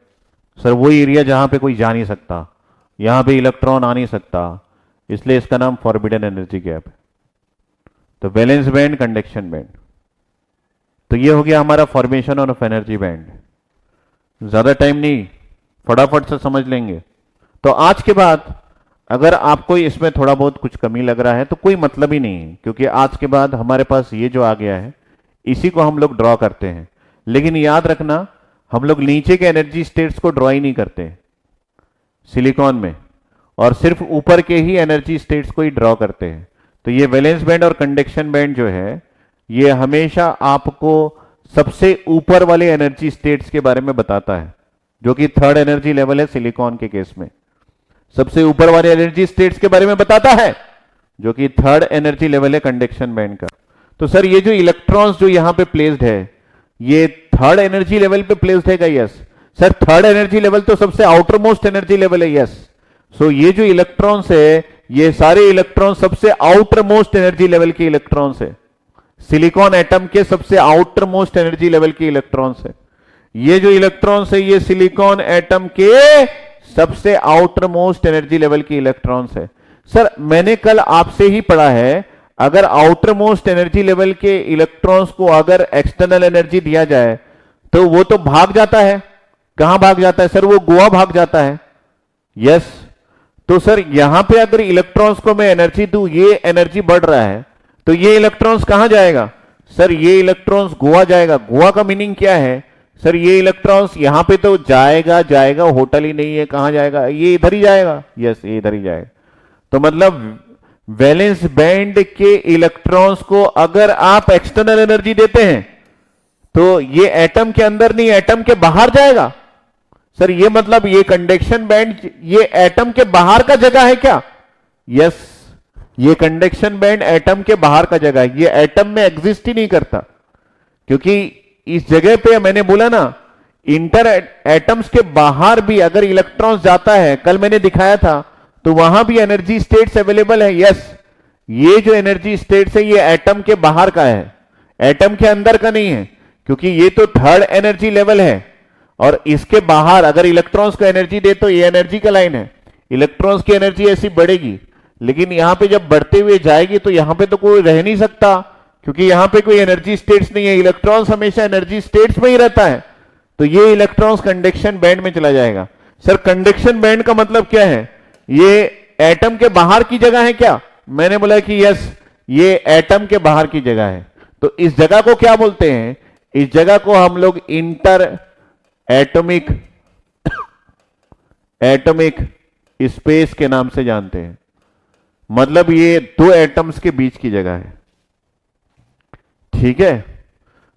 सर वो एरिया जहां पे कोई जा नहीं सकता, यहां पे इलेक्ट्रॉन आ नहीं सकता, इसलिए इसका नाम फॉरबिडन एनर्जी गैप है। तो वैलेंस बैंड, कंडक्शन बैंड, तो ये हो गया हमारा फॉर्मेशन ऑफ एनर्जी बैंड। ज्यादा टाइम नहीं, फटाफट से समझ लेंगे। तो आज के बाद अगर आपको इसमें थोड़ा बहुत कुछ कमी लग रहा है तो कोई मतलब ही नहीं है, क्योंकि आज के बाद हमारे पास ये जो आ गया है इसी को हम लोग ड्रॉ करते हैं। लेकिन याद रखना, हम लोग नीचे के एनर्जी स्टेट्स को ड्रॉ ही नहीं करते सिलिकॉन में, और सिर्फ ऊपर के ही एनर्जी स्टेट्स को ही ड्रॉ करते हैं। तो ये वैलेंस बैंड और कंडक्शन बैंड जो है ये हमेशा आपको सबसे ऊपर वाले एनर्जी स्टेट्स के बारे में बताता है, जो कि थर्ड एनर्जी लेवल है सिलिकॉन के केस में। सबसे ऊपर वाले एनर्जी स्टेट्स के बारे में बताता है, जो कि थर्ड एनर्जी लेवल है कंडक्शन बैंड का। तो सर ये जो इलेक्ट्रॉन्स जो यहां पे प्लेस्ड है ये थर्ड एनर्जी लेवल पे प्लेस्ड है क्या? Yes sir, third energy level तो सबसे आउटर मोस्ट एनर्जी लेवल है। यस, सो ये जो इलेक्ट्रॉन्स है ये सारे इलेक्ट्रॉन सबसे आउटर मोस्ट एनर्जी लेवल के इलेक्ट्रॉन्स है। सिलिकॉन एटम के सबसे आउटर मोस्ट एनर्जी लेवल के इलेक्ट्रॉन्स है। ये जो इलेक्ट्रॉन्स है ये सिलिकॉन एटम के सबसे आउटर मोस्ट एनर्जी लेवल के इलेक्ट्रॉन्स है। सर मैंने कल आपसे ही पढ़ा है, अगर आउटर मोस्ट एनर्जी लेवल के इलेक्ट्रॉन्स को अगर एक्सटर्नल एनर्जी दिया जाए तो वो तो भाग जाता है। कहां भाग जाता है सर? वो गोवा भाग जाता है। यस, तो सर यहां पे अगर इलेक्ट्रॉन्स को मैं एनर्जी दूं, ये एनर्जी बढ़ रहा है, तो ये इलेक्ट्रॉन्स कहां जाएगा? सर ये इलेक्ट्रॉन्स गोवा जाएगा। गोवा का मीनिंग क्या है? सर ये इलेक्ट्रॉन्स यहां पे तो जाएगा जाएगा, होटल ही नहीं है, कहां जाएगा? ये इधर ही जाएगा। यस, ये इधर ही जाएगा। तो मतलब वैलेंस बैंड के इलेक्ट्रॉन्स को अगर आप एक्सटर्नल एनर्जी देते हैं तो ये एटम के अंदर नहीं, एटम के बाहर जाएगा। सर ये मतलब ये कंडक्शन बैंड ये एटम के बाहर का जगह है क्या? यस, ये कंडक्शन बैंड एटम के बाहर का जगह है। ये एटम में एग्जिस्ट ही नहीं करता, क्योंकि इस जगह पे मैंने बोला ना, इंटर एटम्स के बाहर भी अगर इलेक्ट्रॉन्स जाता है, कल मैंने दिखाया था, तो वहां भी एनर्जी स्टेट्स अवेलेबल है। यस, ये जो एनर्जी स्टेट्स है ये एटम के बाहर का है, एटम के अंदर का नहीं है, क्योंकि ये तो थर्ड एनर्जी लेवल है। और इसके बाहर अगर इलेक्ट्रॉन्स को एनर्जी दे तो ये एनर्जी का लाइन है, इलेक्ट्रॉन्स की एनर्जी ऐसी बढ़ेगी, लेकिन यहां पे जब बढ़ते हुए जाएगी तो यहां पे तो कोई रह नहीं सकता, क्योंकि यहां पे कोई एनर्जी स्टेट्स नहीं है। इलेक्ट्रॉन्स हमेशा एनर्जी स्टेट्स में ही रहता है, तो ये इलेक्ट्रॉन्स कंडक्शन बैंड में चला जाएगा। सर कंडक्शन बैंड का मतलब क्या है? ये एटम के बाहर की जगह है क्या? मैंने बोला कि यस, ये एटम के बाहर की जगह है। तो इस जगह को क्या बोलते हैं? इस जगह को हम लोग इंटर एटॉमिक स्पेस के नाम से जानते हैं। मतलब ये दो एटम्स के बीच की जगह है। ठीक है,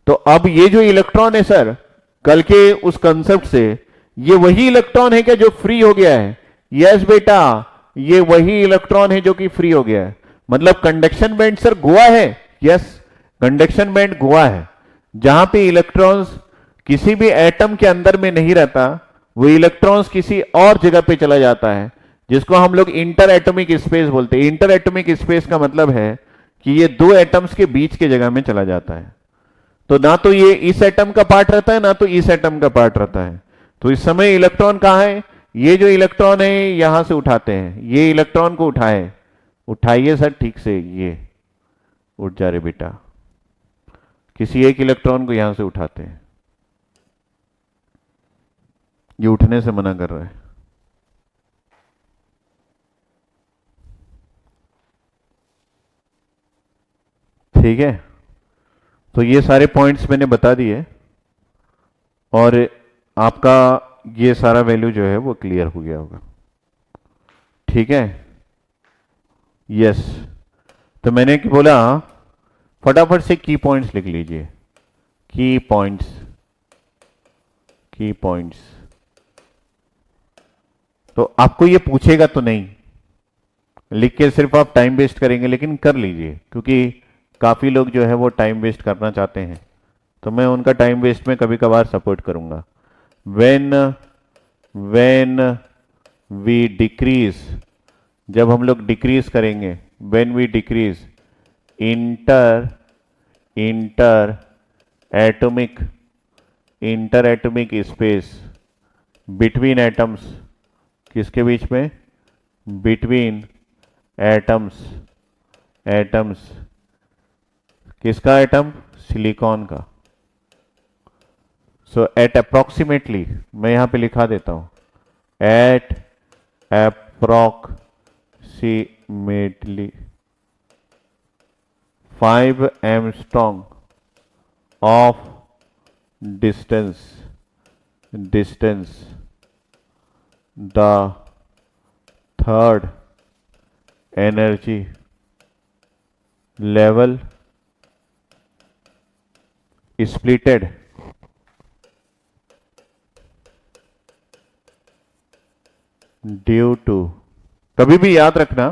तो अब ये जो इलेक्ट्रॉन है सर, कल के उस कंसेप्ट से ये वही इलेक्ट्रॉन है क्या जो फ्री हो गया है? यस बेटा, ये वही इलेक्ट्रॉन है जो कि फ्री हो गया है। मतलब कंडक्शन बैंड सर गोवा है। यस, कंडक्शन बैंड गोवा है, जहां पे इलेक्ट्रॉन्स किसी भी एटम के अंदर में नहीं रहता, वो इलेक्ट्रॉन्स किसी और जगह पे चला जाता है, जिसको हम लोग इंटर एटॉमिक स्पेस बोलते हैं। इंटर एटॉमिक स्पेस का मतलब है कि ये दो एटम्स के बीच के जगह में चला जाता है। तो ना तो ये इस एटम का पार्ट रहता है, ना तो इस एटम का पार्ट रहता है। तो इस समय इलेक्ट्रॉन कहां है? ये जो इलेक्ट्रॉन है यहां से उठाते हैं, ये इलेक्ट्रॉन को उठाइए सर ठीक से, ये उठ जा रहे बेटा। किसी एक इलेक्ट्रॉन को यहां से उठाते हैं, ये उठने से मना कर रहा है। ठीक है, तो ये सारे पॉइंट्स मैंने बता दिए और आपका ये सारा वैल्यू जो है वो क्लियर हो गया होगा। ठीक है, यस, तो मैंने क्या बोला, फटाफट से की पॉइंट्स लिख लीजिए। की पॉइंट्स तो आपको ये पूछेगा तो नहीं, लिख के सिर्फ आप टाइम वेस्ट करेंगे, लेकिन कर लीजिए, क्योंकि काफी लोग जो है वो टाइम वेस्ट करना चाहते हैं, तो मैं उनका टाइम वेस्ट में कभी कभार सपोर्ट करूंगा। व्हेन वी डिक्रीज, जब हम लोग डिक्रीज करेंगे, when we decrease inter atomic space between atoms, किसके बीच में? बिटवीन एटम्स, एटम्स किसका एटम? सिलिकॉन का। सो एट अप्रोक्सीमेटली, मैं यहां पे लिखा देता हूं, eight approximately 5 Armstrong of distance, the third energy level splitted due to, कभी भी याद रखना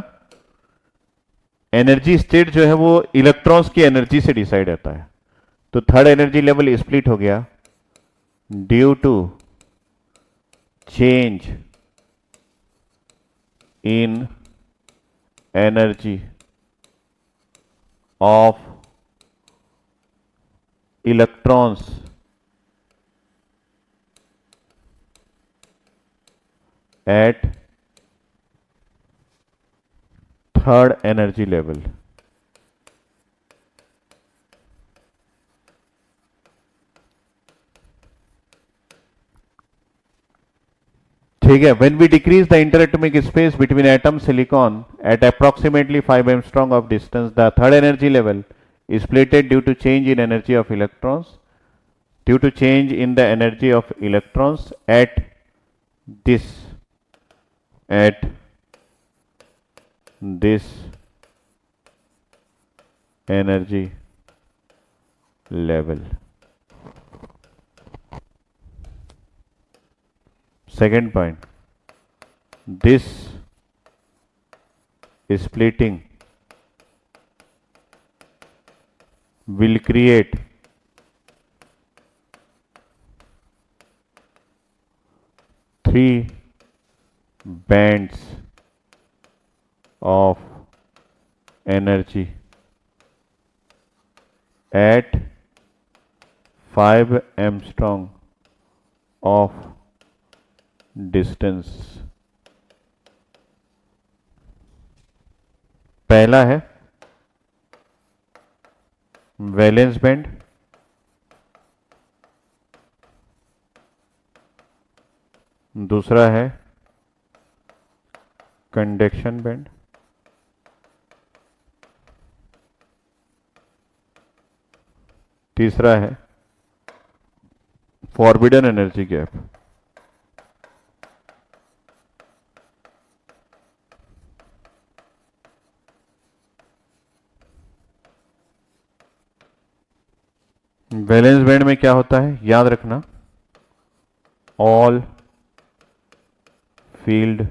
एनर्जी स्टेट जो है वो इलेक्ट्रॉन्स की एनर्जी से डिसाइड होता है। तो थर्ड एनर्जी लेवल स्प्लिट हो गया due to change in energy of electrons at third energy level. ठीक है, when we decrease the interatomic space between atom silicon at approximately 5 Armstrong of distance, the third energy level is splitted due to change in energy of electrons, due to change in the energy of electrons at this energy level. Second point, this splitting will create three bands of energy at 5 Armstrong of distance. पहला है valence band, दूसरा है conduction band, तीसरा है forbidden energy gap. Valence band में क्या होता है याद रखना, all filled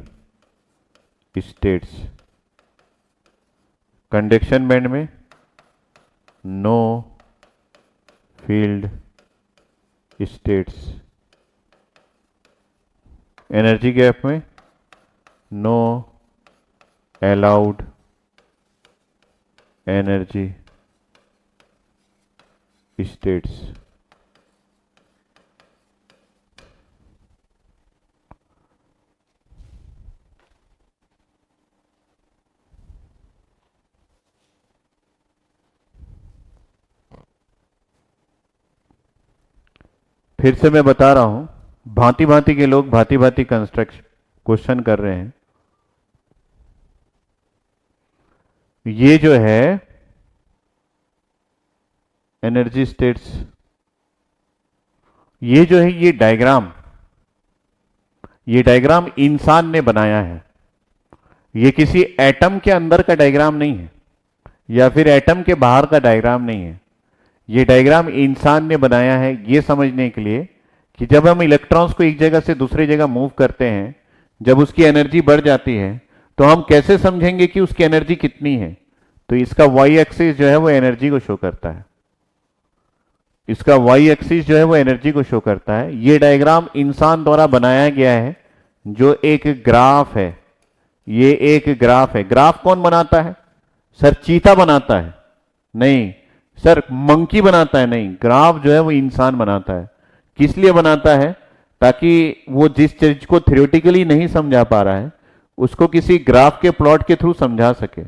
states. Conduction band में no filled states. Energy gap में नो अलाउड एनर्जी स्टेट्स। फिर से मैं बता रहा हूं, भांति भांति के लोग भांति भांति कंस्ट्रक्शन क्वेश्चन कर रहे हैं। ये जो है एनर्जी स्टेट्स, ये जो है ये डायग्राम इंसान ने बनाया है। ये किसी एटम के अंदर का डायग्राम नहीं है या फिर एटम के बाहर का डायग्राम नहीं है। ये डायग्राम इंसान ने बनाया है ये समझने के लिए कि जब हम इलेक्ट्रॉन्स को एक जगह से दूसरी जगह मूव करते हैं, जब उसकी एनर्जी बढ़ जाती है तो हम कैसे समझेंगे कि उसकी एनर्जी कितनी है। तो इसका वाई एक्सिस जो है वो एनर्जी को शो करता है, इसका वाई एक्सिस जो है वो एनर्जी को शो करता है। ये डायग्राम इंसान द्वारा बनाया गया है जो एक ग्राफ है। ये एक ग्राफ है। ग्राफ कौन बनाता है? सर चीता बनाता है? नहीं सर, मंकी बनाता है? नहीं, ग्राफ जो है वो इंसान बनाता है। किस लिए बनाता है? ताकि वो जिस चीज को थ्योरेटिकली नहीं समझा पा रहा है उसको किसी ग्राफ के प्लॉट के थ्रू समझा सके।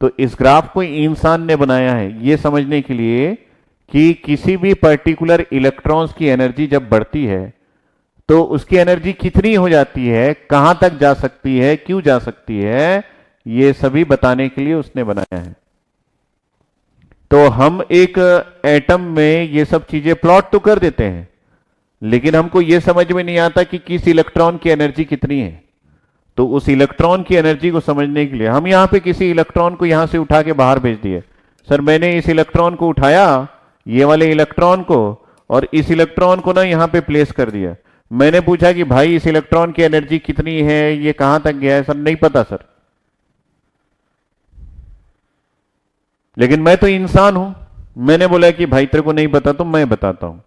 तो इस ग्राफ को इंसान ने बनाया है ये समझने के लिए कि किसी भी पर्टिकुलर इलेक्ट्रॉन्स की एनर्जी जब बढ़ती है तो उसकी एनर्जी कितनी हो जाती है, कहां तक जा सकती है, क्यों जा सकती है, ये सभी बताने के लिए उसने बनाया है। तो हम एक एटम में ये सब चीजें प्लॉट तो कर देते हैं, लेकिन हमको ये समझ में नहीं आता कि किस इलेक्ट्रॉन की एनर्जी कितनी है। तो उस इलेक्ट्रॉन की एनर्जी को समझने के लिए हम यहां पे किसी इलेक्ट्रॉन को यहां से उठा के बाहर भेज दिए। सर मैंने इस इलेक्ट्रॉन को उठाया, ये वाले इलेक्ट्रॉन को, और इस इलेक्ट्रॉन को ना यहां पे प्लेस कर दिया। मैंने पूछा कि भाई इस इलेक्ट्रॉन की एनर्जी कितनी है, ये कहां तक गया है? सर नहीं पता सर। लेकिन मैं तो इंसान हूं, मैंने बोला कि भाई तेरे को नहीं पता तो मैं बताता हूं।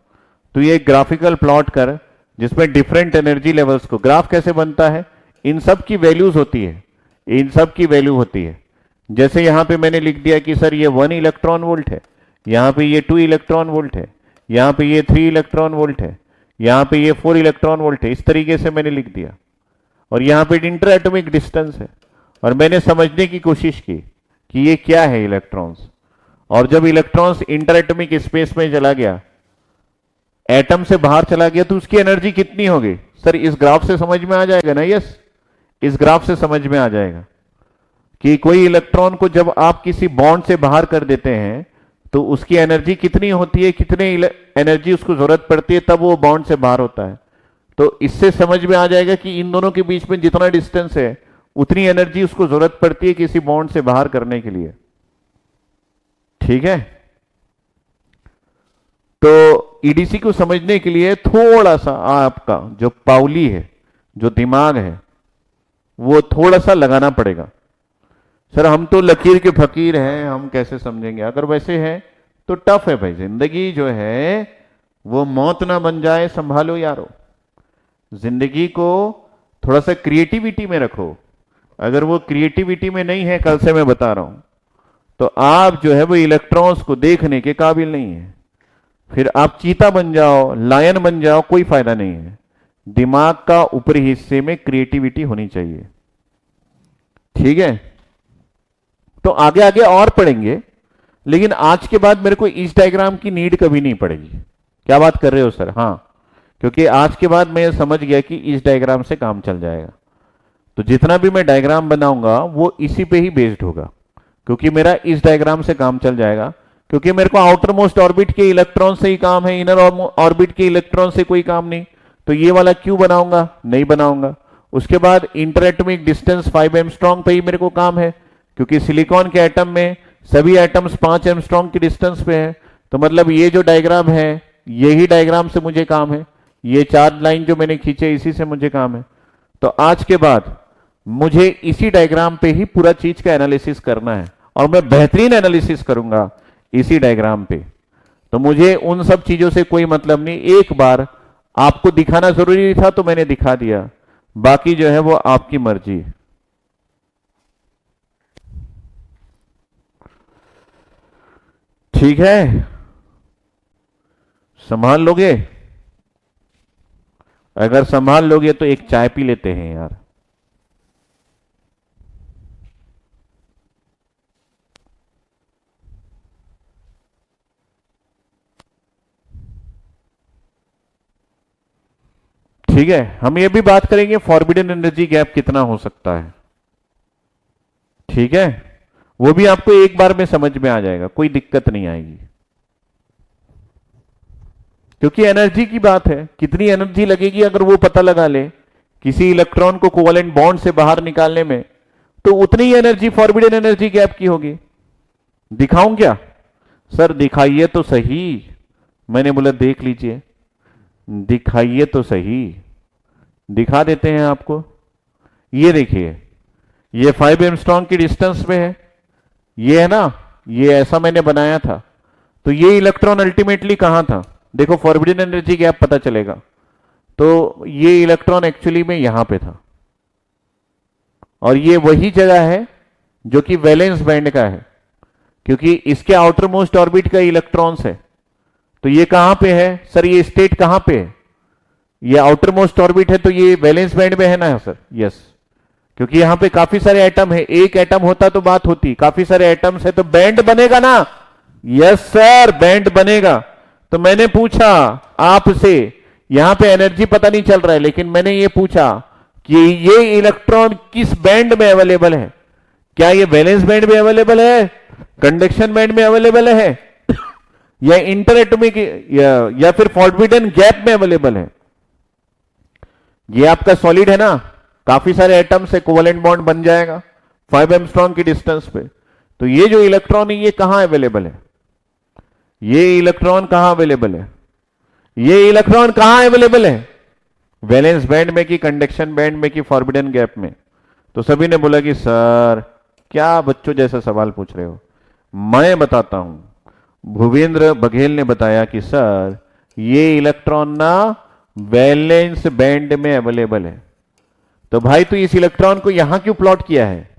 तो ये ग्राफिकल प्लॉट कर जिसमें डिफरेंट एनर्जी लेवल्स को, ग्राफ कैसे बनता है, इन सब की वैल्यूज होती है, इन सब की वैल्यू होती है। जैसे यहां पे मैंने लिख दिया कि सर ये 1 इलेक्ट्रॉन वोल्ट है, यहां पे ये 2 इलेक्ट्रॉन वोल्ट है, यहां पे ये 3 इलेक्ट्रॉन वोल्ट है, यहां पे ये 4 इलेक्ट्रॉन वोल्ट है। इस तरीके से मैंने लिख दिया। और यहां पे इंटर एटॉमिक डिस्टेंस है, और मैंने समझने की कोशिश की कि ये क्या है इलेक्ट्रॉन्स। और जब इलेक्ट्रॉन्स इंटर एटॉमिक स्पेस में चला गया, एटम से बाहर चला गया, तो उसकी एनर्जी कितनी होगी? सर इस ग्राफ से समझ में आ जाएगा ना? यस, इस ग्राफ से समझ में आ जाएगा कि कोई इलेक्ट्रॉन को जब आप किसी बॉन्ड से बाहर कर देते हैं तो उसकी एनर्जी कितनी होती है, कितने एनर्जी उसको जरूरत पड़ती है, तब वो बॉन्ड से बाहर होता है। तो इससे समझ में आ जाएगा कि इन दोनों के बीच में जितना डिस्टेंस है उतनी एनर्जी उसको जरूरत पड़ती है किसी बॉन्ड से बाहर करने के लिए। ठीक है, तो ईडीसी को समझने के लिए थोड़ा सा आपका जो पाउली है, जो दिमाग है, वो थोड़ा सा लगाना पड़ेगा। सर हम तो लकीर के फकीर हैं, हम कैसे समझेंगे? अगर वैसे है तो टफ है भाई। जिंदगी जो है वो मौत ना बन जाए, संभालो यारो। जिंदगी को थोड़ा सा क्रिएटिविटी में रखो। अगर वो क्रिएटिविटी में नहीं है, कल से मैं बता रहा हूं, तो आप जो है वो इलेक्ट्रॉन्स को देखने के काबिल नहीं है। फिर आप चीता बन जाओ, लायन बन जाओ, कोई फायदा नहीं है। दिमाग का ऊपरी हिस्से में क्रिएटिविटी होनी चाहिए। ठीक है, तो आगे आगे और पढ़ेंगे, लेकिन आज के बाद मेरे को इस डायग्राम की नीड कभी नहीं पड़ेगी। क्या बात कर रहे हो सर? हाँ, क्योंकि आज के बाद मैं समझ गया कि इस डायग्राम से काम चल जाएगा। तो जितना भी मैं डायग्राम बनाऊंगा वो इसी पे ही बेस्ड होगा, क्योंकि मेरा इस डायग्राम से काम चल जाएगा। क्योंकि मेरे को आउटर मोस्ट ऑर्बिट के इलेक्ट्रॉन से ही काम है, इनर ऑर्बिट के इलेक्ट्रॉन से कोई काम नहीं। तो ये वाला क्यों बनाऊंगा? नहीं बनाऊंगा। उसके बाद इंटर एटॉमिक डिस्टेंस 5 एंगस्ट्रॉम पे ही मेरे को काम है, क्योंकि सिलिकॉन के एटम में सभी एटम्स 5 एंगस्ट्रॉम की डिस्टेंस पे है। तो मतलब ये जो डायग्राम है, यही डायग्राम से मुझे काम है। ये 4 लाइन जो मैंने खींचे, इसी से मुझे काम है। तो आज के बाद मुझे इसी डायग्राम पे ही पूरा चीज का एनालिसिस करना है, और मैं बेहतरीन एनालिसिस करूंगा इसी डायग्राम पे। तो मुझे उन सब चीजों से कोई मतलब नहीं। एक बार आपको दिखाना जरूरी था तो मैंने दिखा दिया, बाकी जो है वो आपकी मर्जी। ठीक है, संभाल लोगे? अगर संभाल लोगे तो एक चाय पी लेते हैं यार। ठीक है, हम ये भी बात करेंगे फॉरबिडन एनर्जी गैप कितना हो सकता है। ठीक है, वो भी आपको एक बार में समझ में आ जाएगा, कोई दिक्कत नहीं आएगी। क्योंकि एनर्जी की बात है, कितनी एनर्जी लगेगी अगर वो पता लगा ले किसी इलेक्ट्रॉन को कोवेलेंट बॉन्ड से बाहर निकालने में, तो उतनी ही एनर्जी फॉरबिडन एनर्जी गैप की होगी। दिखाऊं क्या? सर दिखाइए तो सही। मैंने बोला देख लीजिए, दिखाइए तो सही। दिखा देते हैं आपको। ये देखिए, ये 5 एंगस्ट्रॉम की डिस्टेंस पे है, ये है ना, ये ऐसा मैंने बनाया था। तो ये इलेक्ट्रॉन अल्टीमेटली कहां था? देखो फॉरबिडन एनर्जी गैप पता चलेगा। तो ये इलेक्ट्रॉन एक्चुअली में यहां पे था, और ये वही जगह है जो कि वैलेंस बैंड का है, क्योंकि इसके आउटर मोस्ट ऑर्बिट का इलेक्ट्रॉन्स है। तो ये कहां पे है? सर ये स्टेट कहां पे है? ये आउटर मोस्ट ऑर्बिट है, तो ये वैलेंस बैंड में है ना सर? यस। क्योंकि यहां पे काफी सारे एटम है, एक एटम होता तो बात होती, काफी सारे एटम्स है तो बैंड बनेगा ना। यस सर, बैंड बनेगा। तो मैंने पूछा आपसे, यहां पे एनर्जी पता नहीं चल रहा है, लेकिन मैंने ये पूछा कि ये इलेक्ट्रॉन किस बैंड में अवेलेबल है। क्या ये वैलेंस बैंड में अवेलेबल है, कंडक्शन बैंड में अवेलेबल है, या इंटर एटॉमिक या फिर फॉरबिडन गैप में अवेलेबल है। ये आपका सॉलिड है ना, काफी सारे एटम से कोवेलेंट बॉन्ड बन जाएगा 5 एंगस्ट्रॉम की डिस्टेंस पे। तो ये जो इलेक्ट्रॉन है ये कहां अवेलेबल है, ये इलेक्ट्रॉन कहां अवेलेबल है, ये इलेक्ट्रॉन कहां अवेलेबल है, वैलेंस बैंड में कि कंडक्शन बैंड में कि फॉरबिडन गैप में। तो सभी ने बोला कि सर क्या बच्चों जैसा सवाल पूछ रहे हो। मैं बताता हूं, भूपेंद्र बघेल ने बताया कि सर ये इलेक्ट्रॉन ना वैलेंस बैंड में अवेलेबल है। तो भाई तो इस इलेक्ट्रॉन को यहां क्यों प्लॉट किया है।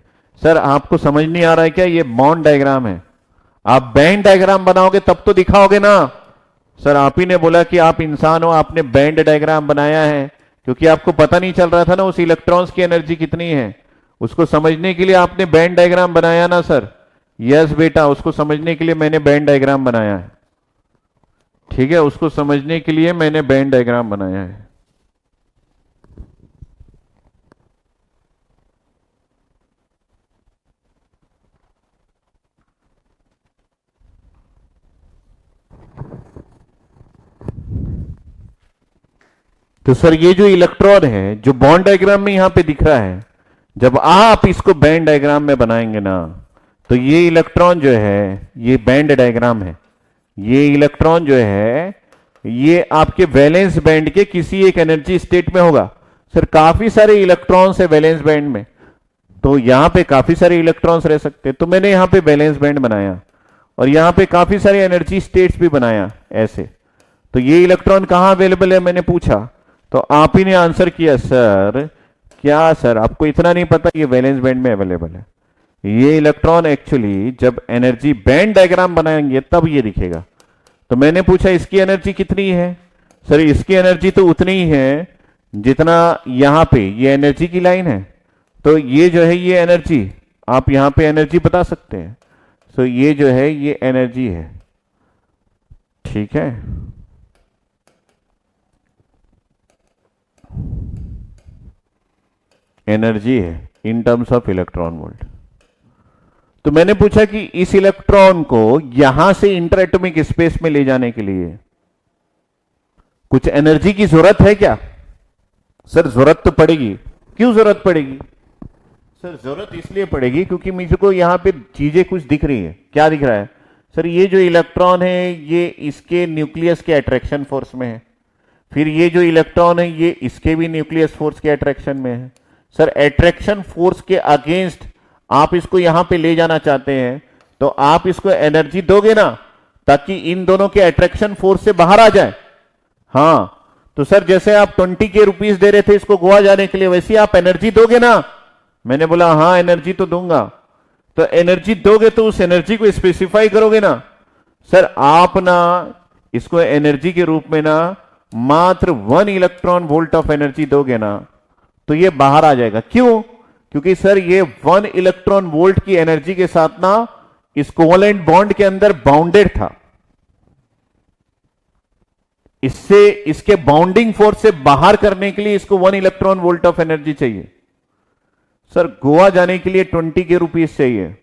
सर आपको समझ नहीं आ रहा है क्या, ये बॉन्ड डायग्राम है, आप बैंड डायग्राम बनाओगे तब तो दिखाओगे ना। सर आप ही ने बोला कि आप इंसान हो, आपने बैंड डायग्राम बनाया है, क्योंकि आपको पता नहीं चल रहा था ना उस इलेक्ट्रॉन्स की एनर्जी कितनी है, उसको समझने के लिए आपने बैंड डायग्राम बनाया ना सर। यस बेटा, उसको समझने के लिए मैंने बैंड डायग्राम बनाया है। ठीक है, उसको समझने के लिए मैंने बैंड डायग्राम बनाया है। तो सर ये जो इलेक्ट्रॉन है जो बॉन्ड डायग्राम में यहां पे दिख रहा है, जब आप इसको बैंड डायग्राम में बनाएंगे ना, तो ये इलेक्ट्रॉन जो है ये बैंड डायग्राम है, ये इलेक्ट्रॉन जो है ये आपके वैलेंस बैंड के किसी एक एनर्जी स्टेट में होगा। सर काफी सारे इलेक्ट्रॉन्स है वैलेंस बैंड में, तो यहां पे काफी सारे इलेक्ट्रॉन्स रह सकते हैं। तो मैंने यहां पे वैलेंस बैंड बनाया और यहां पे काफी सारे एनर्जी स्टेट्स भी बनाया ऐसे। तो ये इलेक्ट्रॉन कहां अवेलेबल है मैंने पूछा, तो आप ही ने आंसर किया सर क्या सर आपको इतना नहीं पता ये वैलेंस बैंड में अवेलेबल है। ये इलेक्ट्रॉन एक्चुअली जब एनर्जी बैंड डायग्राम बनाएंगे तब ये दिखेगा। तो मैंने पूछा इसकी एनर्जी कितनी है। सर इसकी एनर्जी तो उतनी ही है जितना यहां पे ये एनर्जी की लाइन है। तो ये जो है ये एनर्जी, आप यहां पे एनर्जी बता सकते हैं। तो ये जो है ये एनर्जी है, ठीक है। एनर्जी है in terms of electron volt. तो मैंने पूछा कि इस इलेक्ट्रॉन को यहां से इंटर एटॉमिक स्पेस में ले जाने के लिए कुछ एनर्जी की जरूरत है क्या। सर जरूरत तो पड़ेगी। क्यों जरूरत पड़ेगी। सर जरूरत इसलिए पड़ेगी क्योंकि मुझे को यहां पे चीजें कुछ दिख रही है। क्या दिख रहा है सर, ये जो इलेक्ट्रॉन है ये इसके न्यूक्लियस के अट्रैक्शन फोर्स में है, फिर ये जो इलेक्ट्रॉन है ये इसके भी न्यूक्लियस फोर्स के अट्रैक्शन में है। सर अट्रैक्शन फोर्स के अगेंस्ट आप इसको यहां पे ले जाना चाहते हैं, तो आप इसको एनर्जी दोगे ना ताकि इन दोनों के अट्रैक्शन फोर्स से बाहर आ जाए। हाँ तो सर जैसे आप 20 के रुपीस दे रहे थे इसको गोवा जाने के लिए, वैसे ही आप एनर्जी दोगे ना। मैंने बोला हाँ एनर्जी तो दूंगा। तो एनर्जी दोगे तो उस एनर्जी को स्पेसिफाई करोगे ना। सर आप ना इसको एनर्जी के रूप में ना मात्र 1 इलेक्ट्रॉन वोल्ट ऑफ एनर्जी दोगे ना तो ये बाहर आ जाएगा। क्यों, क्योंकि सर ये 1 इलेक्ट्रॉन वोल्ट की एनर्जी के साथ ना इस कोवेलेंट बॉन्ड के अंदर बाउंडेड था। इससे इसके बाउंडिंग फोर्स से बाहर करने के लिए इसको 1 इलेक्ट्रॉन वोल्ट ऑफ एनर्जी चाहिए। सर गोवा जाने के लिए 20 के रुपीस चाहिए।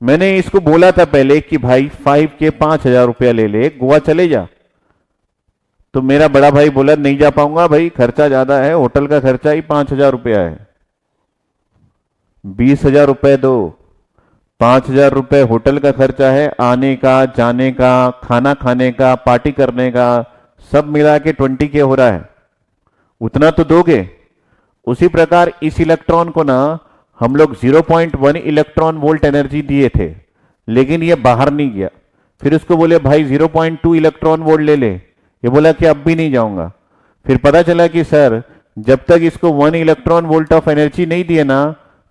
मैंने इसको बोला था पहले कि भाई 5 के 5,000 रुपया ले ले, गोवा चले जा। तो मेरा बड़ा भाई बोला नहीं जा पाऊंगा भाई, खर्चा ज्यादा है, होटल का खर्चा ही 5,000 रुपया है। 20,000 रुपए दो, 5,000 रुपए होटल का खर्चा है, आने का जाने का खाना खाने का पार्टी करने का सब मिला के 20 के हो रहा है, उतना तो दोगे। उसी प्रकार इस इलेक्ट्रॉन को ना हम लोग 0.1 इलेक्ट्रॉन वोल्ट एनर्जी दिए थे, लेकिन ये बाहर नहीं गया। फिर उसको बोले भाई 0.2 इलेक्ट्रॉन वोल्ट ले ले, ये बोला कि अब भी नहीं जाऊंगा। फिर पता चला कि सर जब तक इसको 1 इलेक्ट्रॉन वोल्ट ऑफ एनर्जी नहीं दिए ना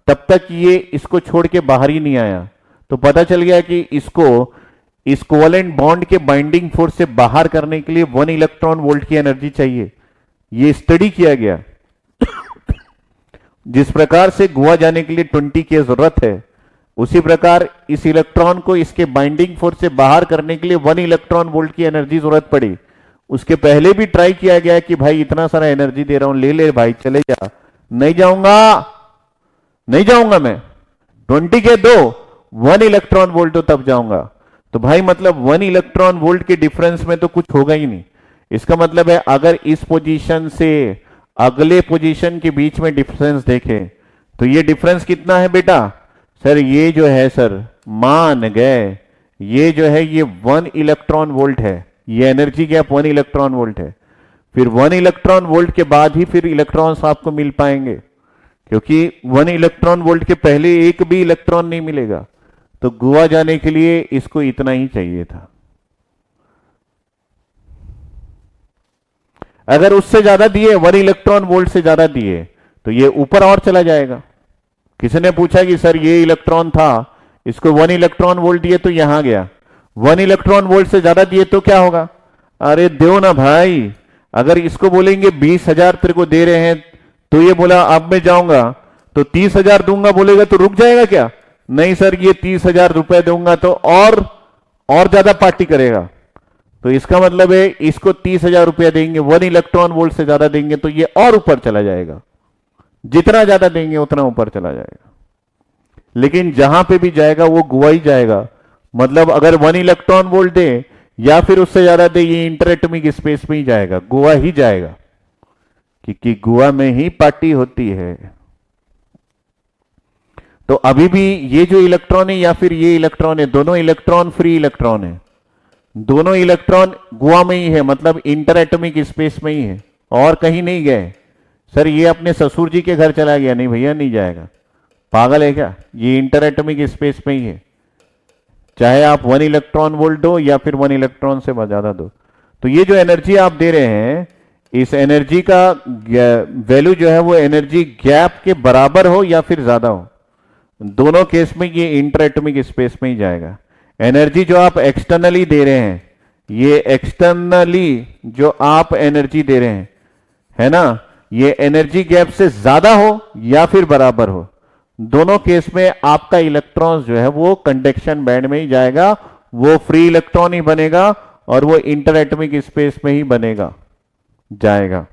तब तक ये इसको छोड़ के बाहर ही नहीं आया। तो पता चल गया कि इसको इस कोवेलेंट बॉन्ड के बाइंडिंग फोर्स से बाहर करने के लिए 1 इलेक्ट्रॉन वोल्ट की एनर्जी चाहिए। ये स्टडी किया गया। जिस प्रकार से गोवा जाने के लिए 20 की जरूरत है, उसी प्रकार इस इलेक्ट्रॉन को इसके बाइंडिंग फोर्स से बाहर करने के लिए 1 इलेक्ट्रॉन वोल्ट की एनर्जी जरूरत पड़ी। उसके पहले भी ट्राई किया गया कि भाई इतना सारा एनर्जी दे रहा हूं, ले ले भाई, चले जा। नहीं जाऊंगा, नहीं जाऊंगा मैं, 20 के दो, 1 इलेक्ट्रॉन वोल्ट तो तब जाऊंगा। तो भाई मतलब 1 इलेक्ट्रॉन वोल्ट के डिफरेंस में तो कुछ होगा ही नहीं। इसका मतलब है अगर इस पोजीशन से अगले पोजीशन के बीच में डिफरेंस देखें तो ये डिफरेंस कितना है बेटा? सर ये जो है सर, मान गए ये जो है ये 1 इलेक्ट्रॉन वोल्ट है, ये एनर्जी गैप 1 इलेक्ट्रॉन वोल्ट है। फिर 1 इलेक्ट्रॉन वोल्ट के बाद ही फिर इलेक्ट्रॉन्स आपको मिल पाएंगे, क्योंकि 1 इलेक्ट्रॉन वोल्ट के पहले एक भी इलेक्ट्रॉन नहीं मिलेगा। तो गोवा जाने के लिए इसको इतना ही चाहिए था। अगर उससे ज्यादा दिए, 1 इलेक्ट्रॉन वोल्ट से ज्यादा दिए, तो ये ऊपर और चला जाएगा। किसी ने पूछा कि सर ये इलेक्ट्रॉन था, इसको 1 इलेक्ट्रॉन वोल्ट दिए तो यहां गया, 1 इलेक्ट्रॉन वोल्ट से ज्यादा दिए तो क्या होगा? अरे दो ना भाई। अगर इसको बोलेंगे 20,000 तेरे को दे रहे हैं, तो ये बोला अब मैं जाऊंगा तो 30,000 दूंगा, बोलेगा तो रुक जाएगा क्या? नहीं सर, ये 30,000 रुपए दूंगा तो और ज्यादा पार्टी करेगा। तो इसका मतलब है इसको 30,000 रुपया देंगे, 1 इलेक्ट्रॉन वोल्ट से ज्यादा देंगे तो ये और ऊपर चला जाएगा। जितना ज्यादा देंगे उतना ऊपर चला जाएगा। लेकिन जहां पे भी जाएगा वो गोवा ही जाएगा। मतलब अगर 1 इलेक्ट्रॉन वोल्ट दे या फिर उससे ज्यादा दे, ये इंटर एटॉमिक स्पेस में ही जाएगा, गोवा ही जाएगा, क्योंकि गोवा में ही पार्टी होती है। तो अभी भी ये जो इलेक्ट्रॉन है या फिर ये इलेक्ट्रॉन है, दोनों इलेक्ट्रॉन फ्री इलेक्ट्रॉन है, दोनों इलेक्ट्रॉन गोवा में ही है, मतलब इंटर एटॉमिक स्पेस में ही है और कहीं नहीं गए। सर ये अपने ससुर जी के घर चला गया, नहीं भैया नहीं जाएगा, पागल है क्या? ये इंटर एटॉमिक स्पेस में ही है, चाहे आप 1 इलेक्ट्रॉन वोल्ट दो या फिर 1 इलेक्ट्रॉन से ज्यादा दो। तो ये जो एनर्जी आप दे रहे हैं, इस एनर्जी का वैल्यू जो है वो एनर्जी गैप के बराबर हो या फिर ज्यादा हो, दोनों केस में ये इंटर एटॉमिक स्पेस में ही जाएगा। एनर्जी जो आप एक्सटर्नली दे रहे हैं, ये एक्सटर्नली जो आप एनर्जी दे रहे हैं, है ना, ये एनर्जी गैप से ज्यादा हो या फिर बराबर हो, दोनों केस में आपका इलेक्ट्रॉन जो है वो कंडक्शन बैंड में ही जाएगा, वो फ्री इलेक्ट्रॉन ही बनेगा और वो इंटर एटॉमिक स्पेस में ही बनेगा, जाएगा।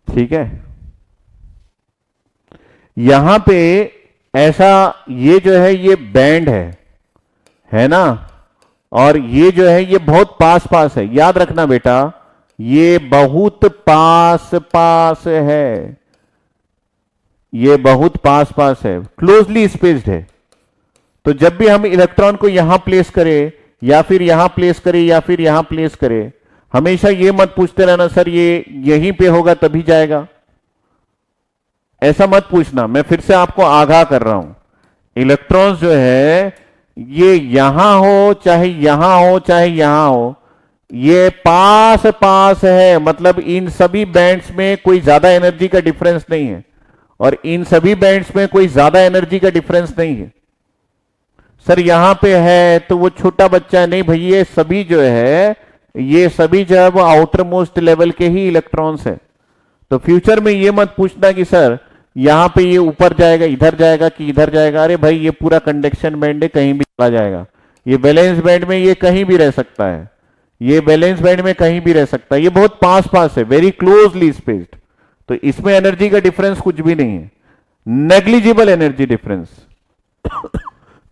ठीक है, यहां पे ऐसा ये जो है ये बैंड है ना, और ये जो है ये बहुत पास पास है। याद रखना बेटा, ये बहुत पास पास है, ये बहुत पास पास है, क्लोजली स्पेस्ड है। तो जब भी हम इलेक्ट्रॉन को यहां प्लेस करें या फिर यहां प्लेस करें या फिर यहां प्लेस करें, हमेशा ये मत पूछते रहना सर ये यहीं पे होगा तभी जाएगा, ऐसा मत पूछना। मैं फिर से आपको आगाह कर रहा हूं, इलेक्ट्रॉन्स जो है ये यहां हो चाहे यहां हो चाहे यहां हो, ये पास पास है, मतलब इन सभी बैंड्स में कोई ज्यादा एनर्जी का डिफरेंस नहीं है और इन सभी बैंड्स में कोई ज्यादा एनर्जी का डिफरेंस नहीं है। सर यहां पे है तो वो छोटा बच्चा, नहीं भैया ये सभी जो है ये सभी जो है वो आउटर मोस्ट लेवल के ही इलेक्ट्रॉन्स है। तो फ्यूचर में ये मत पूछना कि सर यहां पे ये ऊपर जाएगा, इधर जाएगा कि इधर जाएगा। अरे भाई ये पूरा कंडक्शन बैंड है, कहीं भी चला जाएगा। ये बैलेंस बैंड में ये कहीं भी रह सकता है, ये बैलेंस बैंड में कहीं भी रह सकता है, ये बहुत पास पास है, वेरी क्लोजली स्पेस्ड। तो इसमें एनर्जी का डिफरेंस कुछ भी नहीं है, नेग्लिजिबल एनर्जी डिफरेंस।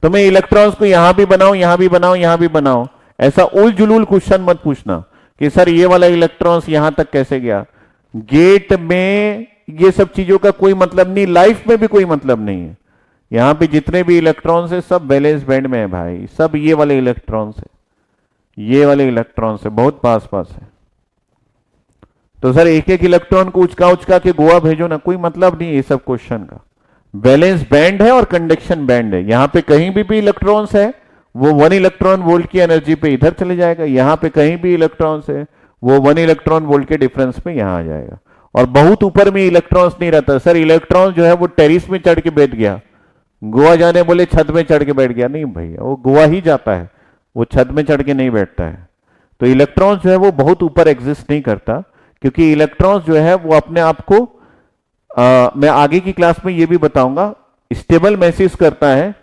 तो मैं इलेक्ट्रॉन्स को यहां भी बनाऊं, यहां भी बनाऊं, यहां भी बनाऊं, ऐसा उल जुलूल क्वेश्चन मत पूछना कि सर ये वाला इलेक्ट्रॉन्स यहां तक कैसे गया। गेट में ये सब चीजों का कोई मतलब नहीं, लाइफ में भी कोई मतलब नहीं है। यहां पे जितने भी इलेक्ट्रॉन्स है सब बैलेंस बैंड में है भाई, सब ये वाले इलेक्ट्रॉन्स है, ये वाले इलेक्ट्रॉन्स है, बहुत पास पास है। तो सर एक एक इलेक्ट्रॉन को उचका उचका के गोवा भेजो ना, कोई मतलब नहीं है ये सब क्वेश्चन का। बैलेंस बैंड है और कंडक्शन बैंड है, यहां पे कहीं भी इलेक्ट्रॉन्स है वो 1 इलेक्ट्रॉन वोल्ट की एनर्जी पे इधर चले जाएगा, यहां पे कहीं भी इलेक्ट्रॉन्स है वो 1 इलेक्ट्रॉन वोल्ट के डिफरेंस पे यहां आ जाएगा। और बहुत ऊपर में इलेक्ट्रॉन्स नहीं रहता। सर इलेक्ट्रॉन जो है वो टेरिस में चढ़ के बैठ गया गोवा जाने बोले छत में चढ़ के बैठ गया, नहीं भैया, वो गोवा ही जाता है, वो छत में चढ़ के नहीं बैठता है। तो इलेक्ट्रॉन्स जो है वो बहुत ऊपर एग्जिस्ट नहीं करता, क्योंकि इलेक्ट्रॉन्स जो है वो अपने आप को मैं आगे की क्लास में ये भी बताऊंगा, स्टेबल महसूस करता है।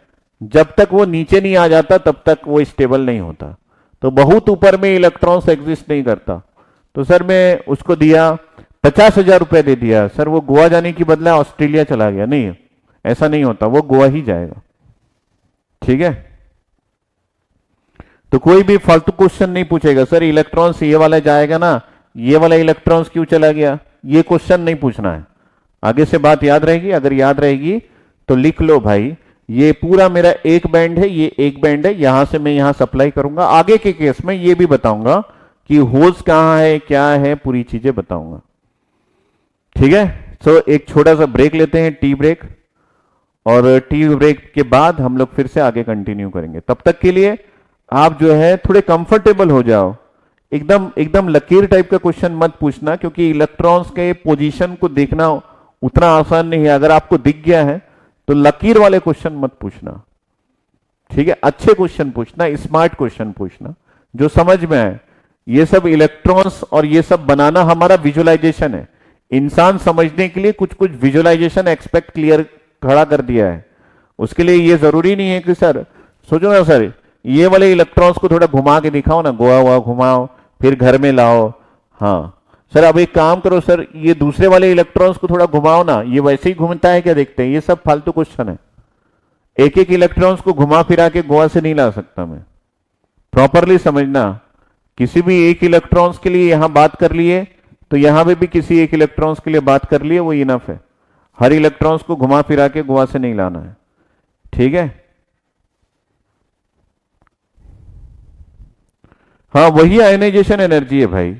जब तक वो नीचे नहीं आ जाता तब तक वो स्टेबल नहीं होता। तो बहुत ऊपर में इलेक्ट्रॉन्स एग्जिस्ट नहीं करता। तो सर मैं उसको दिया 50,000 रुपए दे दिया, सर वो गोवा जाने की बदले ऑस्ट्रेलिया चला गया, नहीं ऐसा नहीं होता, वो गोवा ही जाएगा। ठीक है, तो कोई भी फालतू क्वेश्चन नहीं पूछेगा, सर इलेक्ट्रॉन्स ये वाला जाएगा ना, ये वाला इलेक्ट्रॉन्स क्यों चला गया, ये क्वेश्चन नहीं पूछना है। आगे से बात याद रहेगी, अगर याद रहेगी तो लिख लो भाई, ये पूरा मेरा एक बैंड है, ये एक बैंड है, यहां से मैं यहां सप्लाई करूंगा। आगे के केस में ये भी बताऊंगा कि होल्स कहां है, क्या है, पूरी चीजें बताऊंगा। ठीक है, तो एक छोटा सा ब्रेक लेते हैं, टी ब्रेक, और टी ब्रेक के बाद हम लोग फिर से आगे कंटिन्यू करेंगे। तब तक के लिए आप जो है थोड़े कंफर्टेबल हो जाओ। एकदम एकदम लकीर टाइप का क्वेश्चन मत पूछना, क्योंकि इलेक्ट्रॉन्स के पोजीशन को देखना उतना आसान नहीं है। अगर आपको दिख गया है तो लकीर वाले क्वेश्चन मत पूछना, ठीक है, अच्छे क्वेश्चन पूछना, स्मार्ट क्वेश्चन पूछना जो समझ में आए। ये सब इलेक्ट्रॉन्स और ये सब बनाना हमारा विजुअलाइजेशन है। इंसान समझने के लिए कुछ कुछ विजुअलाइजेशन एक्सपेक्ट क्लियर खड़ा कर दिया है। उसके लिए ये जरूरी नहीं है कि सर सोचो ना, सर ये वाले इलेक्ट्रॉन्स को थोड़ा घुमा के दिखाओ ना, गोवा हुआ घुमाओ, फिर घर में लाओ। हाँ सर, अब एक काम करो सर, ये दूसरे वाले इलेक्ट्रॉन्स को थोड़ा घुमाओ ना, ये वैसे ही घूमता है क्या, देखते हैं। ये सब फालतू क्वेश्चन है। एक एक इलेक्ट्रॉन्स को घुमा फिरा के गोवा से नहीं ला सकता मैं। प्रॉपरली समझना, किसी भी एक इलेक्ट्रॉन्स के लिए यहां बात कर लिए तो यहां पे भी किसी एक इलेक्ट्रॉन्स के लिए बात कर लिए, वो इनफ है। हर इलेक्ट्रॉन्स को घुमा फिरा के गोवा से नहीं लाना है। ठीक है, हाँ वही आयनाइजेशन एनर्जी है भाई।